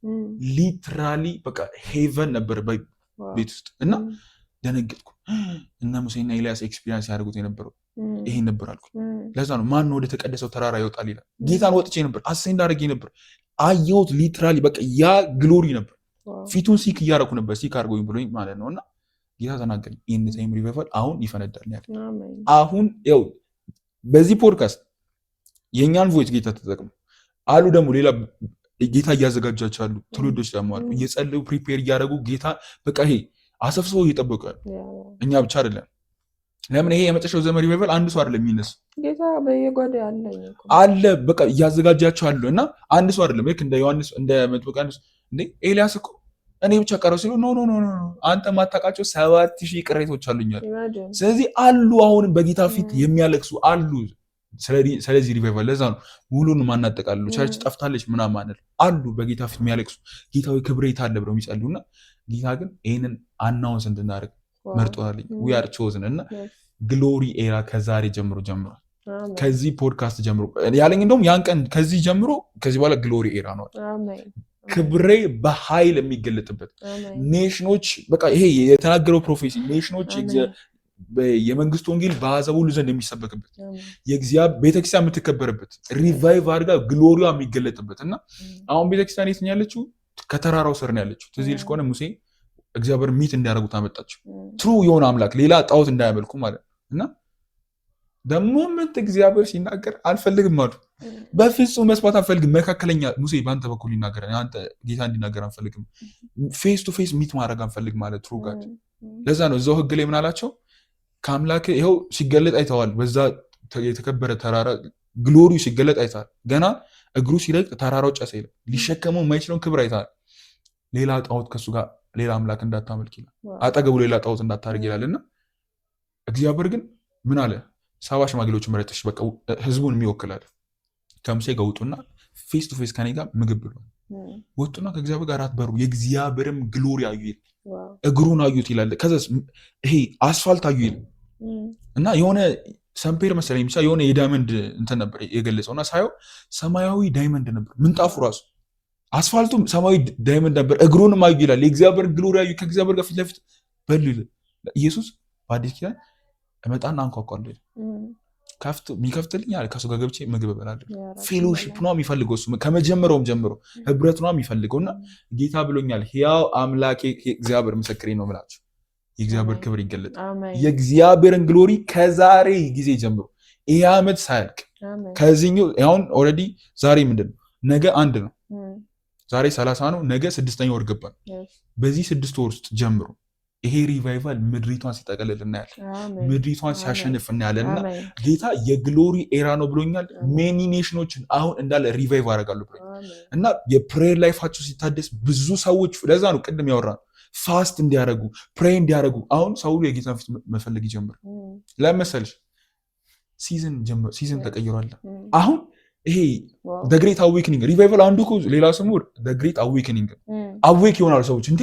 ሊትራሊ በቃ ሄቨን ነበር ቤት ውስጥ እና ደነገጥኩ። እና ሙሴና ኤልያስ ኤክስፒሪየንስ ያደርጉት የነበረው ይሄን ነበር አልኩ። ለዛ ነው ማን ወደ ተቀደሰው ተራራ ይወጣል ይላል። ጌታን ወጥቼ ነበር አሴንድ አድርጌ ነበር አየሁት። ሊትራሊ በቃ ያ ግሎሪ ነበር። ፊቱን ሲክ እያደረኩ ነበር ሲክ አድርጎኝ ብሎኝ ማለት ነው። እና ጌታ ተናገረኝ ኢን ታይም ሪቫይቫል አሁን ይፈነዳል ያለ። አሁን ያው በዚህ ፖድካስት የኛን ቮይስ ጌታ ተጠቅሞ አሉ ደግሞ ሌላ ጌታ እያዘጋጃቸው አሉ ትውልዶች ደግሞ አሉ እየጸለዩ ፕሪፔር እያደረጉ ጌታ በቃ ይሄ አሰፍስበው እየጠበቁ ያሉ እኛ ብቻ አይደለም። ለምን ይሄ የመጨረሻው ዘመን ሪቫይቫል አንድ ሰው አይደለም የሚነሳ ጌታ በየጓዳ አለ በቃ እያዘጋጃቸው አሉ። እና አንድ ሰው አይደለም ልክ እንደ ዮሐንስ እንደ መጥምቁ ዮሐንስ እንዴ ኤልያስ እኮ እኔ ብቻ ቀረው ሲሉ ኖ አንተ ማታውቃቸው 7000 ቅሬቶች አሉኛል። ስለዚህ አሉ አሁንም በጌታ ፊት የሚያለቅሱ አሉ ስለዚህ ሪቫይቫል። ለዛ ነው ሙሉን ማናጠቃለሉ ቸርች ጠፍታለች ምናምን ማለት አሉ በጌታ ፊት የሚያለቅሱ ጌታዊ ክብሬ ታለ ብለው የሚጸልዩና ጌታ ግን ይሄንን አናውንስ እንድናደርግ መርጦናል። we are chosen እና ግሎሪ ኤራ ከዛሬ ጀምሮ ጀምሯል። ከዚህ ፖድካስት ጀምሮ ያለኝ እንደውም ያን ቀን ከዚህ ጀምሮ ከዚህ በኋላ ግሎሪ ኤራ ነው። አሜን። ክብሬ በኃይል የሚገለጥበት ኔሽኖች በቃ ይሄ የተናገረው ፕሮፌሲ ኔሽኖች የመንግስት ወንጌል በአሕዛብ ሁሉ ዘንድ የሚሰበክበት የእግዚአብሔር ቤተክርስቲያን የምትከበርበት ሪቫይቭ አድርጋ ግሎሪዋ የሚገለጥበት እና አሁን ቤተክርስቲያን የት ነው ያለችው? ከተራራው ስር ነው ያለችው። ትዝ ይልሽ ከሆነ ሙሴ እግዚአብሔር ሚት እንዲያደርጉት አመጣቸው። ትሩ የሆነ አምላክ ሌላ ጣዖት እንዳያመልኩ ማለት እና ደግሞ ምን እግዚአብሔር ሲናገር አልፈልግም አሉ። በፍጹም መስማት አልፈልግም። መካከለኛ ሙሴ በአንተ በኩል ይናገራል፣ አንተ ጌታ እንዲናገር አንፈልግም። ፌስ ቱ ፌስ ሚት ማድረግ አንፈልግ ማለት ትሩ ጋድ። ለዛ ነው እዛው ህግ ላይ ምን አላቸው? ከአምላክ ይኸው ሲገለጥ አይተዋል። በዛ የተከበረ ተራራ ግሎሪው ሲገለጥ አይተዋል። ገና እግሩ ሲረግጥ ተራራው ጨሰ ይላል። ሊሸከመው የማይችለውን ክብር አይተዋል። ሌላ ጣዖት ከሱ ጋር ሌላ አምላክ እንዳታመልክ ይላል። አጠገቡ ሌላ ጣዖት እንዳታደርግ ይላል። እና እግዚአብሔር ግን ምን አለ? 70 ሽማግሌዎች መረጥሽ፣ በቃ ህዝቡን የሚወክላል። ከሙሴ ጋር ውጡና ፌስ ቱ ፌስ ከኔ ጋር ምግብ ብሎ ወጡና ከእግዚአብሔር ጋር አትበሩ የእግዚአብሔርም ግሎሪ አዩ ይል እግሩን አዩት ይላል። ከዛስ ይሄ አስፋልት አዩ ይል እና የሆነ ሰምፔር መሰለኝ ብቻ የሆነ የዳይመንድ እንትን ነበር የገለጸውና ሳየው ሰማያዊ ዳይመንድ ነበር ምንጣፉ ራሱ አስፋልቱም ሰማያዊ ዳይመንድ ነበር። እግሩንም አዩ ይላል። የእግዚአብሔር ግሎሪ አዩ ከእግዚአብሔር ጋር ፊት ለፊት በሉ ይላል። ኢየሱስ በአዲስ ኪዳን እመጣና አንኳኳለሁ የሚከፍትልኝ አለ ከሱ ጋር ገብቼ ምግብ እበላለሁ። ፌሎሺፕ ነው የሚፈልገው እሱ ከመጀመሪያውም ጀምሮ ህብረት ነው የሚፈልገው እና ጌታ ብሎኛል ሕያው አምላኬ እግዚአብሔር ምስክሬ ነው ብላችሁ የእግዚአብሔር ክብር ይገለጣል። የእግዚአብሔርን ግሎሪ ከዛሬ ጊዜ ጀምሮ ይሄ ዓመት ሳያልቅ ከዚህኛው አሁን ኦልሬዲ ዛሬ ምንድን ነው ነገ 1 ነው ዛሬ 30 ነው ነገ 6ኛ ወር ገባ። በዚህ 6 ወር ውስጥ ጀምሮ ይሄ ሪቫይቫል ምድሪቷን ሲጠቀልል እናያለን። ምድሪቷን ሲያሸንፍ እናያለን እና ጌታ የግሎሪ ኤራ ነው ብሎኛል። ሜኒ ኔሽኖችን አሁን እንዳለ ሪቫይቭ አደርጋለሁ ብሎኛል እና የፕሬየር ላይፋቸው ሲታደስ ብዙ ሰዎች ለዛ ነው ቅድም ያወራነው ፋስት እንዲያደርጉ ፕሬይ እንዲያደርጉ አሁን ሰው የጌታን ፊት መፈለግ ይጀምር። ለምን መሰለሽ ሲዝን ተቀይሯል። አሁን ይሄ the great awakening ሪቫይቫል አንዱ እኮ ሌላ ስሙ the great awakening አዌክ ይሆናሉ ሰዎች እንዴ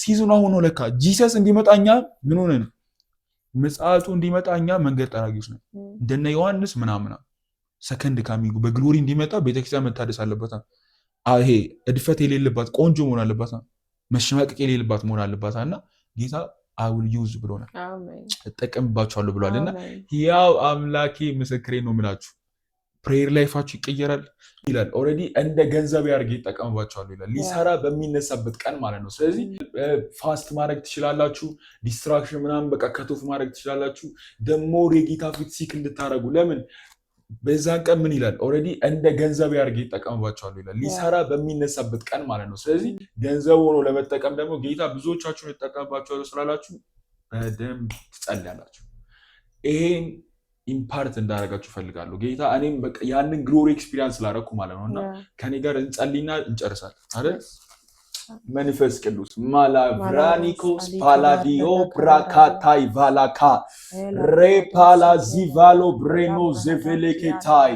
ሲዝኑ አሁን ነው ለካ ጂሰስ እንዲመጣኛ ምን ሆነ ነው ምጽአቱ እንዲመጣኛ መንገድ ጠራጊዎች ነው እንደነ ዮሐንስ ምናምና ሰከንድ ካሚንግ በግሎሪ እንዲመጣ ቤተክርስቲያን መታደስ አለበት። ይሄ እድፈት የሌለባት ቆንጆ መሆን አለባት መሸማቀቅ የሌለባት መሆን አለባት እና ጌታ አውል ዩዝ ብሎናል እጠቀምባቸዋለሁ ብሏልና ያው አምላኬ ምስክሬ ነው የምላችሁ ፕሬየር ላይፋችሁ ይቀየራል ይላል። ኦልሬዲ እንደ ገንዘብ ያርግ ይጠቀምባቸዋለሁ ይላል ሊሰራ በሚነሳበት ቀን ማለት ነው። ስለዚህ ፋስት ማድረግ ትችላላችሁ ዲስትራክሽን ምናምን በቃ ከቶፍ ማድረግ ትችላላችሁ። ደግሞ የጌታ ፊት ሲክ እንድታረጉ ለምን በዛን ቀን ምን ይላል ኦልሬዲ እንደ ገንዘብ ያርግ ይጠቀምባቸዋለሁ ይላል ሊሰራ በሚነሳበት ቀን ማለት ነው። ስለዚህ ገንዘብ ሆኖ ለመጠቀም ደግሞ ጌታ ብዙዎቻችሁን ይጠቀምባቸዋለሁ ስላላችሁ በደንብ ትጸልያላችሁ። ይሄን ኢምፓርት እንዳደረጋችሁ ፈልጋለሁ ጌታ እኔም በቃ ያንን ግሎሪ ኤክስፒሪየንስ ስላደረኩ ማለት ነውና ከኔ ጋር እንጸልይና እንጨርሳለን አይደል? መንፈስ ቅዱስ ማላቭራኒኮስ ፓላዲዮ ብራካታይ ቫላካ ሬፓላ ዚቫሎ ብሬኖ ዘቬሌኬታይ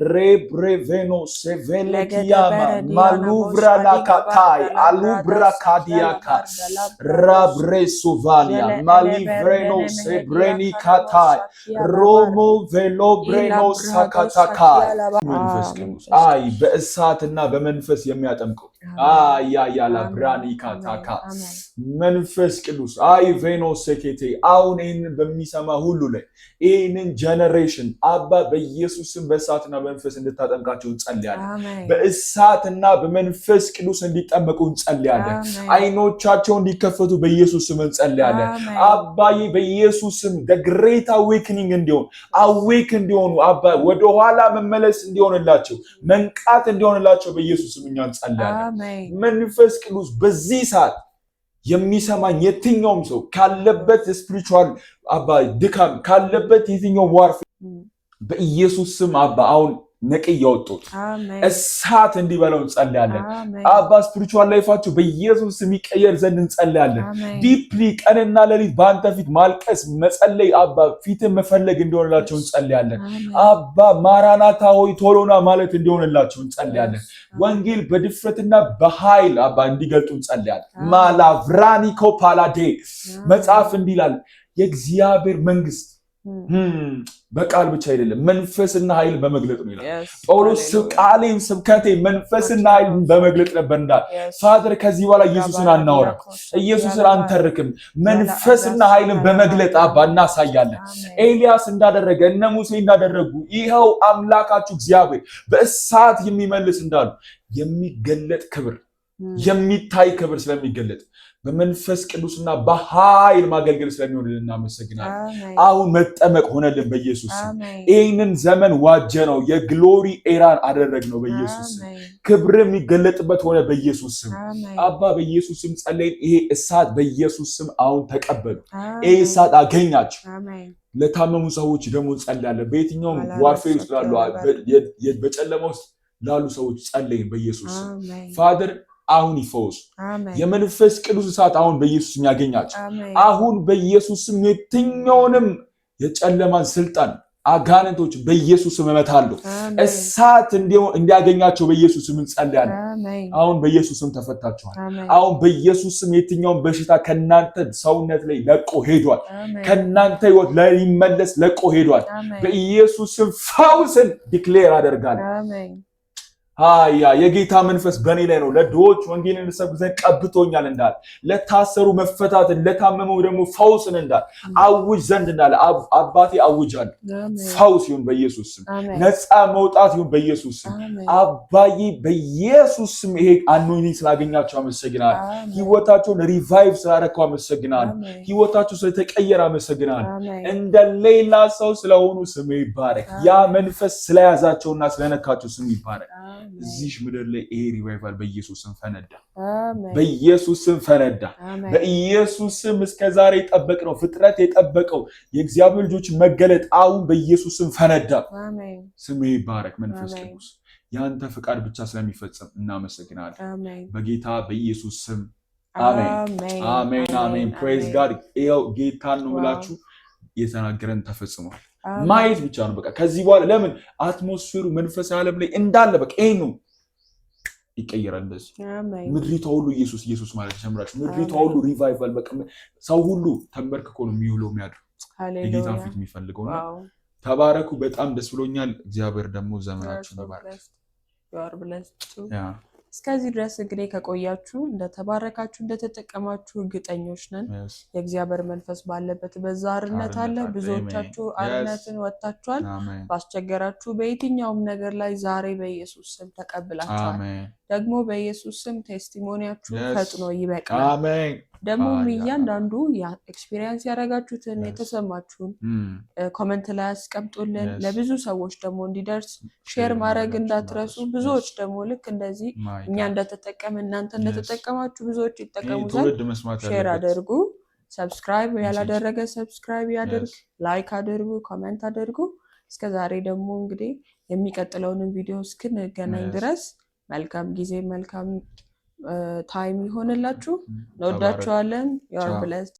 ሬብሬቬኖ ሴቬሌኪያማ ማሉቭራላካታይ አሉብራካዲያካ ራብሬሱቫሊያ ማሊቭሬኖ ሴብሬኒካታይ ሮሞ ቬሎ ብሬኖ ሳካታካይ መንፈስ ቅዱስ አይ በእሳትና በመንፈስ የሚያጠምቀው ያያላ ብራኒካ ታካ መንፈስ ቅዱስ አይ ቬኖስ ሰኬቴ አሁን ይህንን በሚሰማ ሁሉ ላይ ይህንን ጀነሬሽን አባ በኢየሱስም በእሳትና በመንፈስ እንድታጠምቃቸው እንጸልያለን። በእሳትና በመንፈስ ቅዱስ እንዲጠመቁ እንጸልያለን። አይኖቻቸው እንዲከፈቱ በኢየሱስም እንጸልያለን። አባዬ በኢየሱስም the great awakening እንዲሆን አዌክ እንዲሆኑ አባ ወደኋላ መመለስ እንዲሆንላቸው መንቃት እንዲሆንላቸው በኢየሱስም እኛ እንጸልያለን። መንፈስ ቅዱስ በዚህ ሰዓት የሚሰማኝ የትኛውም ሰው ካለበት ስፒሪቹዋል አባ ድካም ካለበት የትኛው ዋርፍ በኢየሱስ ስም አባ አሁን ነቅ ያወጡት እሳት እንዲበላው እንጸልያለን። አባ ስፒሪቹዋል ላይፋቸው በኢየሱስ ስም ይቀየር ዘንድ እንጸልያለን። ዲፕሊ ቀንና ሌሊት በአንተ ፊት ማልቀስ መጸለይ አባ ፊትን መፈለግ እንዲሆንላቸው እንጸልያለን። አባ ማራናታ ሆይ ቶሎና ማለት እንዲሆንላቸው እንጸልያለን። ወንጌል በድፍረትና በኃይል አባ እንዲገልጡ እንጸልያለን። ማላቭራኒኮ ፓላዴ መጽሐፍ እንዲላል የእግዚአብሔር መንግስት በቃል ብቻ አይደለም መንፈስና ኃይል በመግለጥ ነው ይላል ጳውሎስ። ቃሌም ስብከቴ መንፈስና ኃይል በመግለጥ ነበር እንዳል ፋደር ከዚህ በኋላ ኢየሱስን አናወራ ኢየሱስን አንተርክም መንፈስና ኃይልን በመግለጥ አባ እናሳያለን። ኤልያስ እንዳደረገ እነ ሙሴ እንዳደረጉ ይኸው አምላካችሁ እግዚአብሔር በእሳት የሚመልስ እንዳሉ የሚገለጥ ክብር የሚታይ ክብር ስለሚገለጥ በመንፈስ ቅዱስና በኃይል ማገልገል ስለሚሆንልን እናመሰግናለን። አሁን መጠመቅ ሆነልን በኢየሱስ ስም። ይህንን ዘመን ዋጀ ነው የግሎሪ ኤራን አደረግ ነው በኢየሱስ ስም። ክብር የሚገለጥበት ሆነ በኢየሱስ ስም። አባ በኢየሱስ ስም ጸለይን። ይሄ እሳት በኢየሱስ ስም አሁን ተቀበሉ። ይሄ እሳት አገኛችሁ። ለታመሙ ሰዎች ደግሞ እንጸልያለን። በየትኛውም ዋርፌር ውስጥ ላሉ በጨለማ ውስጥ ላሉ ሰዎች ጸለይን በኢየሱስ ስም። ፋደር አሁን ይፈውሱ። የመንፈስ ቅዱስ እሳት አሁን በኢየሱስ ስም ያገኛቸው። አሁን በኢየሱስ ስም የትኛውንም የጨለማን ስልጣን አጋንንቶች በኢየሱስ ስም እመታለሁ። እሳት እንዲያገኛቸው በኢየሱስ ስም እንጸልያለን። አሁን በኢየሱስ ስም ተፈታችኋል። አሁን በኢየሱስ ስም የትኛውን በሽታ ከናንተ ሰውነት ላይ ለቆ ሄዷል። ከናንተ ህይወት ላይ ሊመለስ ለቆ ሄዷል። በኢየሱስ ስም ፈውስን ዲክሌር አደርጋለሁ። ሃያ የጌታ መንፈስ በእኔ ላይ ነው። ለድሆች ወንጌልን ልሰብክ ዘንድ ቀብቶኛል እንዳለ፣ ለታሰሩ መፈታትን፣ ለታመመው ደግሞ ፈውስን እንዳለ አውጅ ዘንድ እንዳለ አባቴ አውጃለሁ። ፈውስ ይሁን በኢየሱስ ስም። ነፃ መውጣት ይሁን በኢየሱስ ስም። አባዬ በኢየሱስ ስም ይሄ አኖይንቲንግ ስላገኛቸው አመሰግናለሁ። ህይወታቸውን ሪቫይቭ ስላደረከው አመሰግናለሁ። ህይወታቸው ስለተቀየረ አመሰግናለሁ። እንደ ሌላ ሰው ስለሆኑ ስም ይባረክ። ያ መንፈስ ስለያዛቸውና ስለነካቸው ስም ይባረክ። እዚህ ምድር ላይ ይሄ ሪቫይቫል በኢየሱስ ስም ፈነዳ። በኢየሱስ ስም ፈነዳ። በኢየሱስ ስም እስከዛሬ የጠበቅነው ፍጥረት የጠበቀው የእግዚአብሔር ልጆች መገለጥ አሁን በኢየሱስ ስም ፈነዳ። ስም ይባረክ። መንፈስ ቅዱስ ያንተ ፍቃድ ብቻ ስለሚፈጸም እናመሰግናለን። በጌታ በኢየሱስ ስም አሜን፣ አሜን፣ አሜን። ፕሬዝ ጋድ። ይኸው ጌታን ነው ብላችሁ የተናገረን ተፈጽሟል። ማየት ብቻ ነው በቃ። ከዚህ በኋላ ለምን አትሞስፌሩ መንፈሳዊ ዓለም ላይ እንዳለ በቃ ይሄ ነው ይቀየራል። እንደዚህ ምድሪቷ ሁሉ ኢየሱስ ኢየሱስ ማለት ጀምራችሁ ምድሪቷ ሁሉ ሪቫይቫል በቃ ሰው ሁሉ ተንበርክኮ ነው የሚውለው የሚያድር የጌታን ፊት የሚፈልገው ነው። ተባረኩ። በጣም ደስ ብሎኛል። እግዚአብሔር ደግሞ ዘመናችሁን ይባርክ። እስከዚህ ድረስ እንግዲህ ከቆያችሁ እንደተባረካችሁ እንደተጠቀማችሁ እርግጠኞች ነን። የእግዚአብሔር መንፈስ ባለበት በዛ አርነት አለ። ብዙዎቻችሁ አርነትን ወጥታችኋል። ባስቸገራችሁ በየትኛውም ነገር ላይ ዛሬ በኢየሱስ ስም ተቀብላችኋል። ደግሞ በኢየሱስ ስም ቴስቲሞኒያችሁ ፈጥኖ ይበቅላል። ደግሞ እያንዳንዱ ኤክስፒሪየንስ ያደረጋችሁትን የተሰማችሁን ኮመንት ላይ አስቀምጡልን። ለብዙ ሰዎች ደግሞ እንዲደርስ ሼር ማድረግ እንዳትረሱ። ብዙዎች ደግሞ ልክ እንደዚህ እኛ እንደተጠቀም እናንተ እንደተጠቀማችሁ ብዙዎች ይጠቀሙ ዘንድ ሼር አድርጉ። ሰብስክራይብ ያላደረገ ሰብስክራይብ ያድርግ፣ ላይክ አድርጉ፣ ኮመንት አድርጉ። እስከዛሬ ደግሞ እንግዲህ የሚቀጥለውን ቪዲዮ እስክንገናኝ ድረስ መልካም ጊዜ መልካም ታይም ይሆንላችሁ። እንወዳችኋለን። ዩ አር ብለስድ።